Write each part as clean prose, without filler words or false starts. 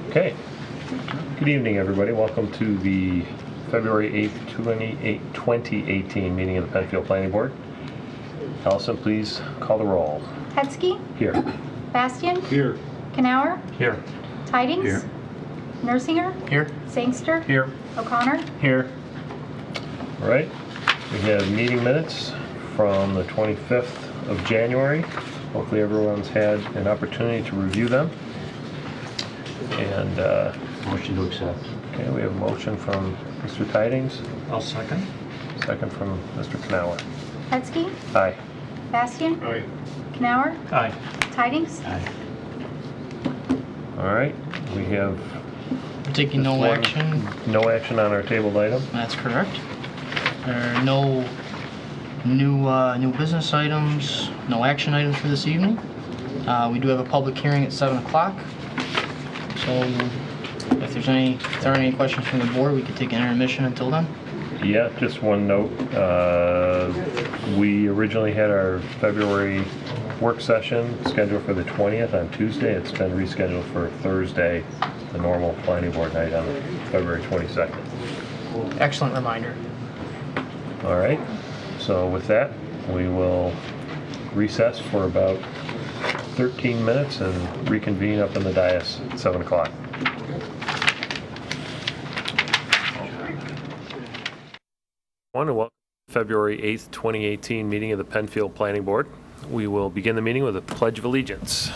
Okay. Good evening, everybody. Welcome to the February 8th, 2018 meeting of the Penfield Planning Board. Allison, please call the roll. Hetzke. Here. Bastian. Here. Knauer. Here. Tidings. Here. Nersinger. Here. Sangster. Here. O'Connor. Here. All right. We have meeting minutes from the 25th of January. Hopefully everyone's had an opportunity to review them. And Motion to accept. okay, we have a motion from Mr. Tidings, I'll second. second from Mr. Knauer. Hetzke. Aye. Bastian. Aye. Knauer. Aye. Tidings. Aye. All right. We have Taking no one- action. no action on our tabled item. That's correct. There are no new business items, no action items for this evening. We do have a public hearing at 7 o'clock. So if there aren't any questions from the board, we could take an intermission until then. Yeah, just one note. We originally had our February work session scheduled for the 20th on Tuesday. It's been rescheduled for Thursday, the normal planning board night on February 22nd. Excellent reminder. All right. So with that, we will recess for about 13 minutes and reconvene up in the dais at 7 o'clock. I want to welcome February 8th, 2018 meeting of the Penfield Planning Board. We will begin the meeting with a Pledge of Allegiance.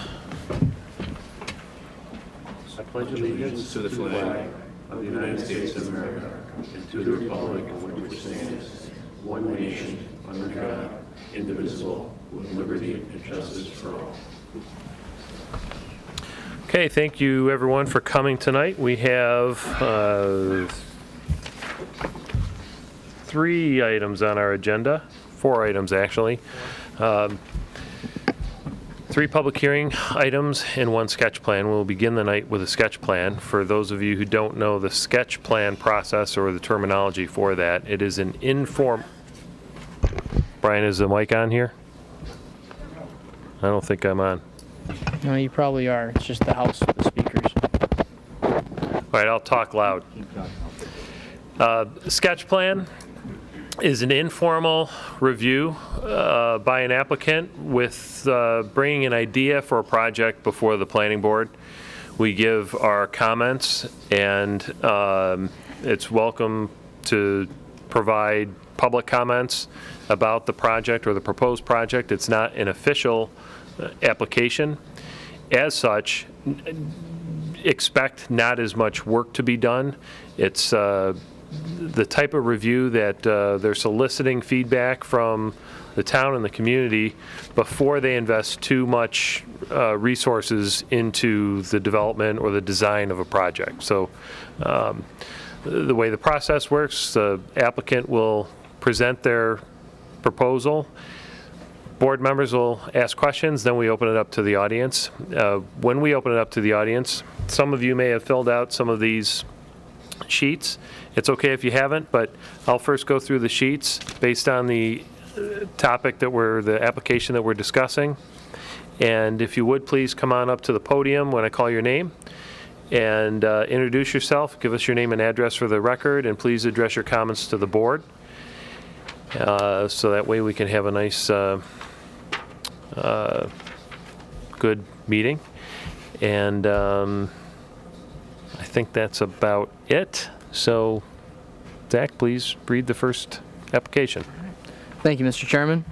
I pledge allegiance to the flag of the United States of America and to the republic for which it stands, one nation, under God, indivisible, with liberty and justice for all. Okay, thank you everyone for coming tonight. We have 3 items on our agenda, 4 items actually. 3 public hearing items and 1 sketch plan. We'll begin the night with a sketch plan. For those of you who don't know the sketch plan process or the terminology for that, it is an Brian, is the mic on here? I don't think I'm on. No, you probably are. It's just the house with the speakers. All right, I'll talk loud. Sketch plan is an informal review by an applicant with bringing an idea for a project before the planning board. We give our comments, and it's welcome to provide public comments about the project or the proposed project. It's not an official application. As such, expect not as much work to be done. It's the type of review that they're soliciting feedback from the town and the community before they invest too much resources into the development or the design of a project. So the way the process works, the applicant will present their proposal. Board members will ask questions, then we open it up to the audience. When we open it up to the audience, some of you may have filled out some of these sheets. It's okay if you haven't, but I'll first go through the sheets based on the topic the application that we're discussing. And if you would please come on up to the podium when I call your name and introduce yourself, give us your name and address for the record, and please address your comments to the board. So that way we can have a nice, good meeting. And I think that's about it. So, Zach, please read the first application. Thank you, Mr. Chairman.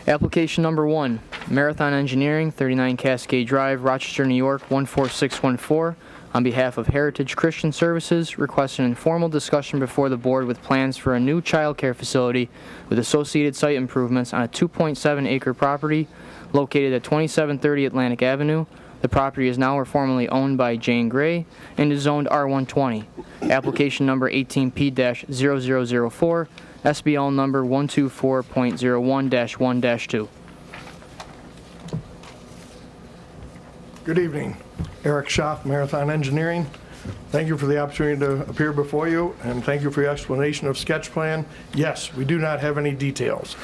Application number 1, Marathon Engineering, 39 Cascade Drive, Rochester, New York, 14614. On behalf of Heritage Christian Services, request an informal discussion before the board with plans for a new child care facility with associated site improvements on a 2.7 acre property located at 2730 Atlantic Avenue. The property is now or formerly owned by Jane Gray and is zoned R120. Application number 18P-0004, SBL number 124.01-1-2. Good evening. Eric Schaff, Marathon Engineering. Thank you for the opportunity to appear before you, and thank you for your explanation of sketch plan. Yes, we do not have any details.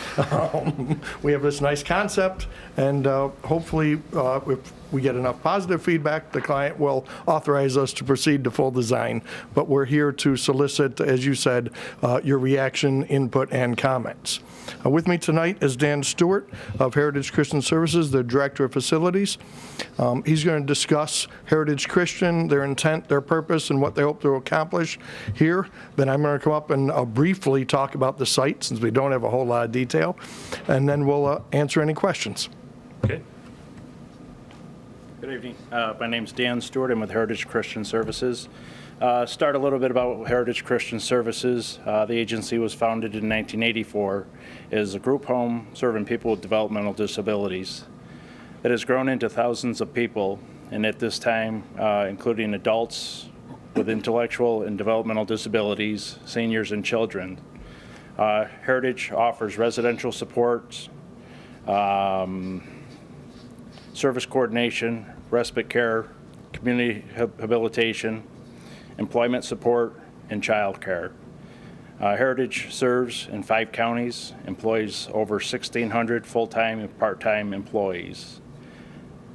We have this nice concept, and hopefully, if we get enough positive feedback, the client will authorize us to proceed to full design. But we're here to solicit, as you said, your reaction, input, and comments. With me tonight is Dan Stewart of Heritage Christian Services, the Director of Facilities. He's going to discuss Heritage Christian, their intent, their purpose, and what they hope to accomplish here. Then I'm going to come up and briefly talk about the site, since we don't have a whole lot of detail, and then we'll answer any questions. Okay. Good evening. My name's Dan Stewart. I'm with Heritage Christian Services. Start a little bit about Heritage Christian Services. The agency was founded in 1984 as a group home serving people with developmental disabilities. It has grown into thousands of people, and at this time, including adults with intellectual and developmental disabilities, seniors, and children. Heritage offers residential support, service coordination, respite care, community habilitation, employment support, and child care. Heritage serves in 5 counties, employs over 1,600 full-time and part-time employees.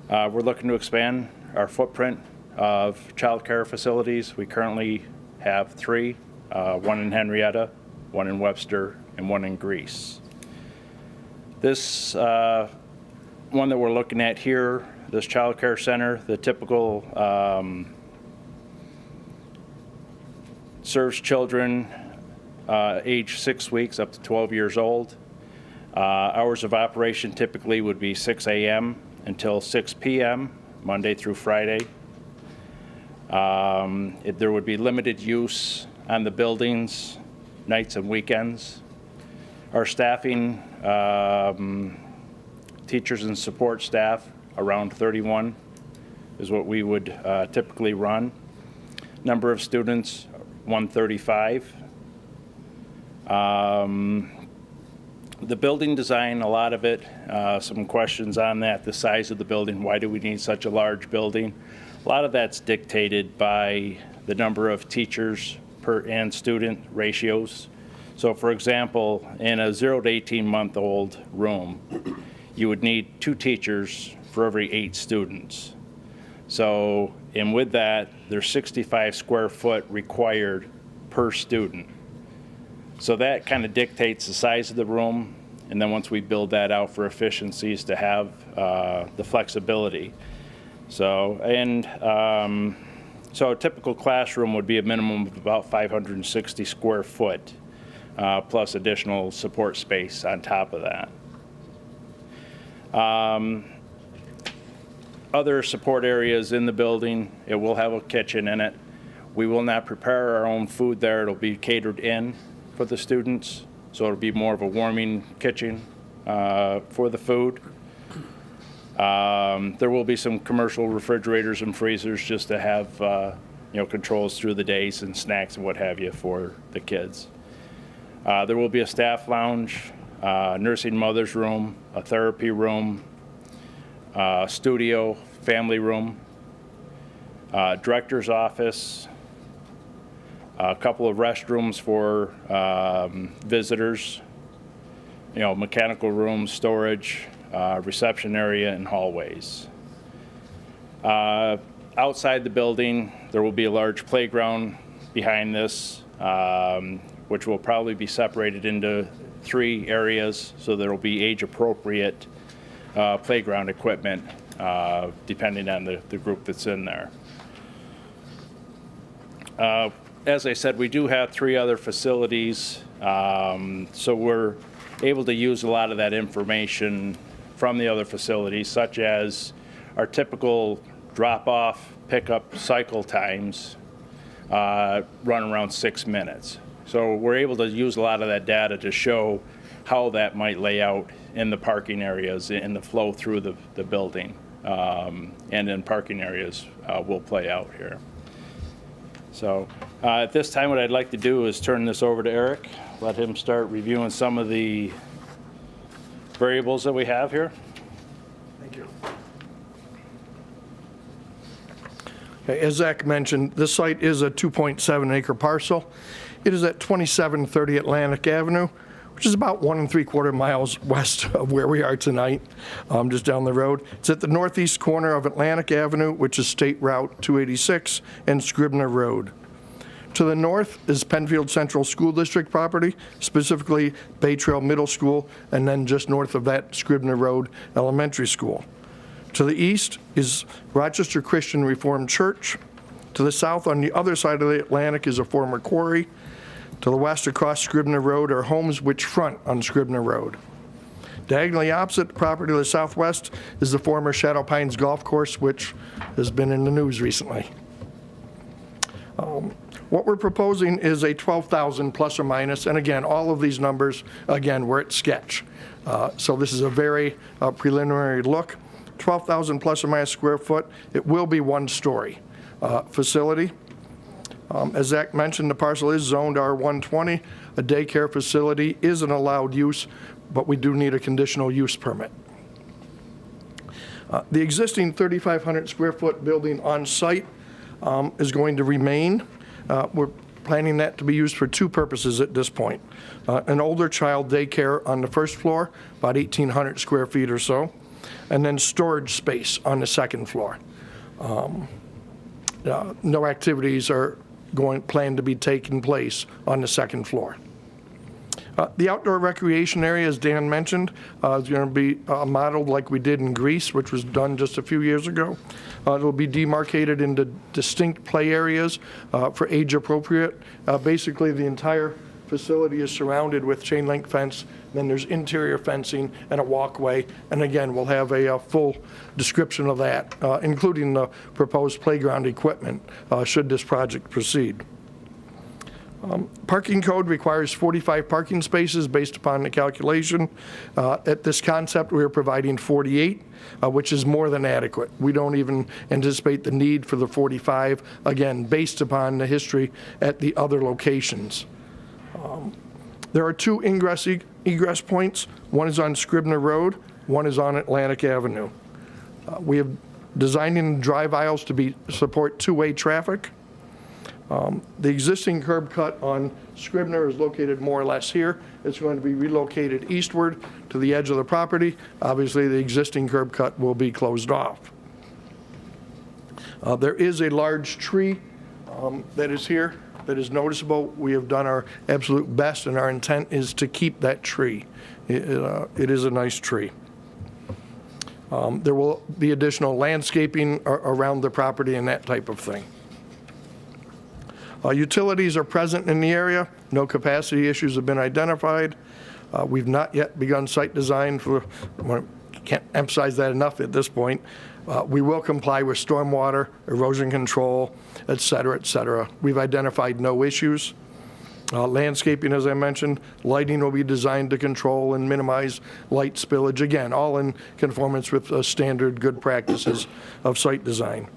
We're looking to expand our footprint of child care facilities. We currently have 3, one in Henrietta, one in Webster, and one in Greece. This one that we're looking at here, this child care center, the typical serves children age 6 weeks up to 12 years old. Hours of operation typically would be 6 a.m. until 6 p.m., Monday through Friday. There would be limited use on the buildings, nights and weekends. Our staffing, teachers and support staff, around 31 is what we would typically run. Number of students, 135. The building design, a lot of it, some questions on that, the size of the building, why do we need such a large building? A lot of that's dictated by the number of teachers and student ratios. So for example, in a 0 to 18-month-old room, you would need 2 teachers for every 8 students. So, and with that, there's 65 square foot required per student. So that kind of dictates the size of the room, and then once we build that out for efficiencies to have the flexibility. So, and so a typical classroom would be a minimum of about 560 square foot, plus additional support space on top of that. Other support areas in the building, it will have a kitchen in it. We will not prepare our own food there. It'll be catered in for the students, so it'll be more of a warming kitchen for the food. There will be some commercial refrigerators and freezers just to have controls through the days and snacks and what have you for the kids. There will be a staff lounge, nursing mother's room, a therapy room, studio, family room, director's office, a couple of restrooms for visitors, mechanical rooms, storage, reception area, and hallways. Outside the building, there will be a large playground behind this, which will probably be separated into 3 areas, so there will be age-appropriate playground equipment, depending on the group that's in there. As I said, we do have 3 other facilities, so we're able to use a lot of that information from the other facilities, such as our typical drop-off pickup cycle times run around 6 minutes. So we're able to use a lot of that data to show how that might lay out in the parking areas and the flow through the building. And in parking areas will play out here. So at this time, what I'd like to do is turn this over to Eric, let him start reviewing some of the variables that we have here. Thank you. Okay, as Zach mentioned, this site is a 2.7 acre parcel. It is at 2730 Atlantic Avenue, which is about 1 3/4 miles west of where we are tonight, just down the road. It's at the northeast corner of Atlantic Avenue, which is State Route 286 and Scribner Road. To the north is Penfield Central School District property, specifically Bay Trail Middle School, and then just north of that, Scribner Road Elementary School. To the east is Rochester Christian Reformed Church. To the south, on the other side of the Atlantic, is a former quarry. To the west, across Scribner Road, are homes which front on Scribner Road. Diagonally opposite the property to the southwest is the former Shadow Pines Golf Course, which has been in the news recently. What we're proposing is a 12,000 plus or minus, and again, all of these numbers, again, we're at sketch. So this is a very preliminary look. 12,000 plus or minus square foot. It will be one-story facility. As Zach mentioned, the parcel is zoned R120. A daycare facility is an allowed use, but we do need a conditional use permit. The existing 3,500 square foot building on site is going to remain. We're planning that to be used for two purposes at this point. An older child daycare on the first floor, about 1,800 square feet or so, and then storage space on the second floor. No activities are planned to be taking place on the second floor. The outdoor recreation area, as Dan mentioned, is going to be modeled like we did in Greece, which was done just a few years ago. It'll be demarcated into distinct play areas for age appropriate. Basically, the entire facility is surrounded with chain link fence. Then there's interior fencing and a walkway. And again, we'll have a full description of that, including the proposed playground equipment, should this project proceed. Parking code requires 45 parking spaces based upon the calculation. At this concept, we are providing 48, which is more than adequate. We don't even anticipate the need for the 45, again, based upon the history at the other locations. There are two egress points. One is on Scribner Road, one is on Atlantic Avenue. We have designed drive aisles to support two-way traffic. The existing curb cut on Scribner is located more or less here. It's going to be relocated eastward to the edge of the property. Obviously, the existing curb cut will be closed off. There is a large tree that is here that is noticeable. We have done our absolute best, and our intent is to keep that tree. It is a nice tree. There will be additional landscaping around the property and that type of thing. Utilities are present in the area. No capacity issues have been identified. We've not yet begun site design can't emphasize that enough at this point. We will comply with stormwater, erosion control, et cetera, et cetera. We've identified no issues. Landscaping, as I mentioned, lighting will be designed to control and minimize light spillage. Again, all in conformance with standard good practices of site design.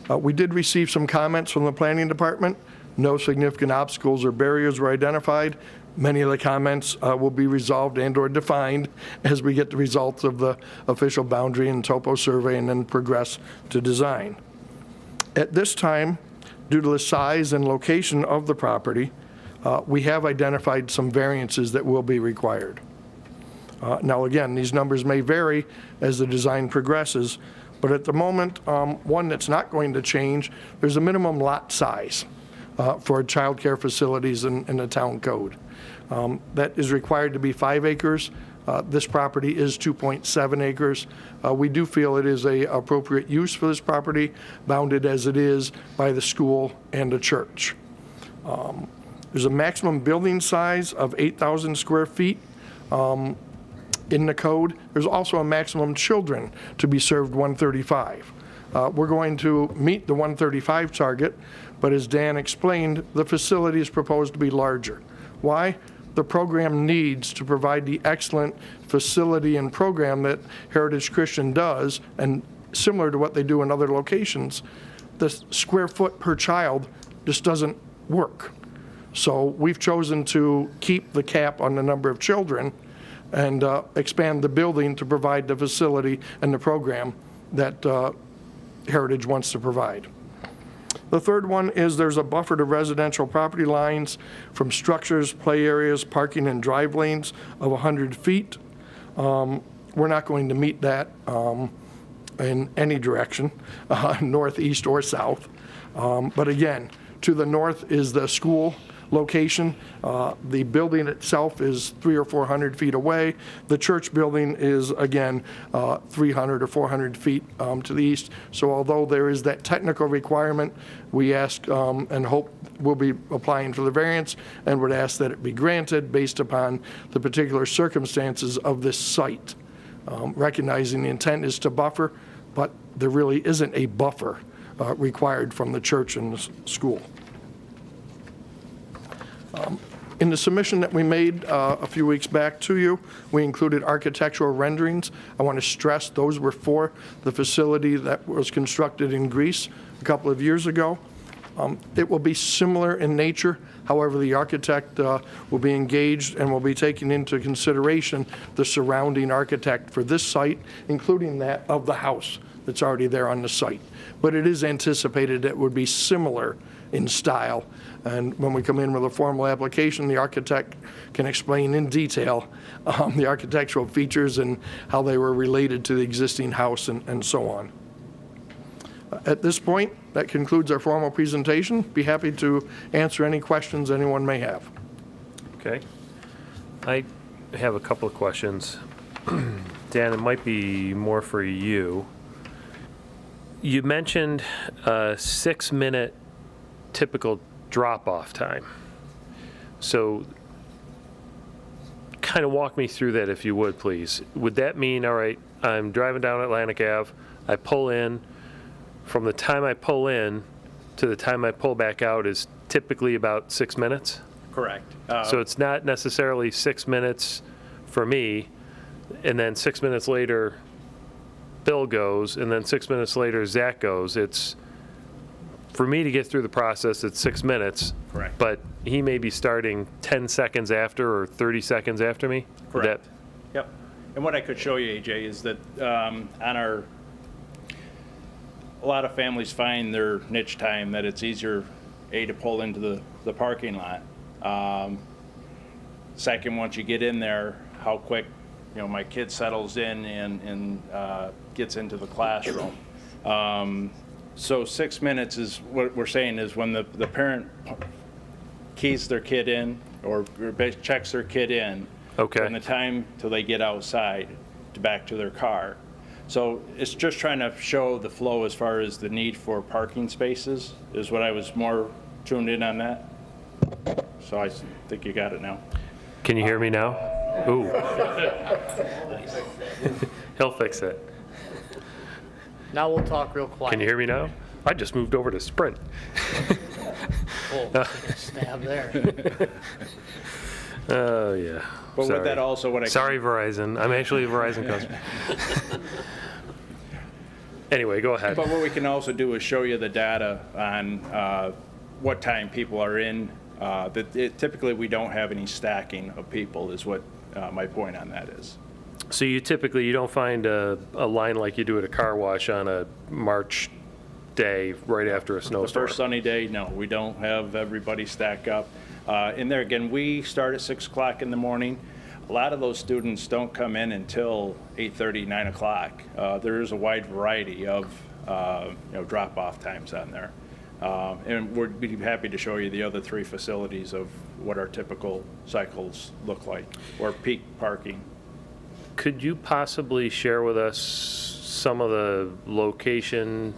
We did receive some comments from the planning department. No significant obstacles or barriers were identified. Many of the comments will be resolved and or defined as we get the results of the official boundary and topo survey and then progress to design. At this time, due to the size and location of the property, we have identified some variances that will be required. Now again, these numbers may vary as the design progresses, but at the moment, one that's not going to change, there's a minimum lot size for child care facilities in the town code. That is required to be 5 acres. This property is 2.7 acres. We do feel it is a appropriate use for this property, bounded as it is by the school and the church. There's a maximum building size of 8,000 square feet. In the code, there's also a maximum children to be served 135. We're going to meet the 135 target, but as Dan explained, the facility is proposed to be larger. Why? The program needs to provide the excellent facility and program that Heritage Christian does, and similar to what they do in other locations, the square foot per child just doesn't work. So we've chosen to keep the cap on the number of children and expand the building to provide the facility and the program that Heritage wants to provide. The third one is there's a buffer to residential property lines from structures, play areas, parking, and drive lanes of 100 feet. We're not going to meet that in any direction, north, east, or south. But again, to the north is the school location. The building itself is 300 or 400 feet away. The church building is, again, 300 or 400 feet to the east. So although there is that technical requirement, we ask and hope we'll be applying for the variance and would ask that it be granted based upon the particular circumstances of this site. Recognizing the intent is to buffer, but there really isn't a buffer required from the church and the school. In the submission that we made a few weeks back to you, we included architectural renderings. I want to stress those were for the facility that was constructed in Greece a couple of years ago. It will be similar in nature. However, the architect will be engaged and will be taking into consideration the surrounding architect for this site, including that of the house that's already there on the site. But it is anticipated that it would be similar in style. And when we come in with a formal application, the architect can explain in detail the architectural features and how they were related to the existing house and so on. At this point, that concludes our formal presentation. Be happy to answer any questions anyone may have. Okay. I have a couple of questions. Dan, it might be more for you. You mentioned a 6-minute typical drop-off time. So kind of walk me through that if you would, please. Would that mean, all right, I'm driving down Atlantic Ave, I pull in, from the time I pull in to the time I pull back out is typically about 6 minutes? Correct. So it's not necessarily 6 minutes for me, and then 6 minutes later, Bill goes, and then 6 minutes later, Zach goes. It's, for me to get through the process, it's 6 minutes. Correct. But he may be starting 10 seconds after or 30 seconds after me? Would Correct. that- Yep. And what I could show you, AJ, is that on our, a lot of families find their niche time that it's easier, A, to pull into the parking lot. Second, once you get in there, how quick, my kid settles in and gets into the classroom. So 6 minutes is what we're saying is when the parent keys their kid in or checks their kid in. Okay. From the time till they get outside to back to their car. So it's just trying to show the flow as far as the need for parking spaces is what I was more tuned in on that. So I think you got it now. Can you hear me now? Ooh. He'll fix it. Now we'll talk real quiet. Can you hear me now? I just moved over to Sprint. Oh, take a stab there. Oh, yeah. But Sorry. with that also what I Sorry, Verizon. I'm actually a Verizon customer. Anyway, go ahead. But what we can also do is show you the data on what time people are in. Typically, we don't have any stacking of people is what my point on that is. So you don't find a line like you do at a car wash on a March day right after a The snowstorm? first sunny day, no, we don't have everybody stack up. In there, again, we start at 6 o'clock in the morning. A lot of those students don't come in until 8:30, 9 o'clock. There is a wide variety of drop-off times on there. And we'd be happy to show you the other 3 facilities of what our typical cycles look like, or peak parking. Could you possibly share with us some of the location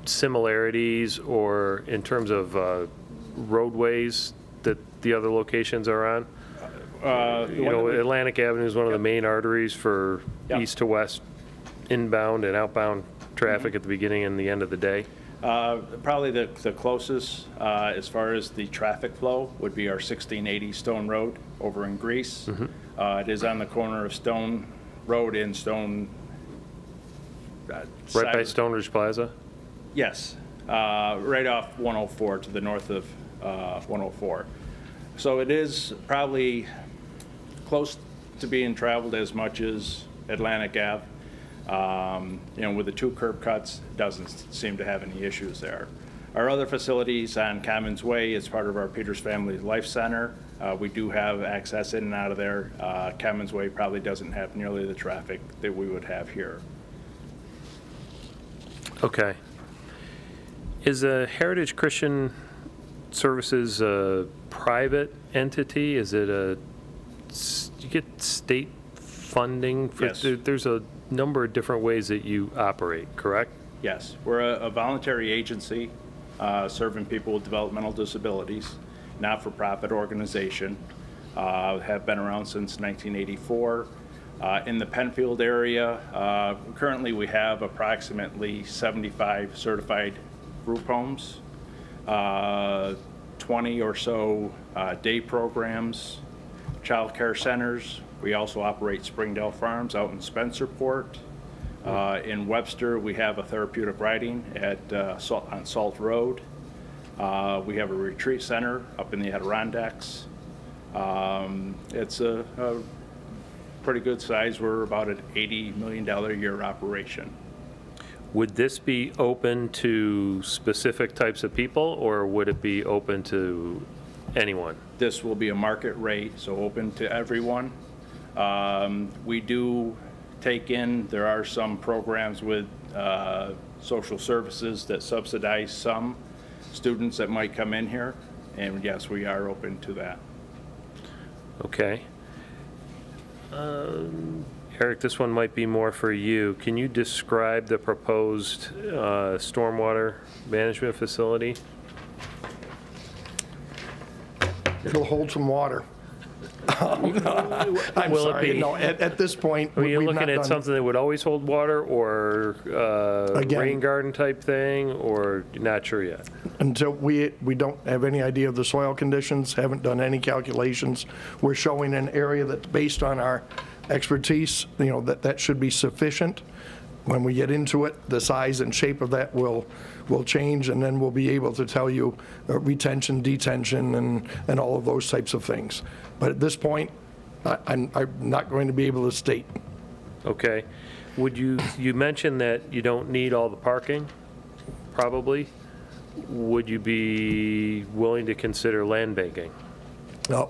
similarities or in terms of roadways that the other locations are on? Atlantic Avenue is one of the main arteries for Yep. east to west inbound and outbound traffic at the beginning and the end of the day. Probably the closest as far as the traffic flow would be our 1680 Stone Road over in Greece. It is on the corner of Stone Road and Stone. Right by Stone Ridge Plaza? Yes, right off 104 to the north of 104. So it is probably close to being traveled as much as Atlantic Ave. With the 2 curb cuts, it doesn't seem to have any issues there. Our other facilities on Commons Way is part of our Peters Family Life Center. We do have access in and out of there. Commons Way probably doesn't have nearly the traffic that we would have here. Okay. Is a Heritage Christian Services a private entity? Is it do you get state funding? Yes. There's a number of different ways that you operate, correct? Yes, we're a voluntary agency serving people with developmental disabilities, not-for-profit organization. Have been around since 1984. In the Penfield area, currently we have approximately 75 certified group homes, 20 or so day programs, child care centers. We also operate Springdale Farms out in Spencerport. In Webster, we have a therapeutic riding on Salt Road. We have a retreat center up in the Adirondacks. It's a pretty good size. We're about an $80 million a year operation. Would this be open to specific types of people, or would it be open to anyone? This will be a market rate, so open to everyone. We do take in, there are some programs with social services that subsidize some students that might come in here, and yes, we are open to that. Okay. Eric, this one might be more for you. Can you describe the proposed stormwater management facility? It'll hold some water. I'm Will it sorry, be- no, at this point, Are you we've looking not at done- something that would always hold water, or Again- rain garden type thing, or you're not sure yet? Until we don't have any idea of the soil conditions, haven't done any calculations. We're showing an area that's based on our expertise, that should be sufficient. When we get into it, the size and shape of that will change, and then we'll be able to tell you retention, detention, and all of those types of things. But at this point, I'm not going to be able to state. Okay. You mentioned that you don't need all the parking, probably. Would you be willing to consider land banking?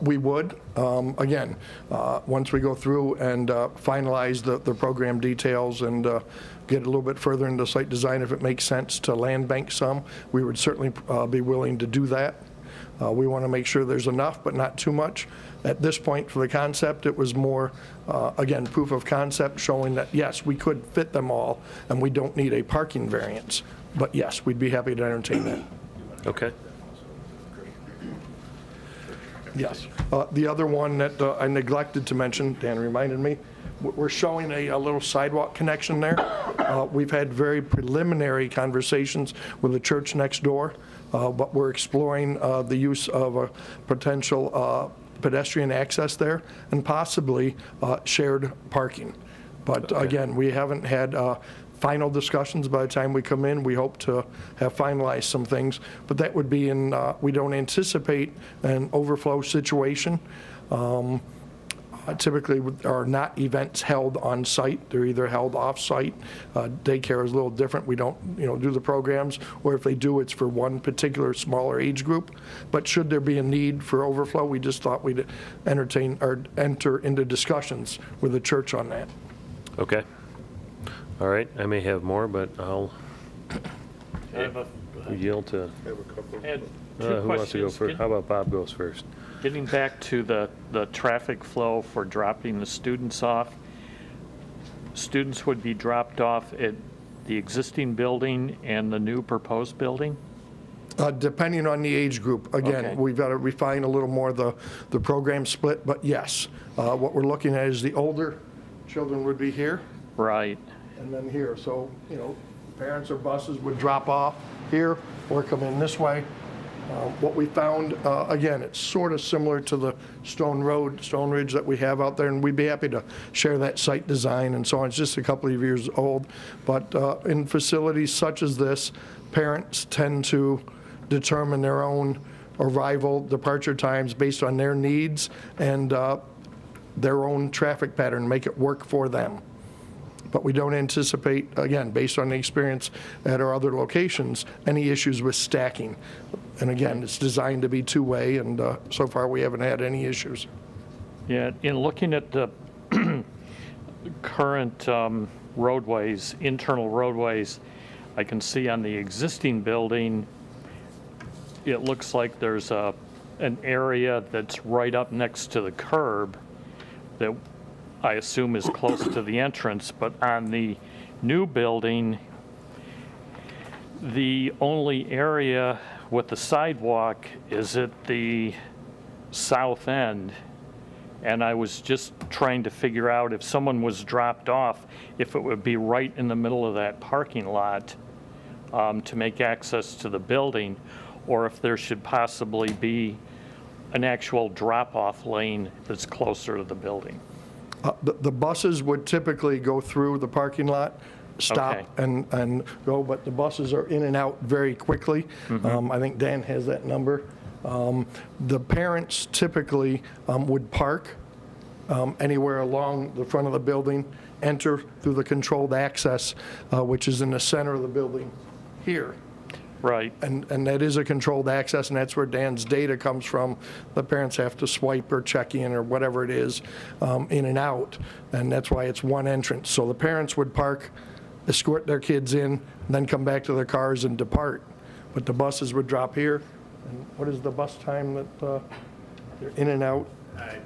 We would. Again, once we go through and finalize the program details and get a little bit further into site design, if it makes sense to land bank some, we would certainly be willing to do that. We want to make sure there's enough, but not too much. At this point, for the concept, it was more, again, proof of concept, showing that, yes, we could fit them all, and we don't need a parking variance. But yes, we'd be happy to entertain that. Okay. Yes. The other one that I neglected to mention, Dan reminded me, we're showing a little sidewalk connection there. We've had very preliminary conversations with the church next door, but we're exploring the use of a potential pedestrian access there and possibly shared parking. But again, we haven't had final discussions. By the time we come in, we hope to have finalized some things, but that would be in, we don't anticipate an overflow situation. Typically are not events held on site. They're either held off site. Daycare is a little different. We don't, do the programs, or if they do, it's for one particular smaller age group. But should there be a need for overflow, we just thought we'd entertain or enter into discussions with the church on that. Okay. All right. I may have more, but I'll yield to, I had two who wants to go questions. first? How about Bob goes first? Getting back to the traffic flow for dropping the students off, students would be dropped off at the existing building and the new proposed building? Depending on the age group. Again, Okay. we've got to refine a little more the program split, but yes. What we're looking at is the older children would be here Right. and then here. So, parents or buses would drop off here or come in this way. What we found, again, it's sort of similar to the Stone Ridge that we have out there, and we'd be happy to share that site design and so on. It's just a couple of years old. But in facilities such as this, parents tend to determine their own arrival, departure times based on their needs and their own traffic pattern, make it work for them. But we don't anticipate, again, based on the experience at our other locations, any issues with stacking. And again, it's designed to be two-way, and so far we haven't had any issues. Yeah, in looking at the current roadways, internal roadways, I can see on the existing building, it looks like there's an area that's right up next to the curb that I assume is close to the entrance, but on the new building, the only area with the sidewalk is at the south end. And I was just trying to figure out if someone was dropped off, if it would be right in the middle of that parking lot to make access to the building, or if there should possibly be an actual drop-off lane that's closer to the building. The buses would typically go through the parking lot, stop Okay. and go, but the buses are in and out very quickly. I think Dan has that number. The parents typically would park anywhere along the front of the building, enter through the controlled access, which is in the center of the building here. Right. And that is a controlled access, and that's where Dan's data comes from. The parents have to swipe or check in or whatever it is, in and out, and that's why it's one entrance. So the parents would park, escort their kids in, then come back to their cars and depart. But the buses would drop here. And what is the bus time that they're in and out?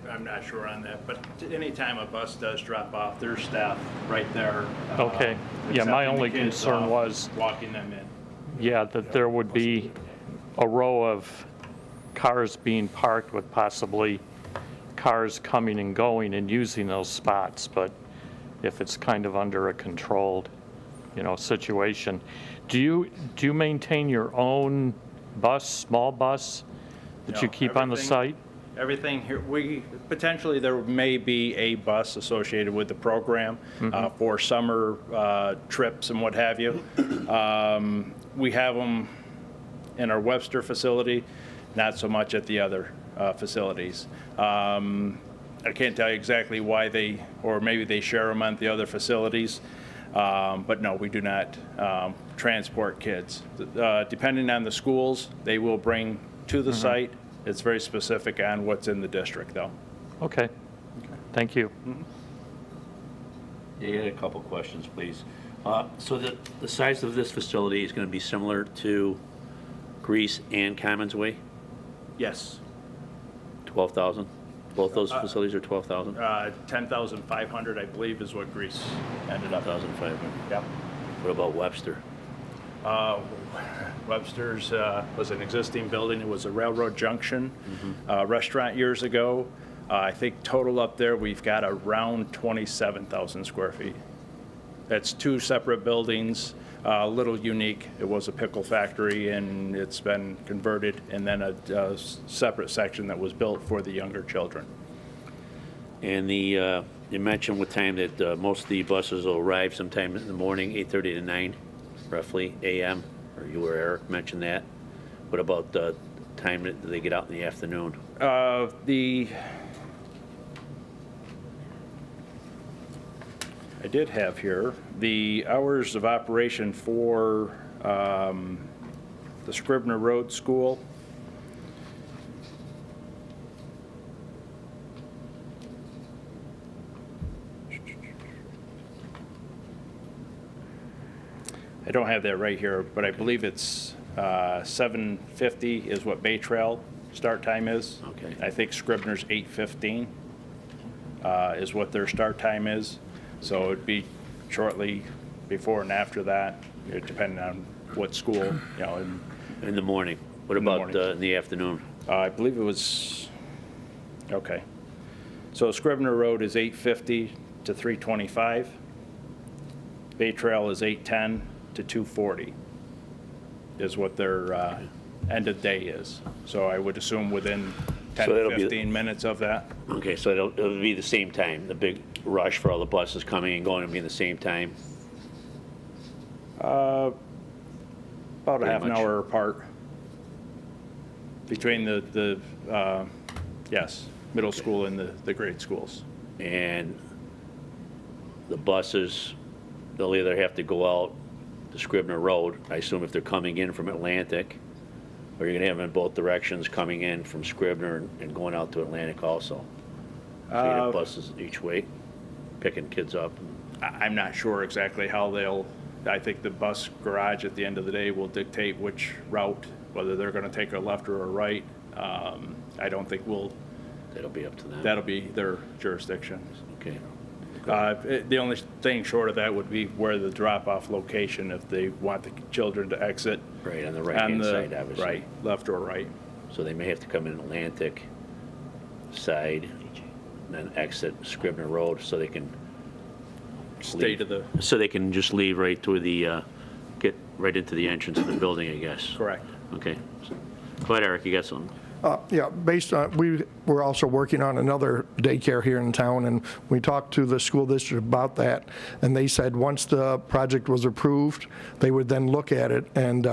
I'm not sure on that, but anytime a bus does drop off, there's staff right there. Okay. Yeah, my accepting the only kids concern off, was, walking them in. yeah, that there would be a row of cars being parked with possibly cars coming and going and using those spots, but if it's kind of under a controlled, situation. Do you maintain your own bus, small bus, that you No, keep on the everything- site? Everything here, potentially there may be a bus associated with the program for summer trips and what have you. We have them in our Webster facility, not so much at the other facilities. I can't tell you exactly why or maybe they share them on the other facilities, but no, we do not transport kids. Depending on the schools, they will bring to the site. It's very specific on what's in the district, though. Okay. Thank you. Yeah, you had a couple questions, please. So the size of this facility is going to be similar to Greece and Commons Way, Yes. 12,000? Both those facilities are 12,000? 10,500, I believe, is what Greece ended up. 12,500. Yep. What about Webster? Webster's was an existing building. It was a railroad junction restaurant years ago. I think total up there, we've got around 27,000 square feet. That's two separate buildings, a little unique. It was a pickle factory, and it's been converted, and then a separate section that was built for the younger children. And you mentioned what time that most of the buses will arrive sometime in the morning, 8:30 to 9, roughly, a.m., or you or Eric mentioned that. What about the time that they get out in the afternoon? I did have here the hours of operation for the Scribner Road School. I don't have that right here, but I believe it's 7:50 is what Bay Trail start time is. Okay. I think Scribner's 8:15 is what their start time is. So it'd be shortly before and after that, depending on what school, In the morning. What In the about morning. in the afternoon? I believe it was, okay. So Scribner Road is 8:50 to 3:25. Bay Trail is 8:10 to 2:40 is what their end of day is. So I would assume within 10 So to that'll be- 15 minutes of that. Okay, so it'll be the same time, the big rush for all the buses coming and going will be the same time? About a Pretty half an much. hour apart between the middle school and the grade schools. And the buses they'll either have to go out to Scribner Road, I assume if they're coming in from Atlantic, or you're gonna have them in both directions, coming in from Scribner and going out to Atlantic also. So you have buses each way, picking kids up. I'm not sure exactly how I think the bus garage at the end of the day will dictate which route, whether they're going to take a left or a right. I don't think That'll be up to them. that'll be their jurisdiction. Okay. The only thing short of that would be where the drop-off location, if they want the children to exit. Right, on the on right-hand the side, obviously. Right, left or right. So they may have to come in Atlantic side, and then exit Scribner Road, so they can Stay to the, so they can just leave right to the, get right into the entrance of the building, I guess. correct. Okay. Go ahead, Eric, you got something? Yeah, based on, we're also working on another daycare here in town, and we talked to the school district about that, and they said once the project was approved, they would then look at it and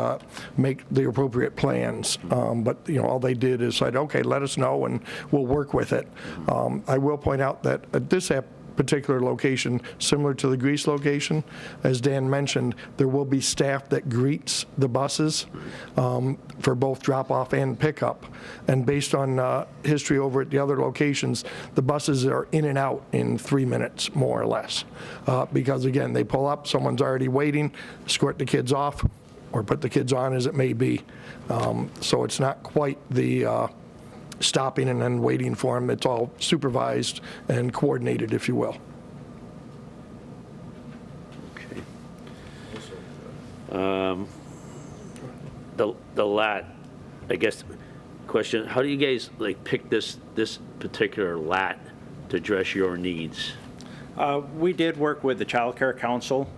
make the appropriate plans. But, all they did is said, okay, let us know, and we'll work with it. I will point out that at this particular location, similar to the Greece location, as Dan mentioned, there will be staff that greets the buses for both drop-off and pickup. And based on history over at the other locations, the buses are in and out in 3 minutes, more or less. Because again, they pull up, someone's already waiting, escort the kids off, or put the kids on as it may be. So it's not quite the stopping and then waiting for them. It's all supervised and coordinated, if you will. Okay. The lot, I guess, question, how do you guys pick this particular lot to address your needs? We did work with the Child Care Council.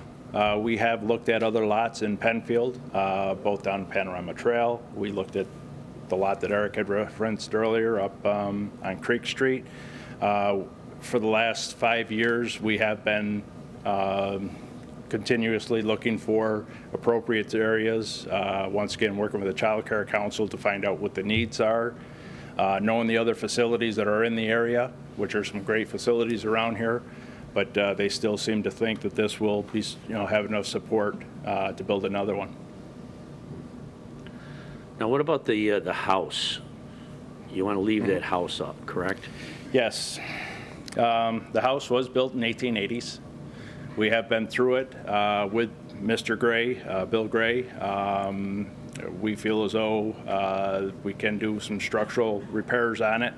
We have looked at other lots in Penfield, both down Panorama Trail. We looked at the lot that Eric had referenced earlier up on Creek Street. For the last 5 years, we have been continuously looking for appropriate areas. Once again, working with the Child Care Council to find out what the needs are, knowing the other facilities that are in the area, which are some great facilities around here, but they still seem to think that this will be, have enough support to build another one. Now, what about the house? You want to leave that house up, correct? Yes. The house was built in 1880s. We have been through it with Mr. Gray, Bill Gray. We feel as though we can do some structural repairs on it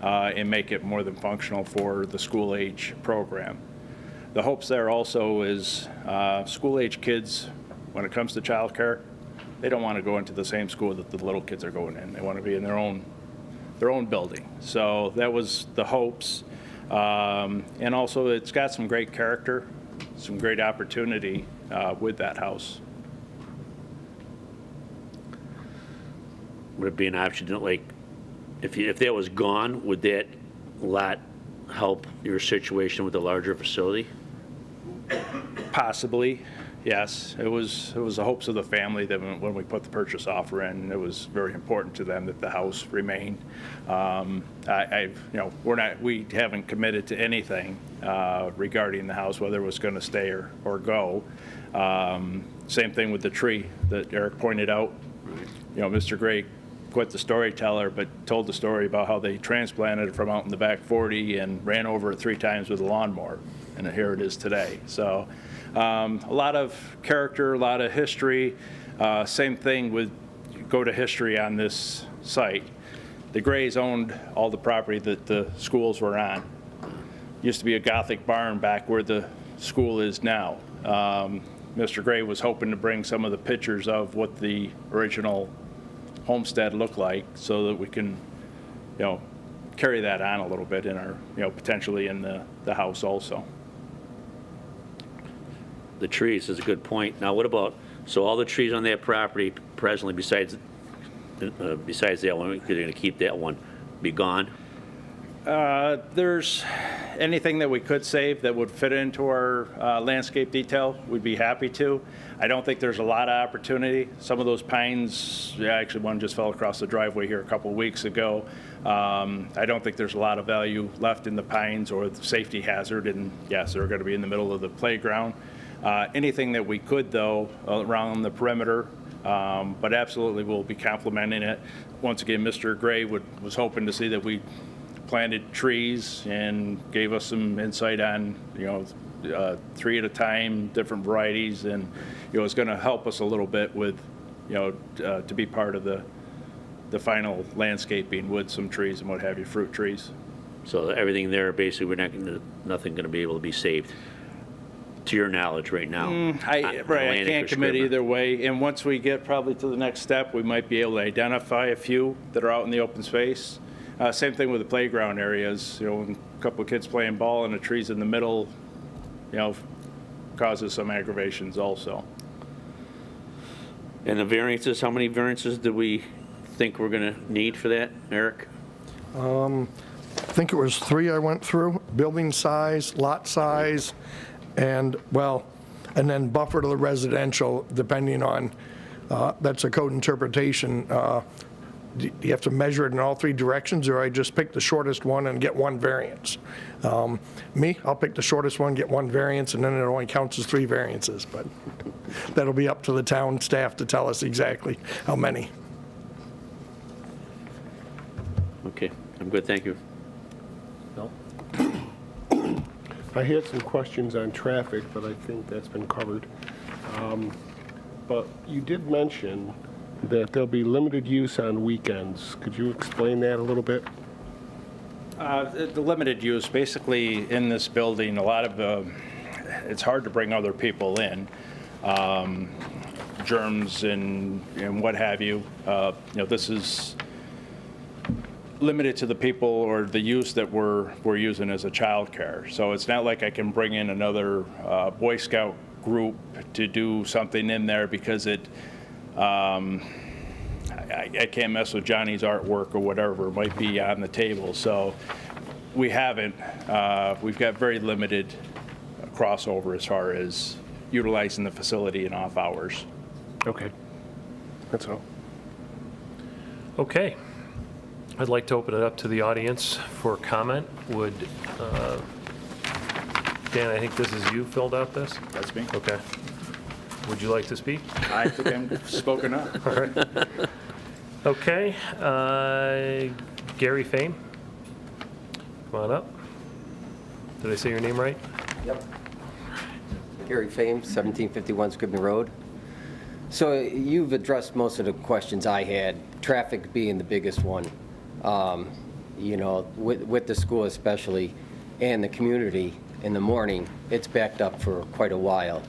and make it more than functional for the school-age program. The hopes there also is school-age kids, when it comes to childcare, they don't want to go into the same school that the little kids are going in. They want to be in their own building. So that was the hopes. And also it's got some great character, some great opportunity with that house. Would it be an option to, if that was gone, would that lot help your situation with the larger facility? Possibly. Yes, it was the hopes of the family that when we put the purchase offer in, it was very important to them that the house remained. We haven't committed to anything regarding the house, whether it was going to stay or go. Same thing with the tree that Eric pointed out. Mr. Gray quit the storyteller, but told the story about how they transplanted it from out in the back 40 and ran over it 3 times with a lawnmower, and here it is today. So. A lot of character, a lot of history. Same thing with, go to history on this site. The Grays owned all the property that the schools were on. Used to be a Gothic barn back where the school is now. Mr. Gray was hoping to bring some of the pictures of what the original homestead looked like so that we can, carry that on a little bit in our, potentially in the house also. The trees is a good point. Now, what about, so all the trees on that property presently, besides that one, you're going to keep that one, be gone? There's anything that we could save that would fit into our landscape detail, we'd be happy to. I don't think there's a lot of opportunity. Some of those pines, actually one just fell across the driveway here a couple of weeks ago. I don't think there's a lot of value left in the pines or the safety hazard, and yes, they're going to be in the middle of the playground. Anything that we could, though, around the perimeter, but absolutely we'll be complementing it. Once again, Mr. Gray was hoping to see that we planted trees and gave us some insight on, 3 at a time, different varieties, and, it's going to help us a little bit with, to be part of the final landscaping with some trees and what have you, fruit trees. So everything there, basically, nothing going to be able to be saved, to your knowledge right now? I can't commit either way, and once we get probably to the next step, we might be able to identify a few that are out in the open space. Same thing with the playground areas, when a couple of kids playing ball and the trees in the middle, causes some aggravations also. And the variances, how many variances do we think we're going to need for that, Eric? I think it was 3 I went through: building size, lot size, and then buffer to the residential, depending on, that's a code interpretation. Do you have to measure it in all 3 directions, or I just pick the shortest one and get 1 variance? I'll pick the shortest one, get 1 variance, and then it only counts as 3 variances, but that'll be up to the town staff to tell us exactly how many. Okay, I'm good, thank you. Bill? I had some questions on traffic, but I think that's been covered. But you did mention that there'll be limited use on weekends. Could you explain that a little bit? The limited use, basically in this building, a lot of, it's hard to bring other people in, germs and what have you. This is limited to the people or the use that we're using as a childcare. So it's not like I can bring in another Boy Scout group to do something in there because I can't mess with Johnny's artwork or whatever might be on the table. So we haven't. We've got very limited crossover as far as utilizing the facility in off hours. Okay, that's all. Okay. I'd like to open it up to the audience for comment. Would, Dan, I think this is you filled out this? That's me. Okay. Would you like to speak? I think I'm spoken up. All right. Okay. Gary Fame, come on up. Did I say your name right? Yep. Gary Fame, 1751 Scribner Road. So you've addressed most of the questions I had, traffic being the biggest one. With the school especially, and the community in the morning, it's backed up for quite a while.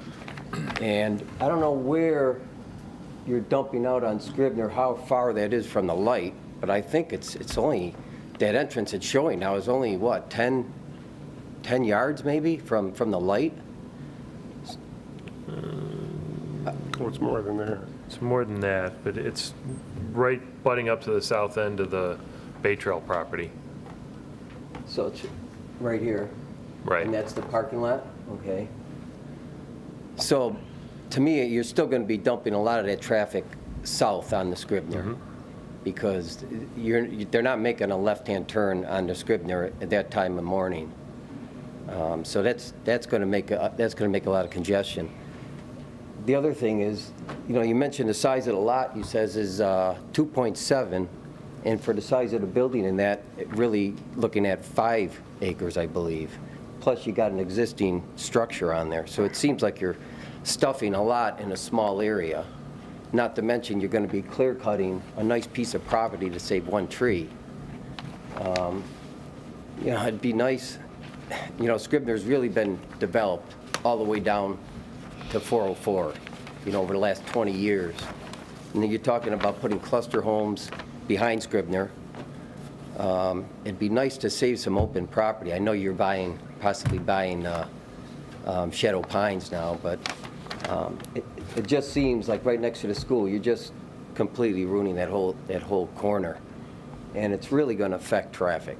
And I don't know where you're dumping out on Scribner, how far that is from the light, but I think it's only, that entrance it's showing now is only, what, 10 yards maybe from the light? Well, it's more than that. It's more than that, but it's right butting up to the south end of the Bay Trail property. So it's right here. Right. And that's the parking lot? Okay. So, to me, you're still going to be dumping a lot of that traffic south on the Scribner, because they're not making a left-hand turn on the Scribner at that time of morning. So that's going to make a lot of congestion. The other thing is, you mentioned the size of the lot. You says is 2.7, and for the size of the building in that, really looking at 5 acres, I believe. Plus, you got an existing structure on there, so it seems like you're stuffing a lot in a small area. Not to mention, you're going to be clear cutting a nice piece of property to save 1 tree. It'd be nice. Scribner's really been developed all the way down to 404, over the last 20 years. And then you're talking about putting cluster homes behind Scribner. It'd be nice to save some open property. I know you're possibly buying Shadow Pines now, but it just seems like right next to the school, you're just completely ruining that whole corner, and it's really going to affect traffic.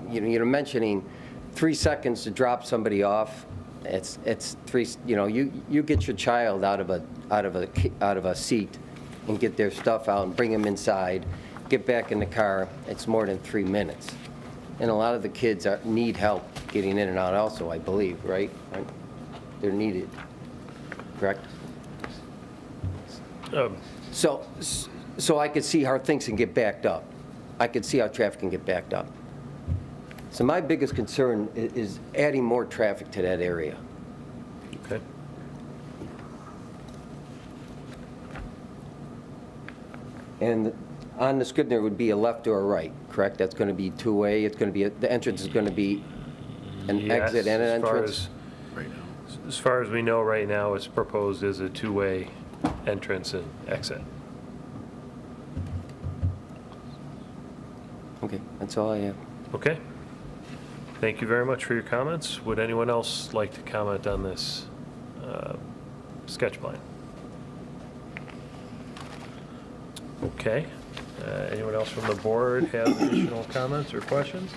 You're mentioning 3 seconds to drop somebody off. It's 3. You get your child out of a seat and get their stuff out and bring them inside, get back in the car. It's more than 3 minutes, and a lot of the kids need help getting in and out also, I believe, right? They're needed. correct? So I could see how things can get backed up. I could see how traffic can get backed up. So my biggest concern is adding more traffic to that area. Okay. And on the Scribner would be a left or a right, correct? That's going to be two-way, it's going to be, the entrance is going to be an exit and an entrance? As far as we know right now, it's proposed as a two-way entrance and exit. Okay, that's all I have. Okay. Thank you very much for your comments. Would anyone else like to comment on this sketch plan? Okay. Anyone else from the board have additional comments or questions?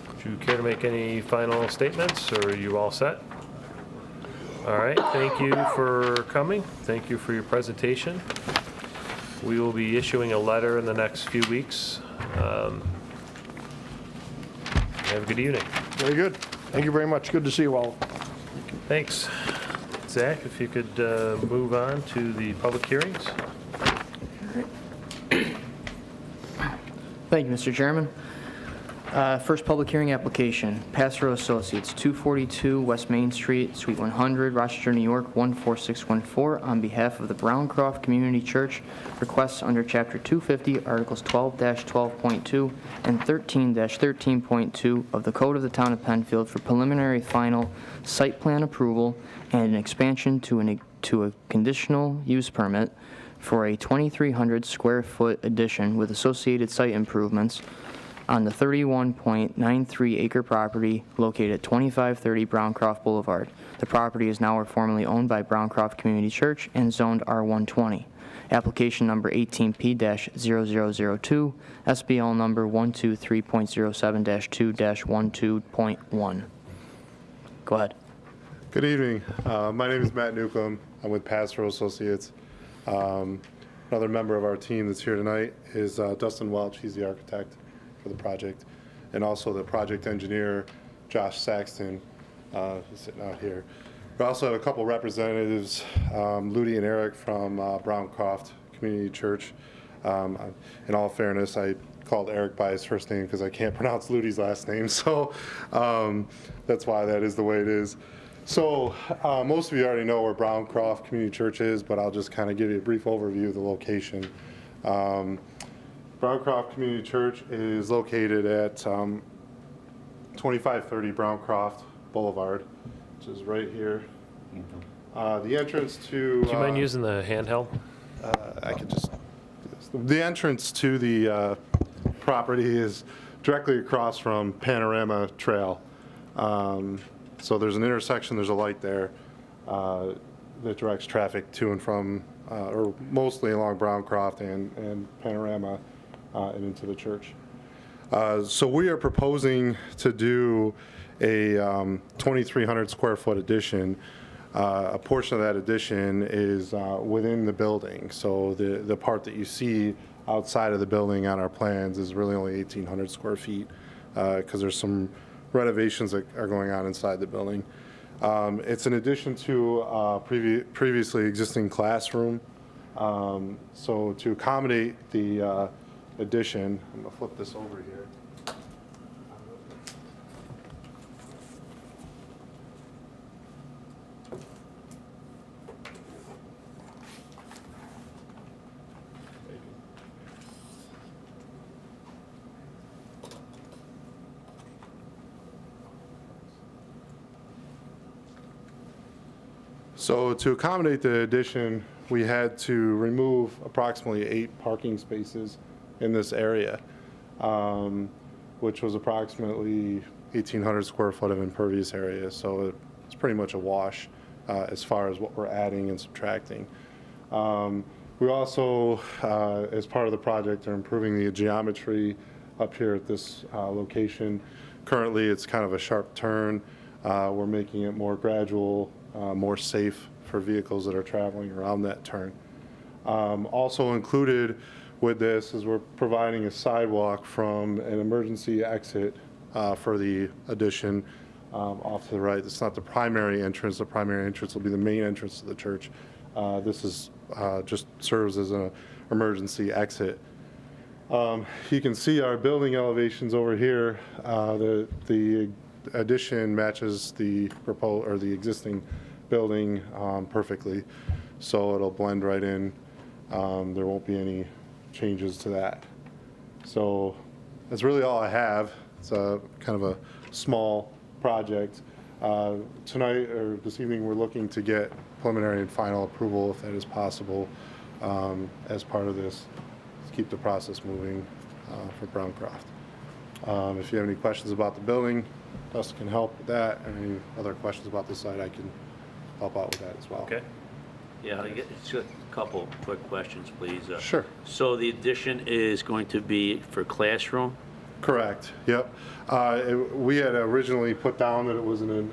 Would you care to make any final statements, or are you all set? All right, thank you for coming. Thank you for your presentation. We will be issuing a letter in the next few weeks. Have a good evening. Very good. Thank you very much. Good to see you all. Thanks. Zach, if you could move on to the public hearings. Thank you, Mr. Chairman. First public hearing application, Passero Associates, 242 West Main Street, Suite 100, Rochester, New York, 14614, on behalf of the Browncroft Community Church, requests under Chapter 250, Articles 12-12.2 and 13-13.2 of the Code of the Town of Penfield for preliminary final site plan approval and an expansion to a conditional use permit for a 2,300 square foot addition with associated site improvements on the 31.93 acre property located at 2530 Browncroft Boulevard. The property is now or formerly owned by Browncroft Community Church and zoned R120. Application number 18P-0002, SBL number 123.07-2-12.1. Go ahead. Good evening. My name is Matt Newcomb. I'm with Passero Associates. Another member of our team that's here tonight is Dustin Welch. He's the architect for the project, and also the project engineer, Josh Saxton, who's sitting out here. We also have a couple representatives, Ludi and Eric from Browncroft Community Church. In all fairness, I called Eric by his first name because I can't pronounce Ludi's last name, so that's why that is the way it is. So most of you already know where Browncroft Community Church is, but I'll just kind of give you a brief overview of the location. Browncroft Community Church is located at 2530 Browncroft Boulevard, which is right here. The entrance to... Do you mind using the handheld? I could just do this. The entrance to the property is directly across from Panorama Trail. So there's an intersection, there's a light there that directs traffic to and from, or mostly along Browncroft and Panorama and into the church. So we are proposing to do a 2,300 square foot addition. A portion of that addition is within the building. So the part that you see outside of the building on our plans is really only 1,800 square feet because there's some renovations that are going on inside the building. It's an addition to a previously existing classroom. So to accommodate the addition, I'm going to flip this over here. So to accommodate the addition, we had to remove approximately 8 parking spaces in this area, which was approximately 1,800 square foot of impervious area. So it's pretty much a wash as far as what we're adding and subtracting. We also, as part of the project, are improving the geometry up here at this location. Currently, it's kind of a sharp turn. We're making it more gradual, more safe for vehicles that are traveling around that turn. Also included with this is we're providing a sidewalk from an emergency exit for the addition off to the right. It's not the primary entrance. The primary entrance will be the main entrance to the church. This is just serves as an emergency exit. You can see our building elevations over here. The addition matches the proposed or the existing building perfectly, so it'll blend right in. There won't be any changes to that. So that's really all I have. It's a kind of a small project. Tonight or this evening, we're looking to get preliminary and final approval, if that is possible, as part of this, to keep the process moving for Browncroft. If you have any questions about the building, Dustin can help with that. And any other questions about the site, I can help out with that as well. Okay. Yeah, just a couple quick questions, please. Sure. So the addition is going to be for classroom? Correct, yep. We had originally put down that it was in an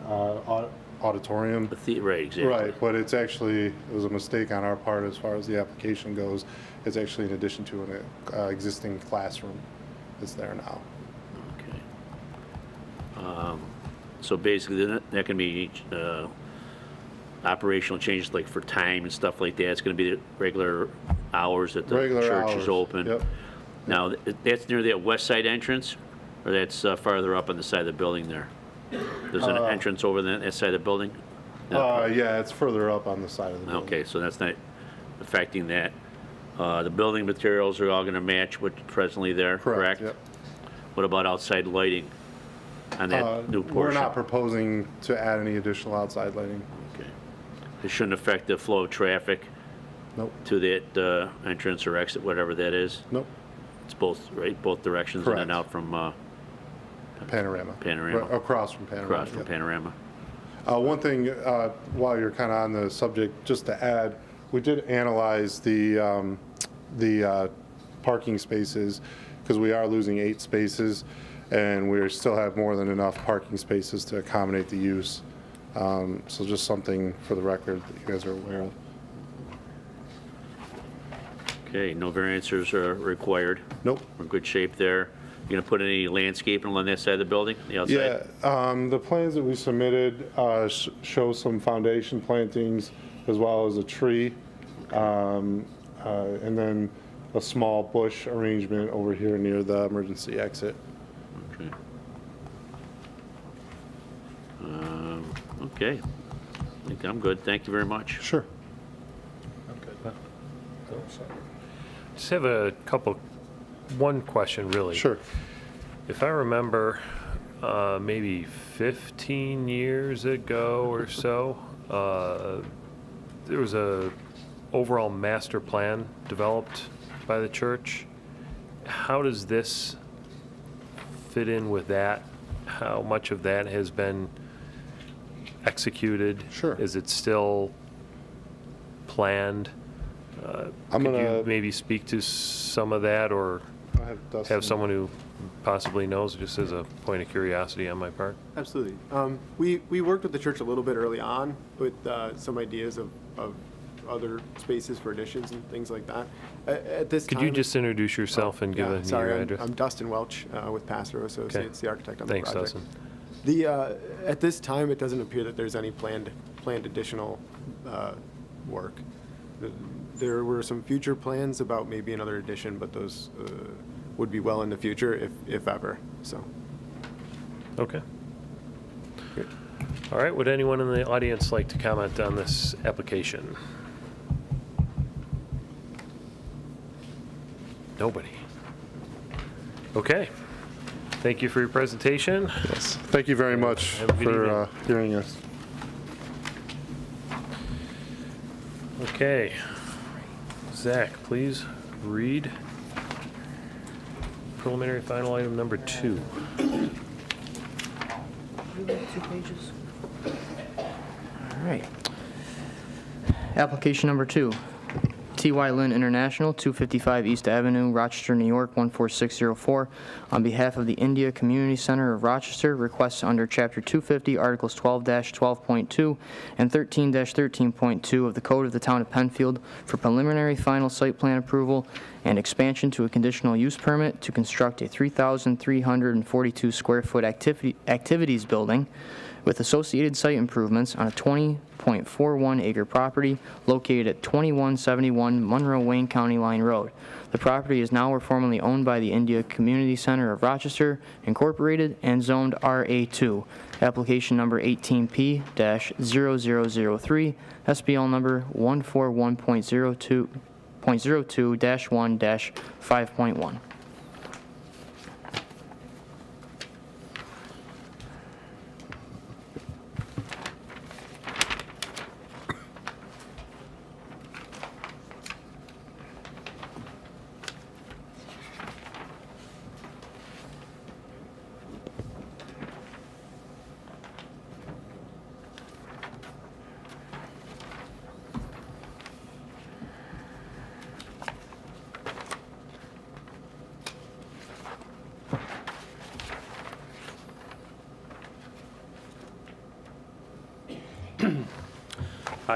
auditorium. Right, exactly. Right, but it's actually, it was a mistake on our part as far as the application goes. It's actually in addition to an existing classroom that's there now. Okay. So basically, that can be operational changes like for time and stuff like that. It's going to be the regular hours that the Regular church hours, is open. Yep. Now, that's near that west side entrance, or that's farther up on the side of the building there? There's an entrance over that side of the building? Yeah, it's further up on the side of the building. Okay, so that's not affecting that. The building materials are all going to match what's presently there, correct? Yep. What about outside lighting on that new portion? We're not proposing to add any additional outside lighting. Okay. It shouldn't affect the flow of traffic Nope. to that entrance or exit, whatever that is? Nope. It's both, right? Both directions Correct. in and out from Panorama. Panorama. Right, across from Panorama. across from yep. Panorama. One thing, while you're kind of on the subject, just to add, we did analyze the parking spaces because we are losing 8 spaces, and we still have more than enough parking spaces to accommodate the use. So just something for the record that you guys are aware of. Okay, no variances are required. Nope. We're in good shape there. You gonna put any landscaping along that side of the building, the outside? Yeah, the plans that we submitted show some foundation plantings as well as a tree, and then a small bush arrangement over here near the emergency exit. Okay. Okay. I think I'm good. Thank you very much. Sure. Just have one question, really. Sure. If I remember, maybe 15 years ago or so, there was a overall master plan developed by the church. How does this fit in with that? How much of that has been executed? Sure. Is it still planned? I'm Could gonna you maybe speak to some of that, or have someone who possibly knows, just as a point of curiosity on my part? Absolutely. We worked with the church a little bit early on with some ideas of other spaces for additions and things like that. At this time, Could you just introduce yourself and give yeah, us sorry, your I'm- address? I'm Dustin Welch with Passero Associates, the architect on the Thanks, project. Dustin. At this time, it doesn't appear that there's any planned additional work. There were some future plans about maybe another addition, but those would be well in the future, if ever. So. Okay. All right, would anyone in the audience like to comment on this application? Nobody. Okay. Thank you for your presentation. Yes. Thank you very much Have a good for evening. hearing us. Okay. Zach, please read preliminary final item number 2. You have 2 pages? All right. Application number 2. T.Y. Lynn International, 255 East Avenue, Rochester, New York, 14604. On behalf of the India Community Center of Rochester, requests under Chapter 250, Articles 12-12.2 and 13-13.2 of the Code of the Town of Penfield for preliminary final site plan approval and expansion to a conditional use permit to construct a 3,342 square foot activities building with associated site improvements on a 20.41 acre property located at 2171 Monroe-Wayne County Line Road. The property is now or formerly owned by the India Community Center of Rochester, Incorporated, and zoned RA2. Application number 18P-0003, SBL number 141.02-1-5.1.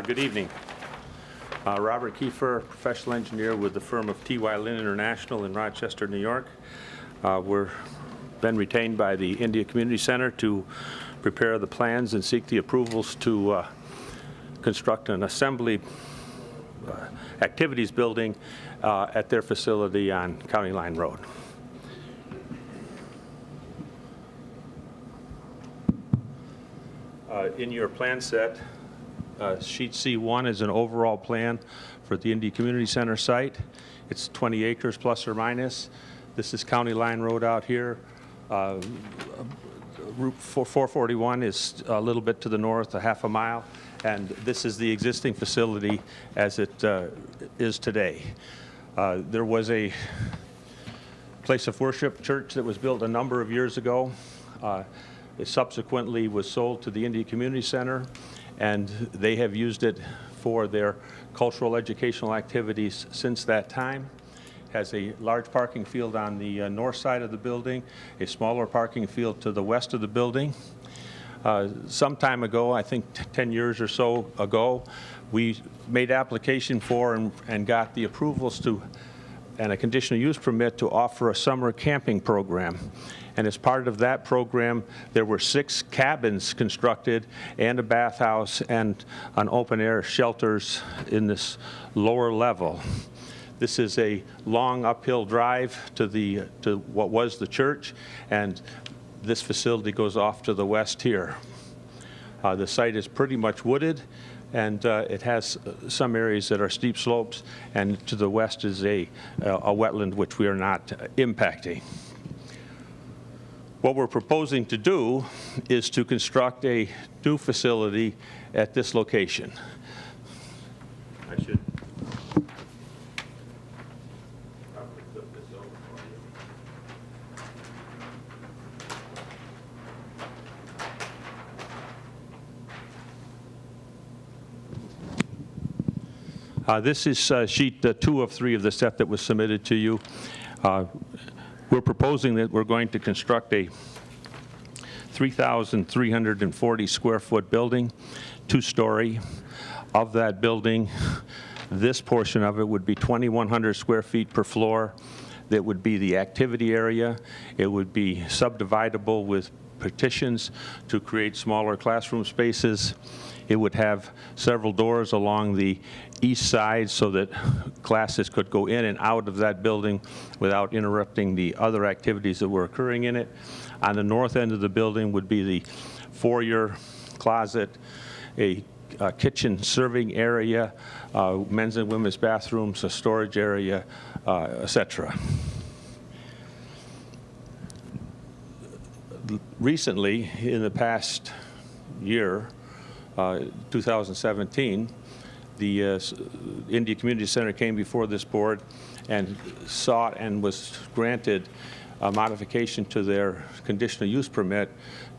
Good evening. Robert Kiefer, professional engineer with the firm of T.Y. Lin International in Rochester, New York. We're been retained by the India Community Center to prepare the plans and seek the approvals to construct an assembly activities building at their facility on County Line Road. In your plan set, sheet C1 is an overall plan for the India Community Center site. It's 20 acres plus or minus. This is County Line Road out here. Route 441 is a little bit to the north, a half a mile, and this is the existing facility as it is today. There was a place of worship church that was built a number of years ago. It subsequently was sold to the India Community Center, and they have used it for their cultural educational activities since that time. Has a large parking field on the north side of the building, a smaller parking field to the west of the building. Some time ago, I think 10 years or so ago, we made application for and got the approvals to and a conditional use permit to offer a summer camping program. And as part of that program, there were 6 cabins constructed and a bathhouse and an open-air shelters in this lower level. This is a long uphill drive to what was the church, and this facility goes off to the west here. The site is pretty much wooded, and it has some areas that are steep slopes, and to the west is a wetland which we are not impacting. What we're proposing to do is to construct a new facility at this location. I should probably flip this over for you. This is sheet 2 of 3 of the set that was submitted to you. We're proposing that we're going to construct a 3,340 square foot building, 2-story. Of that building, this portion of it would be 2,100 square feet per floor. That would be the activity area. It would be subdividable with partitions to create smaller classroom spaces. It would have several doors along the east side so that classes could go in and out of that building without interrupting the other activities that were occurring in it. On the north end of the building would be the foyer, closet, a kitchen serving area, men's and women's bathrooms, a storage area, etc. Recently, in the past year, 2017, the India Community Center came before this board and sought and was granted a modification to their conditional use permit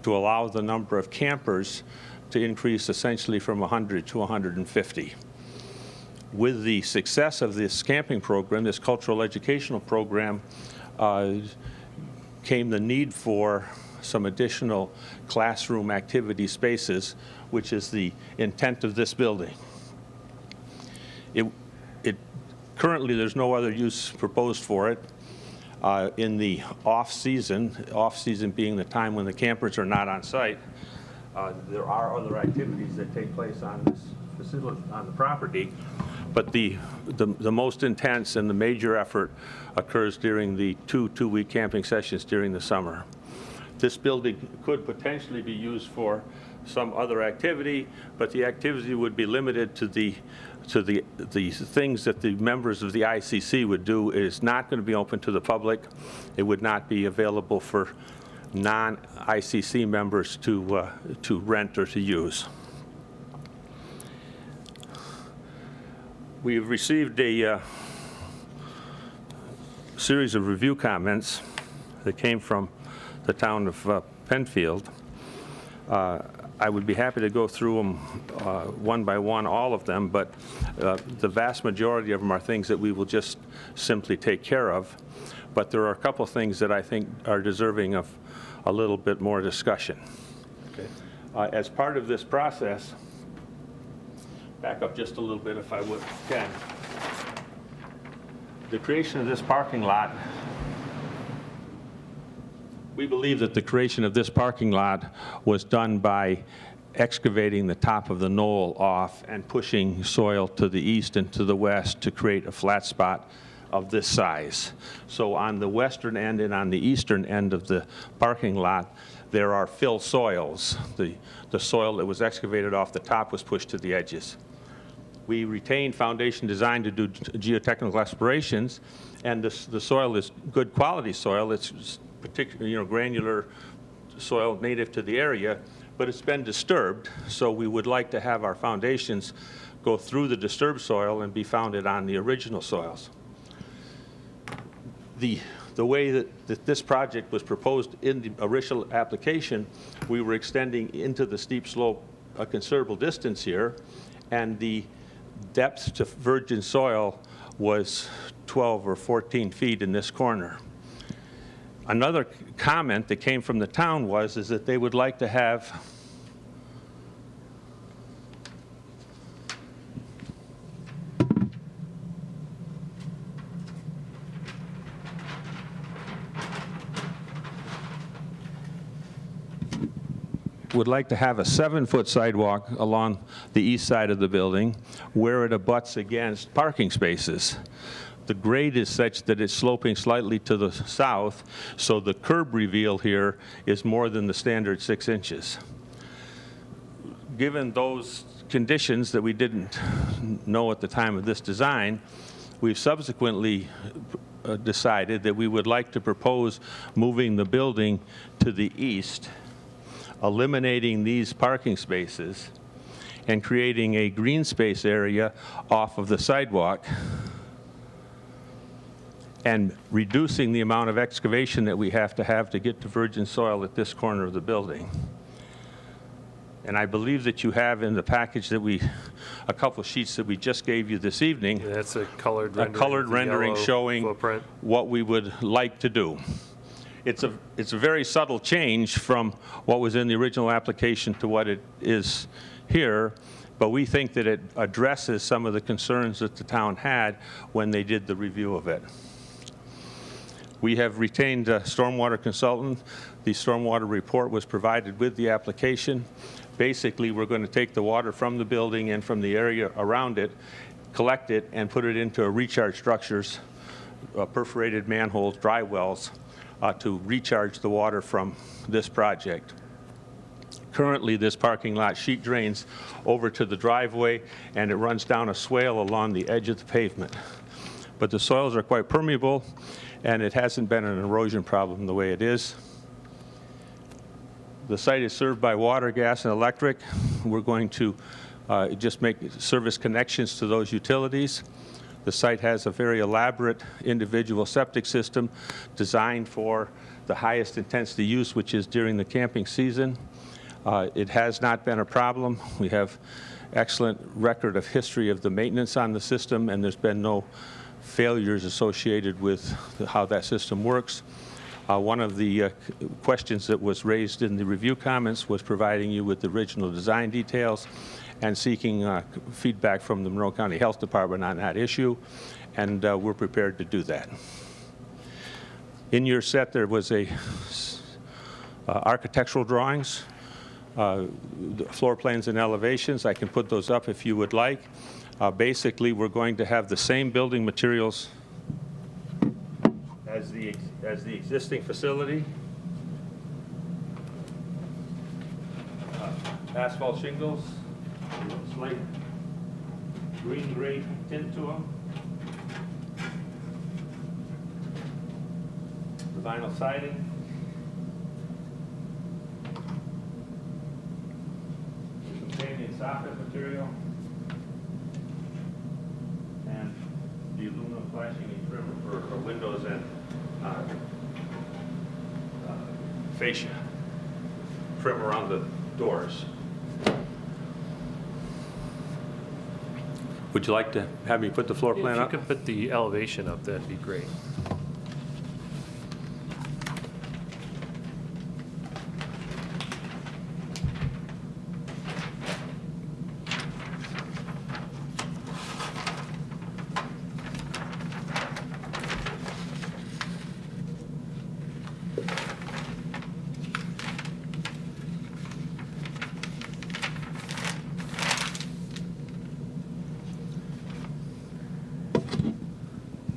to allow the number of campers to increase essentially from 100 to 150. With the success of this camping program, this cultural educational program, came the need for some additional classroom activity spaces, which is the intent of this building. Currently, there's no other use proposed for it. In the off-season being the time when the campers are not on site, There are other activities that take place on this facility, on the property, but the most intense and the major effort occurs during the two-week camping sessions during the summer. This building could potentially be used for some other activity, but the activity would be limited to the things that the members of the ICC would do. It is not going to be open to the public. It would not be available for non-ICC members to rent or to use. We've received a series of review comments that came from the town of Penfield. I would be happy to go through them one by one, all of them, but the vast majority of them are things that we will just simply take care of. But there are a couple things that I think are deserving of a little bit more discussion. Okay. As part of this process, back up just a little bit if I would, Ken. The creation of this parking lot, we believe that the creation of this parking lot was done by excavating the top of the knoll off and pushing soil to the east and to the west to create a flat spot of this size. So on the western end and on the eastern end of the parking lot, there are fill soils. The soil that was excavated off the top was pushed to the edges. We retained foundation design to do geotechnical explorations, and the soil is good quality soil. It's particular, granular soil native to the area, but it's been disturbed, so we would like to have our foundations go through the disturbed soil and be founded on the original soils. The way that this project was proposed in the original application, we were extending into the steep slope a considerable distance here, and the depth to virgin soil was 12 or 14 feet in this corner. Another comment that came from the town is that they would like to have a 7-foot sidewalk along the east side of the building where it abuts against parking spaces. The grade is such that it's sloping slightly to the south, so the curb reveal here is more than the standard 6 inches. Given those conditions that we didn't know at the time of this design, we've subsequently decided that we would like to propose moving the building to the east, eliminating these parking spaces, and creating a green space area off of the sidewalk, and reducing the amount of excavation that we have to get to virgin soil at this corner of the building. And I believe that you have in the package that a couple sheets that we just gave you this evening. Yeah, that's a colored rendering. A colored rendering showing footprint. What we would like to do. It's a very subtle change from what was in the original application to what it is here, but we think that it addresses some of the concerns that the town had when they did the review of it. We have retained a stormwater consultant. The stormwater report was provided with the application. Basically, we're going to take the water from the building and from the area around it, collect it, and put it into recharge structures, perforated manholes, dry wells, to recharge the water from this project. Currently, this parking lot sheet drains over to the driveway, and it runs down a swale along the edge of the pavement. But the soils are quite permeable, and it hasn't been an erosion problem the way it is. The site is served by water, gas, and electric. We're going to just make service connections to those utilities. The site has a very elaborate individual septic system designed for the highest intensity use, which is during the camping season. It has not been a problem. We have excellent record of history of the maintenance on the system, and there's been no failures associated with how that system works. One of the questions that was raised in the review comments was providing you with the original design details and seeking feedback from the Monroe County Health Department on that issue, and we're prepared to do that. In your set, there was architectural drawings. the floor plans and elevations. I can put those up if you would like. Basically, we're going to have the same building materials as the existing facility. Asphalt shingles, slight green-gray tint to them. The vinyl siding. Companion soffit material. And the aluminum flashing and trim for windows and fascia. Trim around the doors. Would you like to have me put the floor plan If you up? could put the elevation up, that'd be great.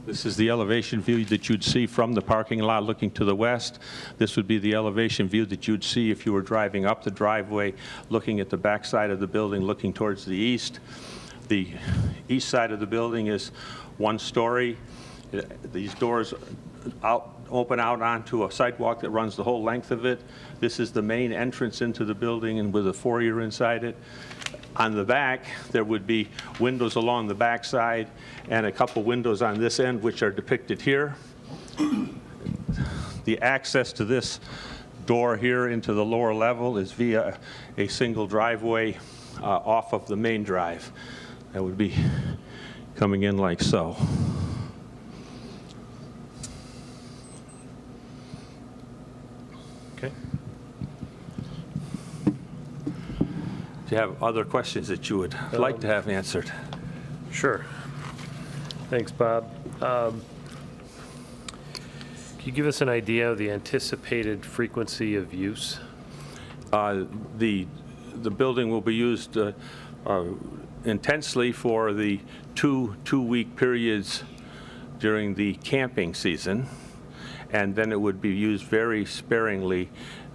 This is the elevation view that you'd see from the parking lot looking to the west. This would be the elevation view that you'd see if you were driving up the driveway, looking at the back side of the building, looking towards the east. The east side of the building is one story. These doors open out onto a sidewalk that runs the whole length of it. This is the main entrance into the building and with a foyer inside it. On the back, there would be windows along the back side and a couple windows on this end, which are depicted here. The access to this door here into the lower level is via a single driveway off of the main drive. That would be coming in like so. Okay. Do you have other questions that you would like to have answered? Sure. Thanks, Bob. Can you give us an idea of the anticipated frequency of use? The building will be used intensely for the two-week periods during the camping season, and then it would be used very sparingly.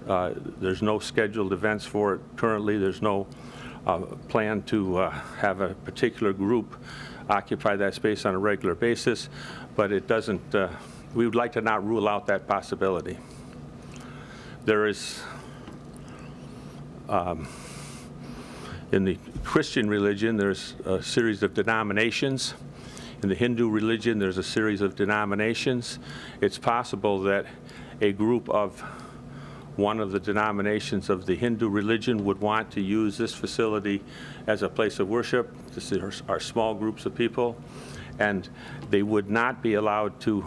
There's no scheduled events for it currently. There's no plan to have a particular group occupy that space on a regular basis, but it doesn't, we would like to not rule out that possibility. There is, in the Christian religion, there's a series of denominations. In the Hindu religion, there's a series of denominations. It's possible that a group of one of the denominations of the Hindu religion would want to use this facility as a place of worship. This is our small groups of people, and they would not be allowed to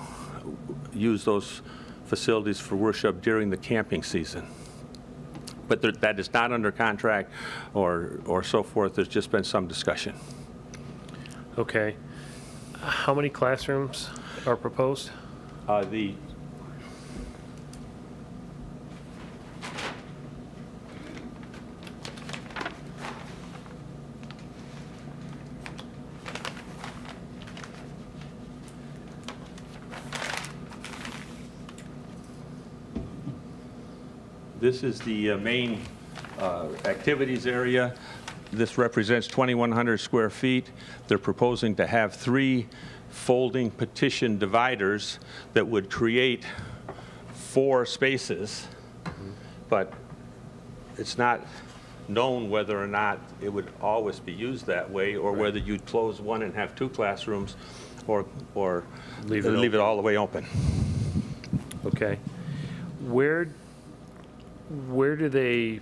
use those facilities for worship during the camping season. But that is not under contract or so forth. There's just been some discussion. Okay. How many classrooms are proposed? This is the main activities area. This represents 2,100 square feet. They're proposing to have 3 folding partition dividers that would create 4 spaces, but it's not known whether or not it would always be used that way, or whether you'd close one and have 2 classrooms, or leave it all the way open. Okay. Where do they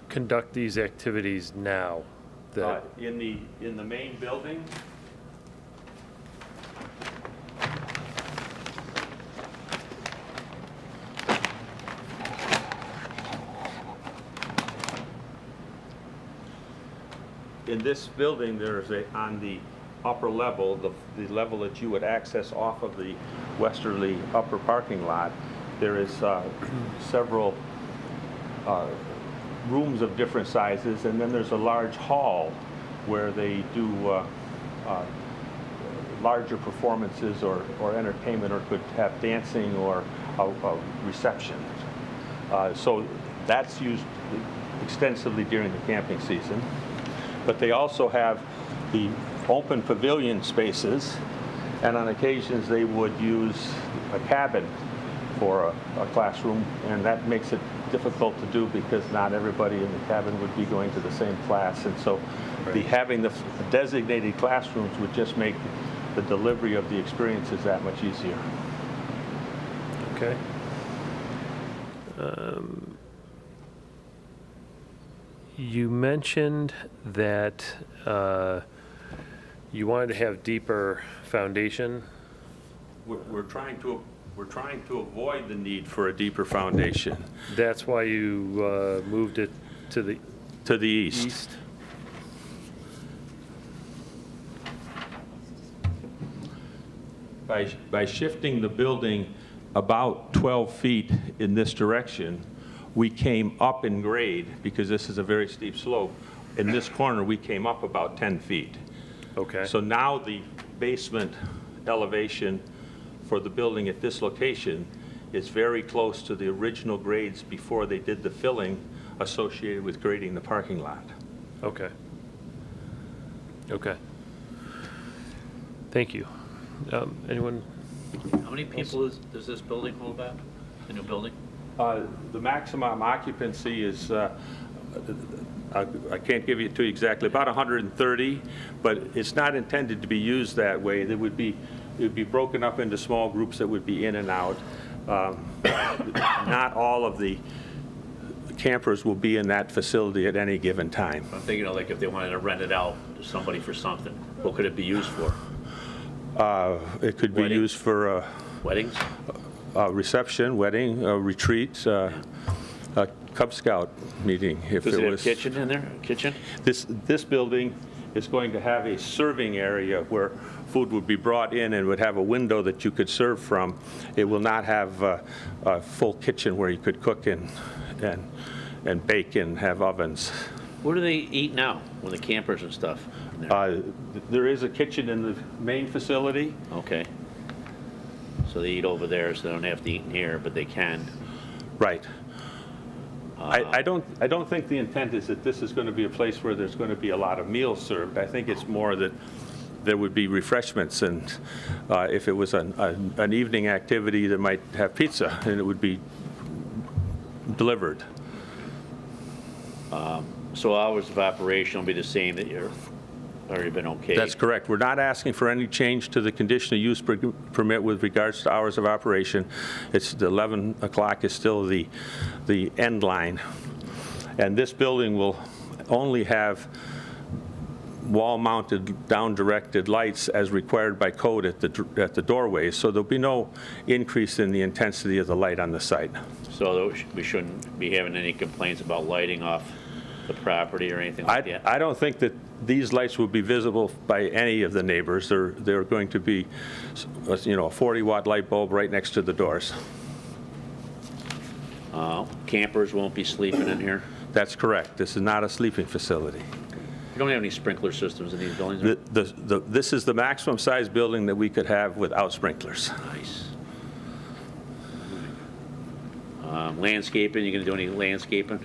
conduct these activities now? In the main building. In this building, there's on the upper level, the level that you would access off of the westerly upper parking lot, there is several rooms of different sizes, and then there's a large hall where they do larger performances or entertainment, or could have dancing or a reception. So that's used extensively during the camping season. But they also have the open pavilion spaces, and on occasions they would use a cabin for a classroom, and that makes it difficult to do because not everybody in the cabin would be going to the same class, and so having the designated classrooms would just make the delivery of the experiences that much easier. Okay. You mentioned that you wanted to have deeper foundation. We're trying to avoid the need for a deeper foundation. That's why you moved it to the east. By shifting the building about 12 feet in this direction, we came up in grade, because this is a very steep slope. In this corner, we came up about 10 feet. Okay. So now the basement elevation for the building at this location is very close to the original grades before they did the filling associated with grading the parking lot. Okay. Okay. Thank you. Anyone? How many people does this building hold up, the new building? The maximum occupancy is, I can't give it to you exactly, about 130, but it's not intended to be used that way. It would be broken up into small groups that would be in and out. Not all of the campers will be in that facility at any given time. I'm thinking of like if they wanted to rent it out to somebody for something, what could it be used for? It could be used for Weddings? reception, wedding, retreat, a Cub Scout meeting, if Does it it have a was. kitchen in there? A kitchen? This building is going to have a serving area where food would be brought in and would have a window that you could serve from. It will not have a full kitchen where you could cook and bake and have ovens. Where do they eat now, with the campers and stuff? There is a kitchen in the main facility. Okay. So they eat over there, so they don't have to eat in here, but they can. Right. I don't think the intent is that this is going to be a place where there's going to be a lot of meals served. I think it's more that there would be refreshments, and if it was an evening activity that might have pizza, and it would be delivered. So hours of operation will be the same that you've already been okay? That's correct. We're not asking for any change to the conditional use permit with regards to hours of operation. It's the 11 o'clock is still the end line. And this building will only have wall-mounted, down-directed lights as required by code at the doorways, so there'll be no increase in the intensity of the light on the site. So we shouldn't be having any complaints about lighting off the property or anything like that? I don't think that these lights will be visible by any of the neighbors. They're going to be, a 40-watt light bulb right next to the doors. Campers won't be sleeping in here? That's correct. This is not a sleeping facility. You don't have any sprinkler systems in these buildings? Right? This is the maximum size building that we could have without sprinklers. Nice. Landscaping, you going to do any landscaping?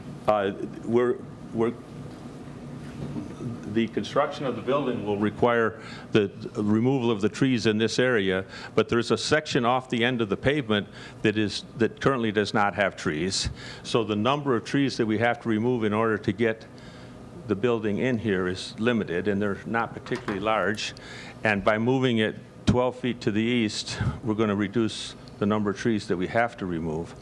The construction of the building will require the removal of the trees in this area, but there's a section off the end of the pavement that currently does not have trees. So the number of trees that we have to remove in order to get the building in here is limited, and they're not particularly large. And by moving it 12 feet to the east, we're going to reduce the number of trees that we have to remove.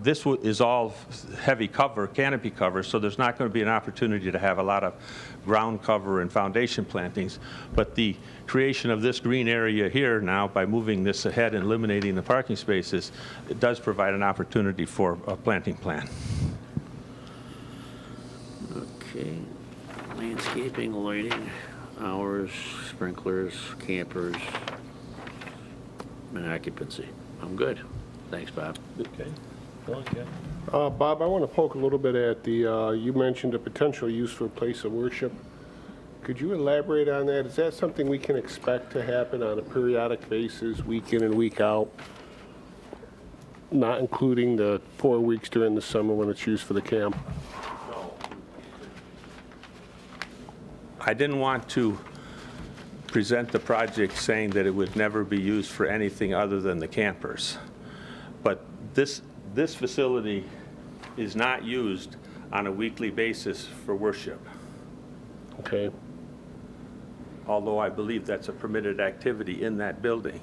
This is all heavy cover, canopy cover, so there's not going to be an opportunity to have a lot of ground cover and foundation plantings. But the creation of this green area here now, by moving this ahead and eliminating the parking spaces, it does provide an opportunity for a planting plan. Okay. Landscaping, lighting, hours, sprinklers, campers, and occupancy. I'm good. Thanks, Bob. Okay. Well, yeah. Bob, I want to poke a little bit at the, you mentioned a potential use for a place of worship. Could you elaborate on that? Is that something we can expect to happen on a periodic basis, week in and week out? Not including the 4 weeks during the summer when it's used for the camp? I didn't want to present the project saying that it would never be used for anything other than the campers. But this facility is not used on a weekly basis for worship. Okay. Although I believe that's a permitted activity in that building.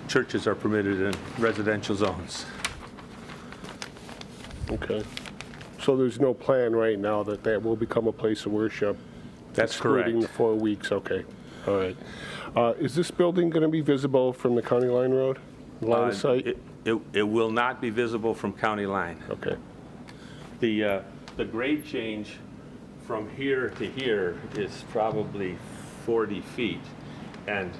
Churches are permitted in residential zones. Okay. So there's no plan right now that that will become a place of worship? That's correct. Excluding the 4 weeks, okay. All right. Is this building going to be visible from the County Line Road? Line of sight? It will not be visible from county line. Okay. The grade change from here to here is probably 40 feet. And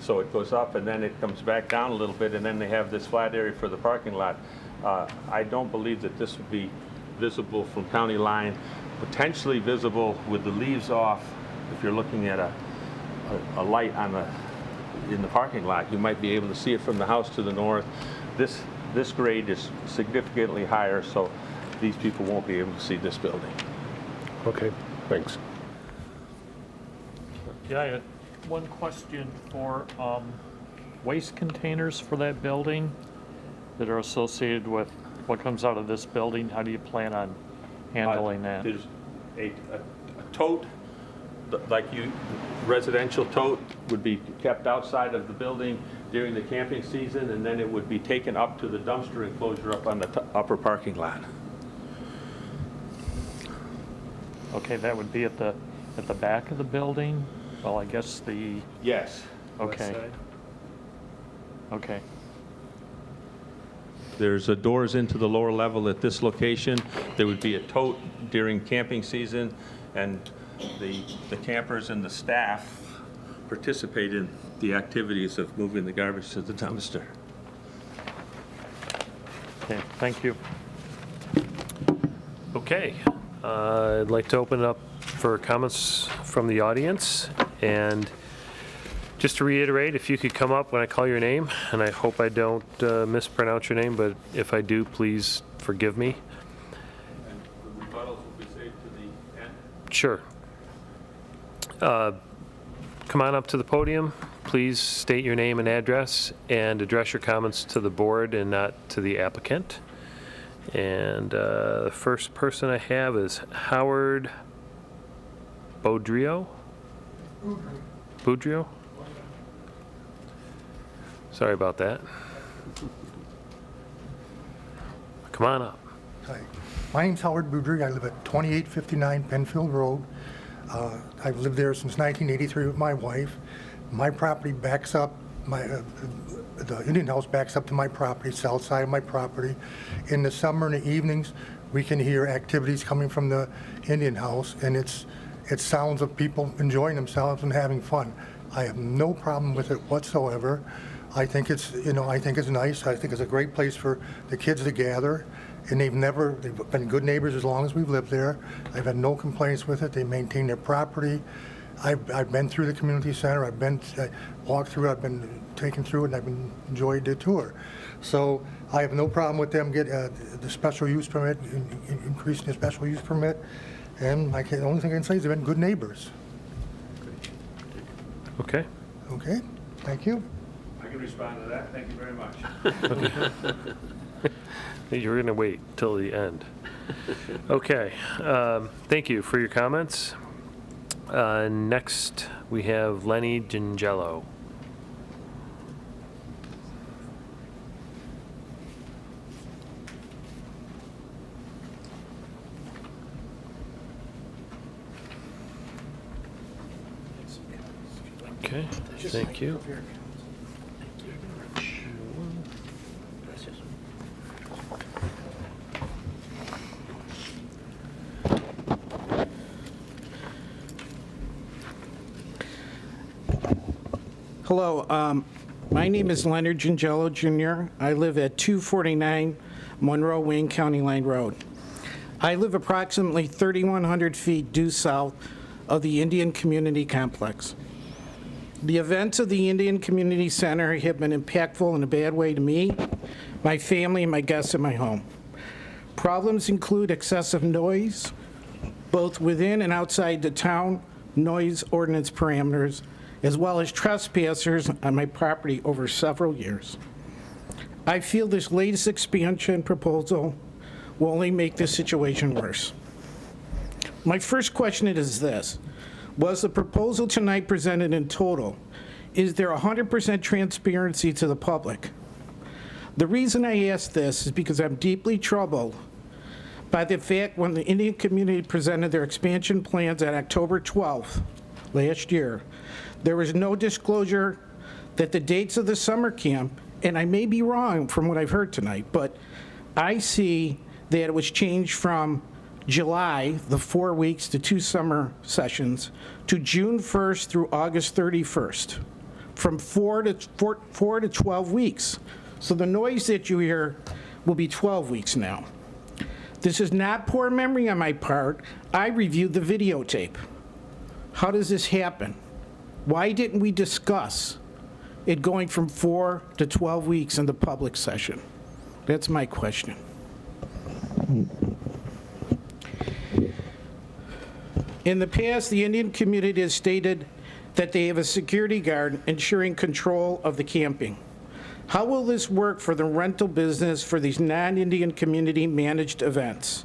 so it goes up and then it comes back down a little bit, and then they have this flat area for the parking lot. I don't believe that this would be visible from county line, potentially visible with the leaves off. If you're looking at a light in the parking lot, you might be able to see it from the house to the north. This grade is significantly higher, so these people won't be able to see this building. Okay, thanks. Yeah, I had one question for waste containers for that building that are associated with what comes out of this building. How do you plan on handling that? There's a tote, residential tote would be kept outside of the building during the camping season, and then it would be taken up to the dumpster enclosure up on the upper parking lot. Okay, that would be at the back of the building? Well, I guess the, Yes. okay. Okay. There's doors into the lower level at this location. There would be a tote during camping season, and the campers and the staff participate in the activities of moving the garbage to the dumpster. Okay, thank you. Okay. I'd like to open it up for comments from the audience. And just to reiterate, if you could come up when I call your name, and I hope I don't mispronounce your name, but if I do, please forgive me. And the rebuttals will be saved to the end? Sure. Come on up to the podium. Please state your name and address and address your comments to the board and not to the applicant. And the first person I have is Howard Boudreau? Boudreau? Sorry about that. Come on up. Hi. My name's Howard Boudreau. I live at 2859 Penfield Road. I've lived there since 1983 with my wife. My property backs up, the Indian house backs up to my property, south side of my property. In the summer and the evenings, we can hear activities coming from the Indian house, and it sounds of people enjoying themselves and having fun. I have no problem with it whatsoever. I think it's nice. I think it's a great place for the kids to gather. And they've been good neighbors as long as we've lived there. I've had no complaints with it. They maintain their property. I've been through the community center. I walked through it. I've been taken through it, and I've enjoyed the tour. So I have no problem with them getting the special use permit, increasing the special use permit. And the only thing I can say is they've been good neighbors. Okay. Okay, thank you. I can respond to that. Thank you very much. You're going to wait till the end. Okay. Thank you for your comments. Next, we have Lenny Gingello. Okay, thank you. Hello. My name is Leonard Gingello Jr. I live at 249 Monroe, Wayne County Line Road. I live approximately 3,100 feet due south of the Indian Community Complex. The events of the Indian Community Center have been impactful in a bad way to me, my family, and my guests in my home. Problems include excessive noise, both within and outside the town noise ordinance parameters, as well as trespassers on my property over several years. I feel this latest expansion proposal will only make this situation worse. My first question is this: was the proposal tonight presented in total? Is there 100% transparency to the public? The reason I ask this is because I'm deeply troubled by the fact when the Indian community presented their expansion plans on October 12th last year, there was no disclosure that the dates of the summer camp, and I may be wrong from what I've heard tonight, but I see that it was changed from July, the 4 weeks to 2 summer sessions, to June 1st through August 31st, from 4 to 12 weeks. So the noise that you hear will be 12 weeks now. This is not poor memory on my part. I reviewed the videotape. How does this happen? Why didn't we discuss it going from 4 to 12 weeks in the public session? That's my question. In the past, the Indian community has stated that they have a security guard ensuring control of the camping. How will this work for the rental business for these non-Indian community managed events?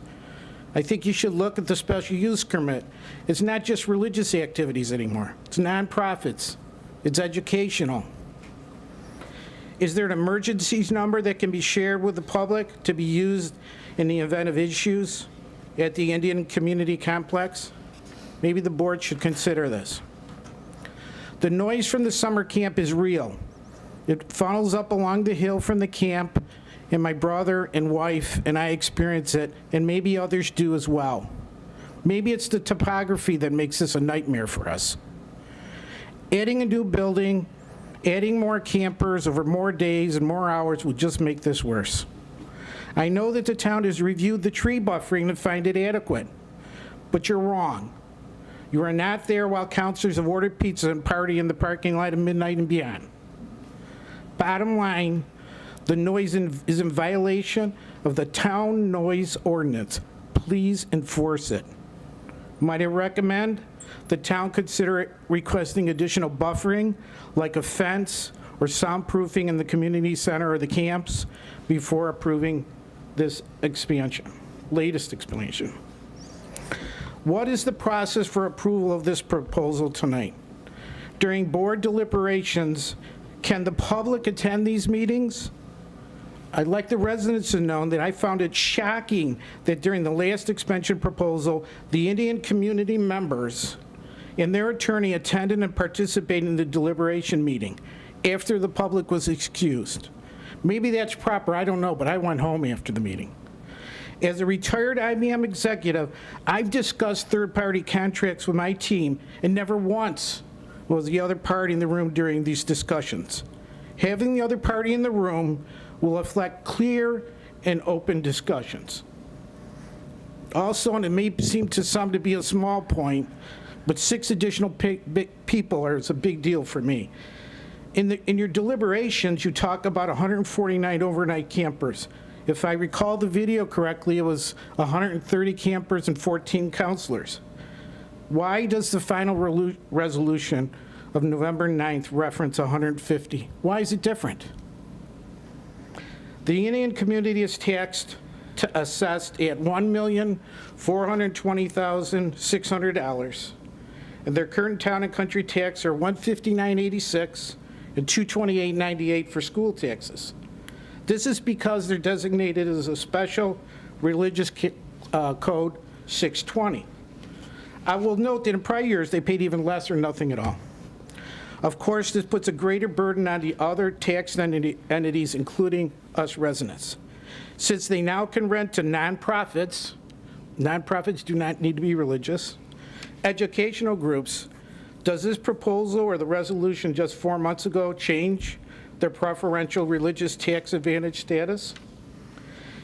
I think you should look at the special use permit. It's not just religious activities anymore. It's nonprofits. It's educational. Is there an emergencies number that can be shared with the public to be used in the event of issues at the Indian Community Complex? Maybe the board should consider this. The noise from the summer camp is real. It funnels up along the hill from the camp, and my brother and wife and I experience it, and maybe others do as well. Maybe it's the topography that makes this a nightmare for us. Adding a new building, adding more campers over more days and more hours will just make this worse. I know that the town has reviewed the tree buffering to find it adequate, but you're wrong. You are not there while counselors have ordered pizza and party in the parking lot at midnight and beyond. Bottom line, the noise is in violation of the town noise ordinance. Please enforce it. Might I recommend the town consider requesting additional buffering, like a fence or soundproofing in the community center or the camps, before approving this expansion, latest expansion. What is the process for approval of this proposal tonight? During board deliberations, can the public attend these meetings? I'd like the residents to know that I found it shocking that during the last expansion proposal, the Indian community members and their attorney attended and participated in the deliberation meeting after the public was excused. Maybe that's proper, I don't know, but I went home after the meeting. As a retired IBM executive, I've discussed third-party contracts with my team, and never once was the other party in the room during these discussions. Having the other party in the room will reflect clear and open discussions. Also, and it may seem to some to be a small point, but 6 additional people is a big deal for me. In your deliberations, you talk about 149 overnight campers. If I recall the video correctly, it was 130 campers and 14 counselors. Why does the final resolution of November 9th reference 150? Why is it different? The Indian community is assessed at $1,420,600, and their current town and country tax are $159.86 and $228.98 for school taxes. This is because they're designated as a special religious code 620. I will note that in prior years, they paid even less or nothing at all. Of course, this puts a greater burden on the other taxed entities, including us residents. Since they now can rent to nonprofits do not need to be religious, educational groups, does this proposal or the resolution just 4 months ago change their preferential religious tax advantage status?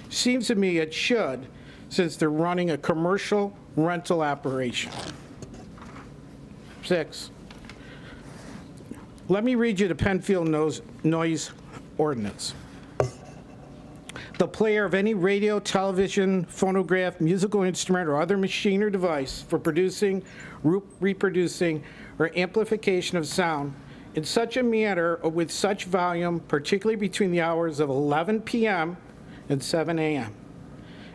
Seems to me it should, since they're running a commercial rental operation. 6, let me read you the Penfield noise ordinance. The player of any radio, television, phonograph, musical instrument, or other machine or device for producing, reproducing, or amplification of sound in such a manner or with such volume, particularly between the hours of 11 p.m. and 7 a.m.,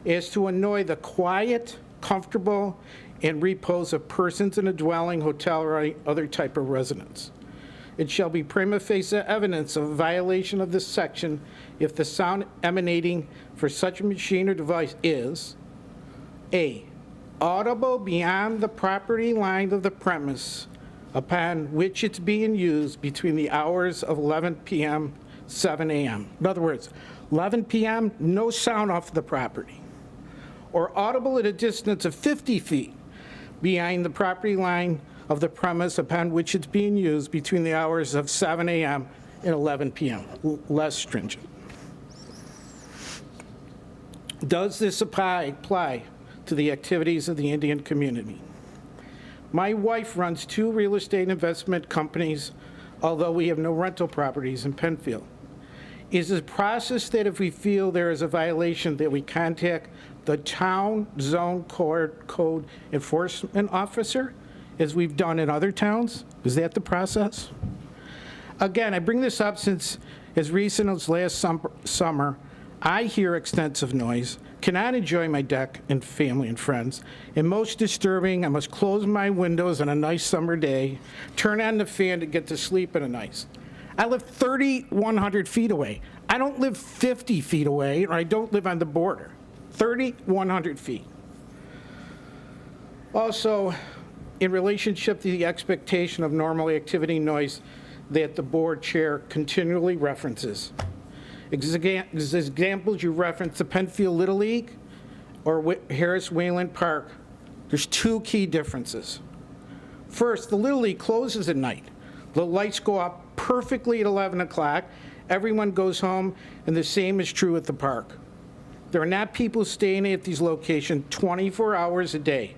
as to annoy the quiet, comfortable, and repose of persons in a dwelling, hotel, or other type of residence. It shall be prima facie evidence of a violation of this section if the sound emanating for such a machine or device is A, audible beyond the property line of the premise upon which it's being used between the hours of 11 p.m., 7 a.m. In other words, 11 p.m., no sound off the property. Or audible at a distance of 50 feet behind the property line of the premise upon which it's being used between the hours of 7 a.m. and 11 p.m., less stringent. Does this apply to the activities of the Indian community? My wife runs 2 real estate investment companies, although we have no rental properties in Penfield. Is the process that if we feel there is a violation that we contact the town zone code enforcement officer, as we've done in other towns? Is that the process? Again, I bring this up since as recent as last summer, I hear extensive noise, cannot enjoy my deck and family and friends, and most disturbing, I must close my windows on a nice summer day, turn on the fan to get to sleep in a nice. I live 3,100 feet away. I don't live 50 feet away, or I don't live on the border. 3,100 feet. Also, in relationship to the expectation of normal activity noise that the board chair continually references. Examples you reference the Penfield Little League or Harris Wayland Park. There's 2 key differences. First, the Little League closes at night. The lights go up perfectly at 11 o'clock. Everyone goes home, and the same is true at the park. There are not people staying at these locations 24 hours a day.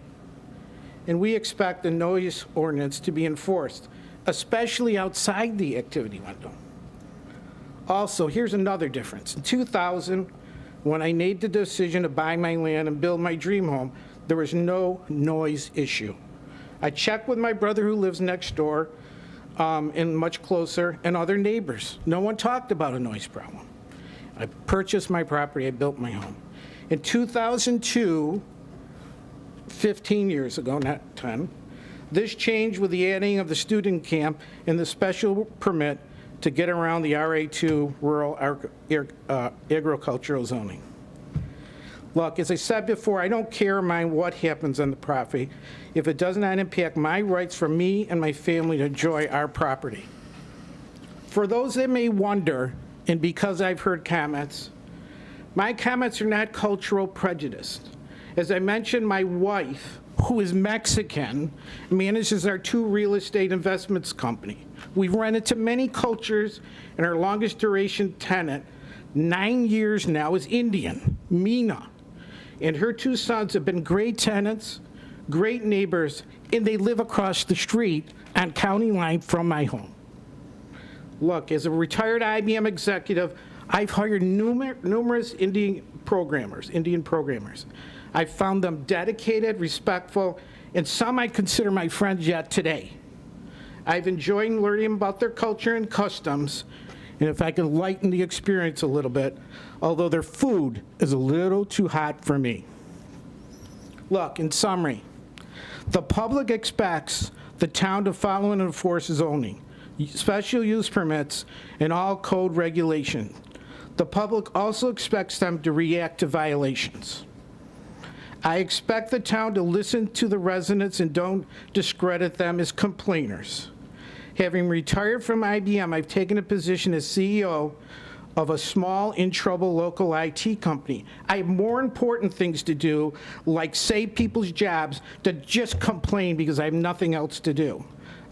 And we expect the noise ordinance to be enforced, especially outside the activity window. Also, here's another difference. In 2000, when I made the decision to buy my land and build my dream home, there was no noise issue. I checked with my brother who lives next door and much closer, and other neighbors. No one talked about a noise problem. I purchased my property, I built my home. In 2002, 15 years ago, not 10, this changed with the adding of the student camp and the special permit to get around the RA2 rural agricultural zoning. Look, as I said before, I don't care mind what happens on the property if it does not impact my rights for me and my family to enjoy our property. For those that may wonder, and because I've heard comments, my comments are not cultural prejudice. As I mentioned, my wife, who is Mexican, manages our 2 real estate investments company. We've rented to many cultures, and our longest duration tenant, 9 years now, is Indian, Mina. And her 2 sons have been great tenants, great neighbors, and they live across the street on county line from my home. Look, as a retired IBM executive, I've hired numerous Indian programmers. I've found them dedicated, respectful, and some I consider my friends yet today. I've enjoyed learning about their culture and customs, and if I can lighten the experience a little bit, although their food is a little too hot for me. Look, in summary, the public expects the town to follow and enforce zoning, special use permits, and all code regulation. The public also expects them to react to violations. I expect the town to listen to the residents and don't discredit them as complainers. Having retired from IBM, I've taken a position as CEO of a small, in-trouble local IT company. I have more important things to do, like save people's jobs, to just complain because I have nothing else to do.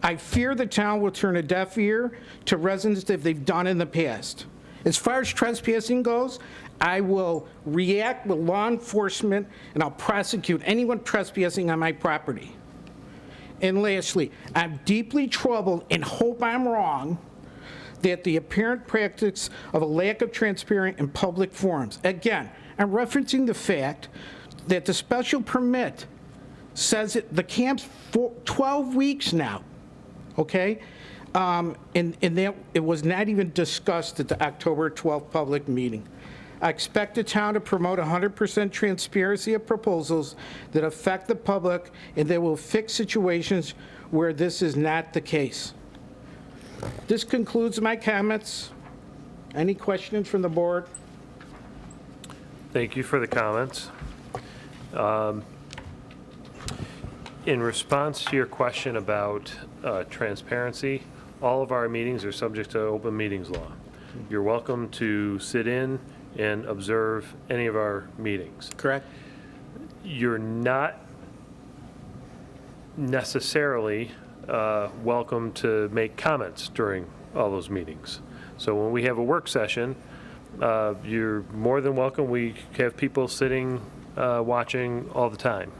I fear the town will turn a deaf ear to residents that they've done in the past. As far as trespassing goes, I will react with law enforcement, and I'll prosecute anyone trespassing on my property. And lastly, I'm deeply troubled and hope I'm wrong that the apparent practice of a lack of transparency in public forums. Again, I'm referencing the fact that the special permit says the camp's for 12 weeks now, okay? And that it was not even discussed at the October 12th public meeting. I expect the town to promote 100% transparency of proposals that affect the public and that will fix situations where this is not the case. This concludes my comments. Any questions from the board? Thank you for the comments. In response to your question about transparency, all of our meetings are subject to open meetings law. You're welcome to sit in and observe any of our meetings. Correct. You're not necessarily welcome to make comments during all those meetings. So when we have a work session, you're more than welcome. We have people sitting, watching all the time.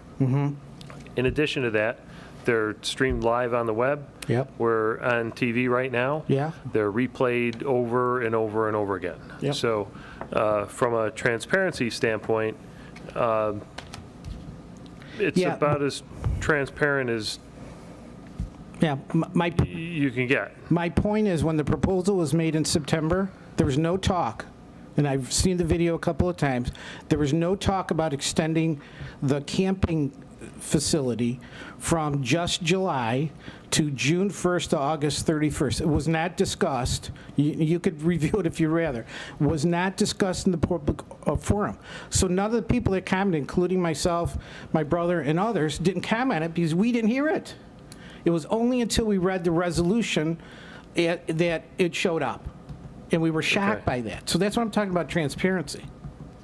In addition to that, they're streamed live on the web. Yep. We're on TV right now. Yeah. They're replayed over and over and over again. Yep. So from a transparency standpoint, it's Yeah. about as transparent as Yeah, you can get. my point is, when the proposal was made in September, there was no talk, and I've seen the video a couple of times, there was no talk about extending the camping facility from just July to June 1st to August 31st. It was not discussed. You could review it if you'd rather. Was not discussed in the public forum. So none of the people that commented, including myself, my brother, and others, didn't comment it because we didn't hear it. It was only until we read the resolution that it showed up, and we were shocked by that. So that's what I'm talking about, transparency.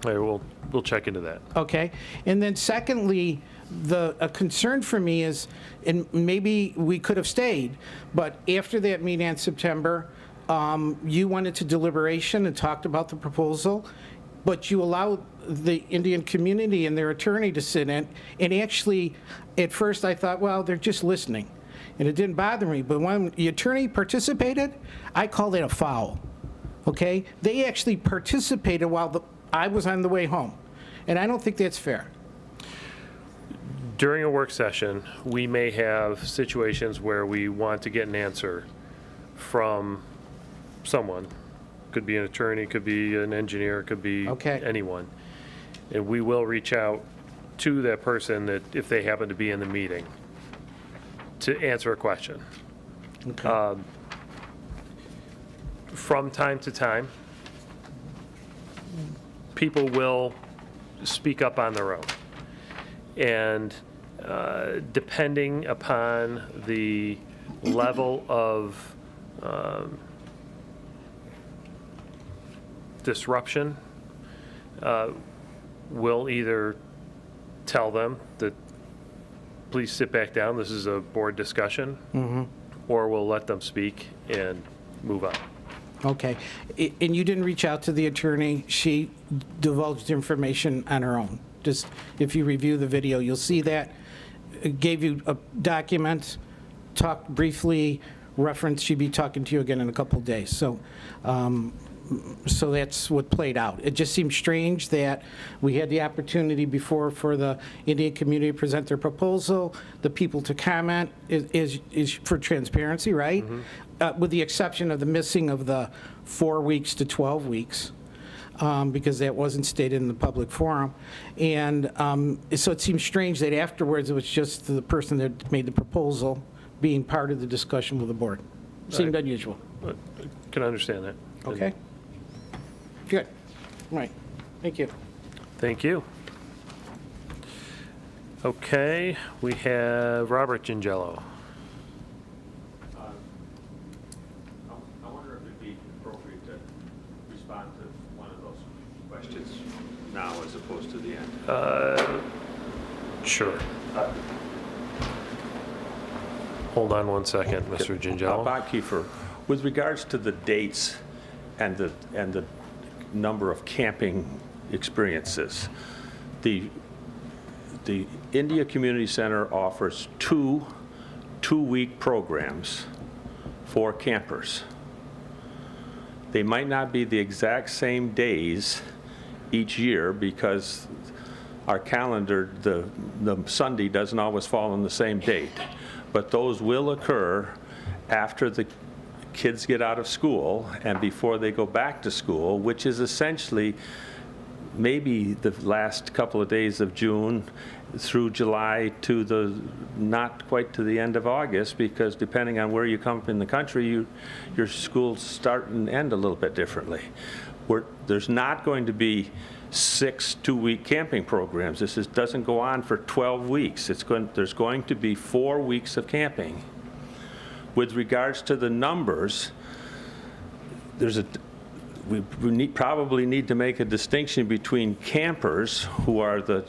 All right, we'll check into that. Okay, and then secondly, a concern for me is, and maybe we could have stayed, but after that meeting in September, you went into deliberation and talked about the proposal, but you allowed the Indian community and their attorney to sit in, and actually, at first I thought, well, they're just listening, and it didn't bother me, but when the attorney participated, I called it a foul, okay? They actually participated while I was on the way home, and I don't think that's fair. During a work session, we may have situations where we want to get an answer from someone. Could be an attorney, could be an engineer, could be anyone. And we will reach out to that person that, if they happen to be in the meeting, to answer a question. Okay. From time to time, people will speak up on their own. And depending upon the level of disruption, we'll either tell them that, please sit back down, this is a board discussion, or we'll let them speak and move on. Okay, and you didn't reach out to the attorney, she divulged information on her own. Just, if you review the video, you'll see that. It gave you a document, talked briefly, referenced she'd be talking to you again in a couple of days. So, so that's what played out. It just seemed strange that we had the opportunity before for the Indian community to present their proposal, the people to comment is for transparency, right? With the exception of the missing of the 4 weeks to 12 weeks. Because that wasn't stated in the public forum. And so it seems strange that afterwards it was just the person that made the proposal being part of the discussion with the board. Seemed unusual. I can understand that. Okay. Good. All right. Thank you. Thank you. Okay, we have Robert Gingello. I wonder if it'd be appropriate to respond to one of those questions now as opposed to the end. Sure. Hold on one second, Mr. Gingello. Bob Kiefer, with regards to the dates and the number of camping experiences, the India Community Center offers two-week programs for campers. They might not be the exact same days each year because our calendar, the Sunday doesn't always fall on the same date. But those will occur after the kids get out of school and before they go back to school, which is essentially maybe the last couple of days of June through July to not quite to the end of August, because depending on where you come from in the country, your schools start and end a little bit differently. There's not going to be 6 two-week camping programs. This doesn't go on for 12 weeks. There's going to be 4 weeks of camping. With regards to the numbers, we probably need to make a distinction between campers, who are the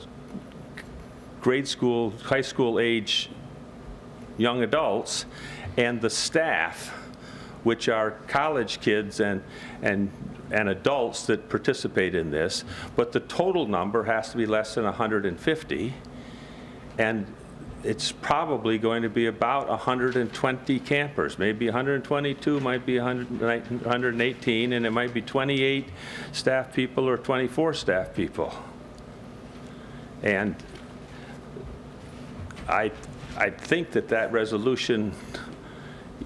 grade school, high school age young adults, and the staff, which are college kids and adults that participate in this. But the total number has to be less than 150, and it's probably going to be about 120 campers, maybe 122, might be 118, and it might be 28 staff people or 24 staff people. And I think that resolution,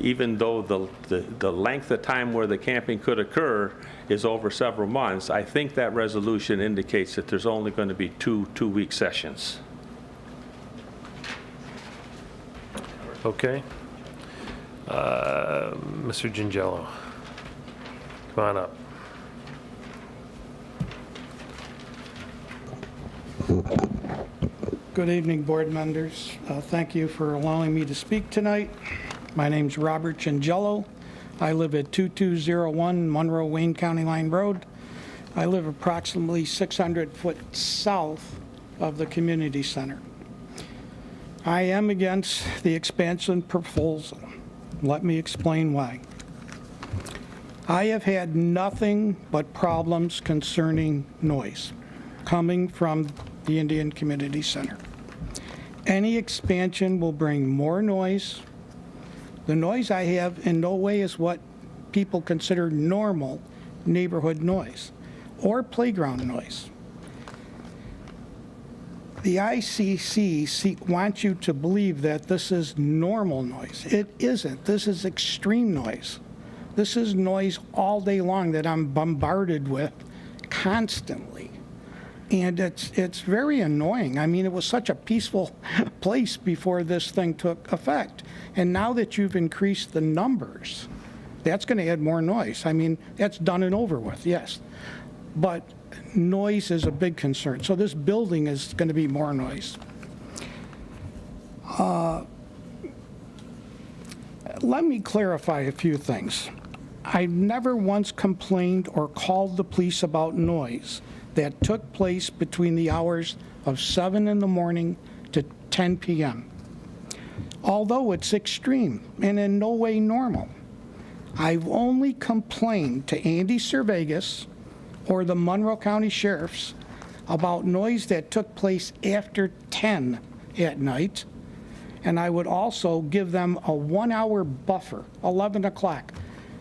even though the length of time where the camping could occur is over several months, I think that resolution indicates that there's only going to be two-week sessions. Okay. Mr. Gingello, come on up. Good evening, board members. Thank you for allowing me to speak tonight. My name's Robert Gingello. I live at 2201 Monroe Wayne County Line Road. I live approximately 600 foot south of the community center. I am against the expansion proposal. Let me explain why. I have had nothing but problems concerning noise coming from the Indian Community Center. Any expansion will bring more noise. The noise I have in no way is what people consider normal neighborhood noise or playground noise. The ICC wants you to believe that this is normal noise. It isn't. This is extreme noise. This is noise all day long that I'm bombarded with constantly. And it's very annoying. I mean, it was such a peaceful place before this thing took effect. And now that you've increased the numbers, that's going to add more noise. I mean, that's done and over with, yes. But noise is a big concern. So this building is going to be more noise. Let me clarify a few things. I never once complained or called the police about noise that took place between the hours of 7 in the morning to 10 p.m. Although it's extreme and in no way normal. I've only complained to Andy Cervegas or the Monroe County Sheriffs about noise that took place after 10 at night, and I would also give them a 1-hour buffer, 11 o'clock.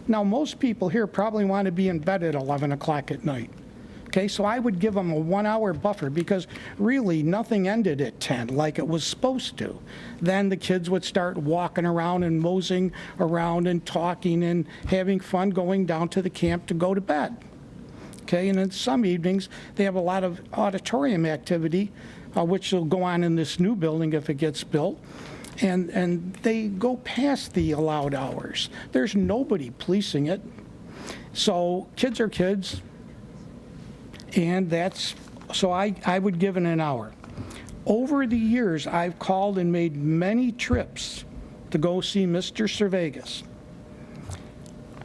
Now, most people here probably want to be in bed at 11 o'clock at night. Okay, so I would give them a 1-hour buffer because really nothing ended at 10 like it was supposed to. Then the kids would start walking around and moseying around and talking and having fun going down to the camp to go to bed. Okay, and in some evenings they have a lot of auditorium activity, which will go on in this new building if it gets built. And they go past the allowed hours. There's nobody policing it. So kids are kids. And so I would give it an hour. Over the years, I've called and made many trips to go see Mr. Cervegas.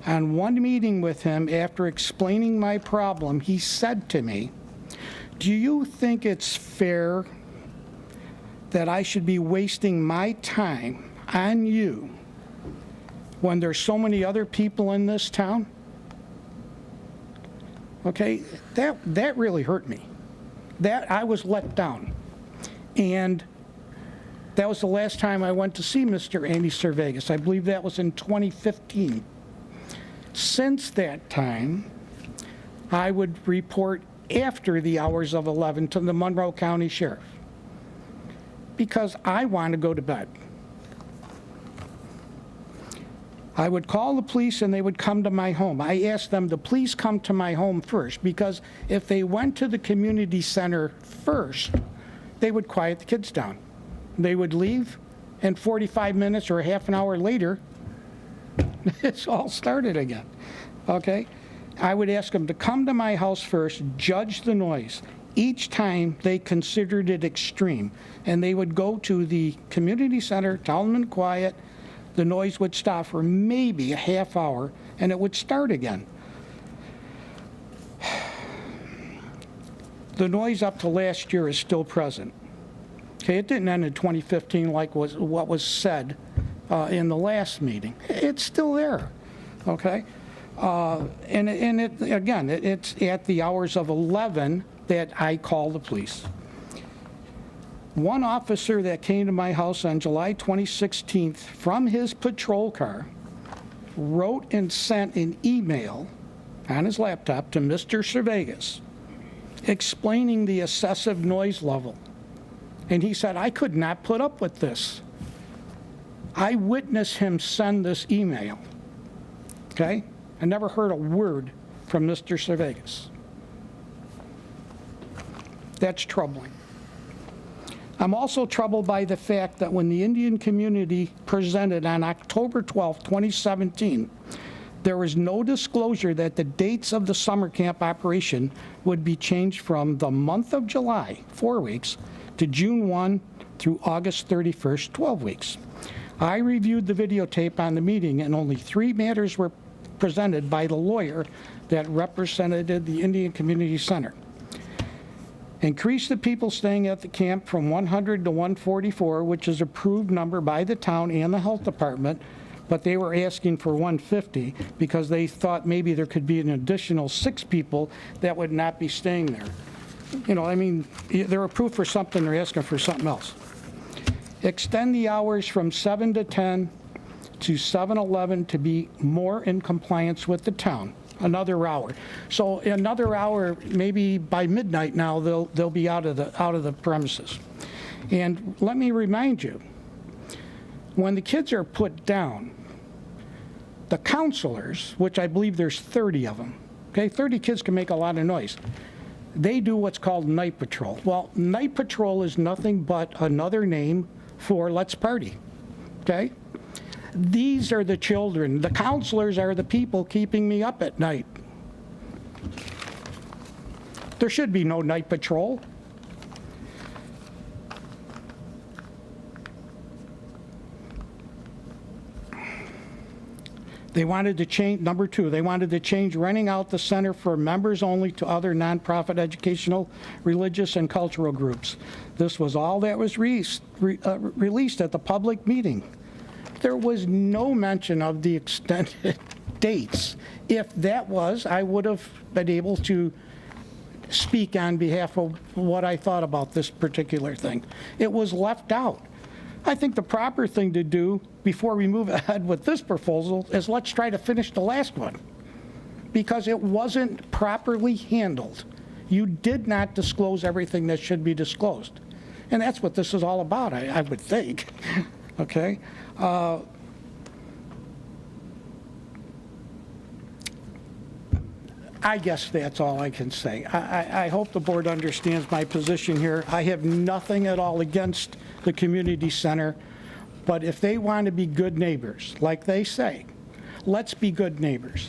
On one meeting with him, after explaining my problem, he said to me, "Do you think it's fair that I should be wasting my time on you when there's so many other people in this town? Okay, that really hurt me. That I was let down. And that was the last time I went to see Mr. Andy Servegas. I believe that was in 2015. Since that time, I would report after the hours of 11 to the Monroe County Sheriff because I want to go to bed. I would call the police and they would come to my home. I asked them to please come to my home first because if they went to the community center first, they would quiet the kids down. They would leave, and 45 minutes or a half an hour later, it's all started again, okay? I would ask them to come to my house first, judge the noise. Each time they considered it extreme, and they would go to the community center, tell them to quiet, the noise would stop for maybe a half hour, and it would start again. The noise up to last year is still present. Okay, it didn't end in 2015 like what was said in the last meeting. It's still there, okay? It's at the hours of 11 that I call the police. One officer that came to my house on July 2016 from his patrol car wrote and sent an email on his laptop to Mr. Servegas explaining the excessive noise level. And he said, I could not put up with this. I witnessed him send this email, okay? I never heard a word from Mr. Servegas. That's troubling. I'm also troubled by the fact that when the Indian community presented on October 12, 2017, there was no disclosure that the dates of the summer camp operation would be changed from the month of July, 4 weeks, to June 1 through August 31st, 12 weeks. I reviewed the videotape on the meeting, and only 3 matters were presented by the lawyer that represented the Indian Community Center. Increase the people staying at the camp from 100 to 144, which is approved number by the town and the health department, but they were asking for 150 because they thought maybe there could be an additional 6 people that would not be staying there. You know, I mean, they're approved for something, they're asking for something else. Extend the hours from 7 to 10 to 7-11 to be more in compliance with the town. Another hour. So another hour, maybe by midnight now, they'll be out of the premises. And let me remind you, when the kids are put down, the counselors, which I believe there's 30 of them, okay, 30 kids can make a lot of noise. They do what's called night patrol. Well, night patrol is nothing but another name for let's party, okay? These are the children. The counselors are the people keeping me up at night. There should be no night patrol. They wanted to change, number 2, they wanted to change renting out the center for members only to other nonprofit educational, religious, and cultural groups. This was all that was released at the public meeting. There was no mention of the extended dates. If that was, I would have been able to speak on behalf of what I thought about this particular thing. It was left out. I think the proper thing to do before we move ahead with this proposal is let's try to finish the last one, because it wasn't properly handled. You did not disclose everything that should be disclosed. And that's what this is all about, I would think. Okay? I guess that's all I can say. I hope the board understands my position here. I have nothing at all against the community center, but if they want to be good neighbors, like they say, let's be good neighbors.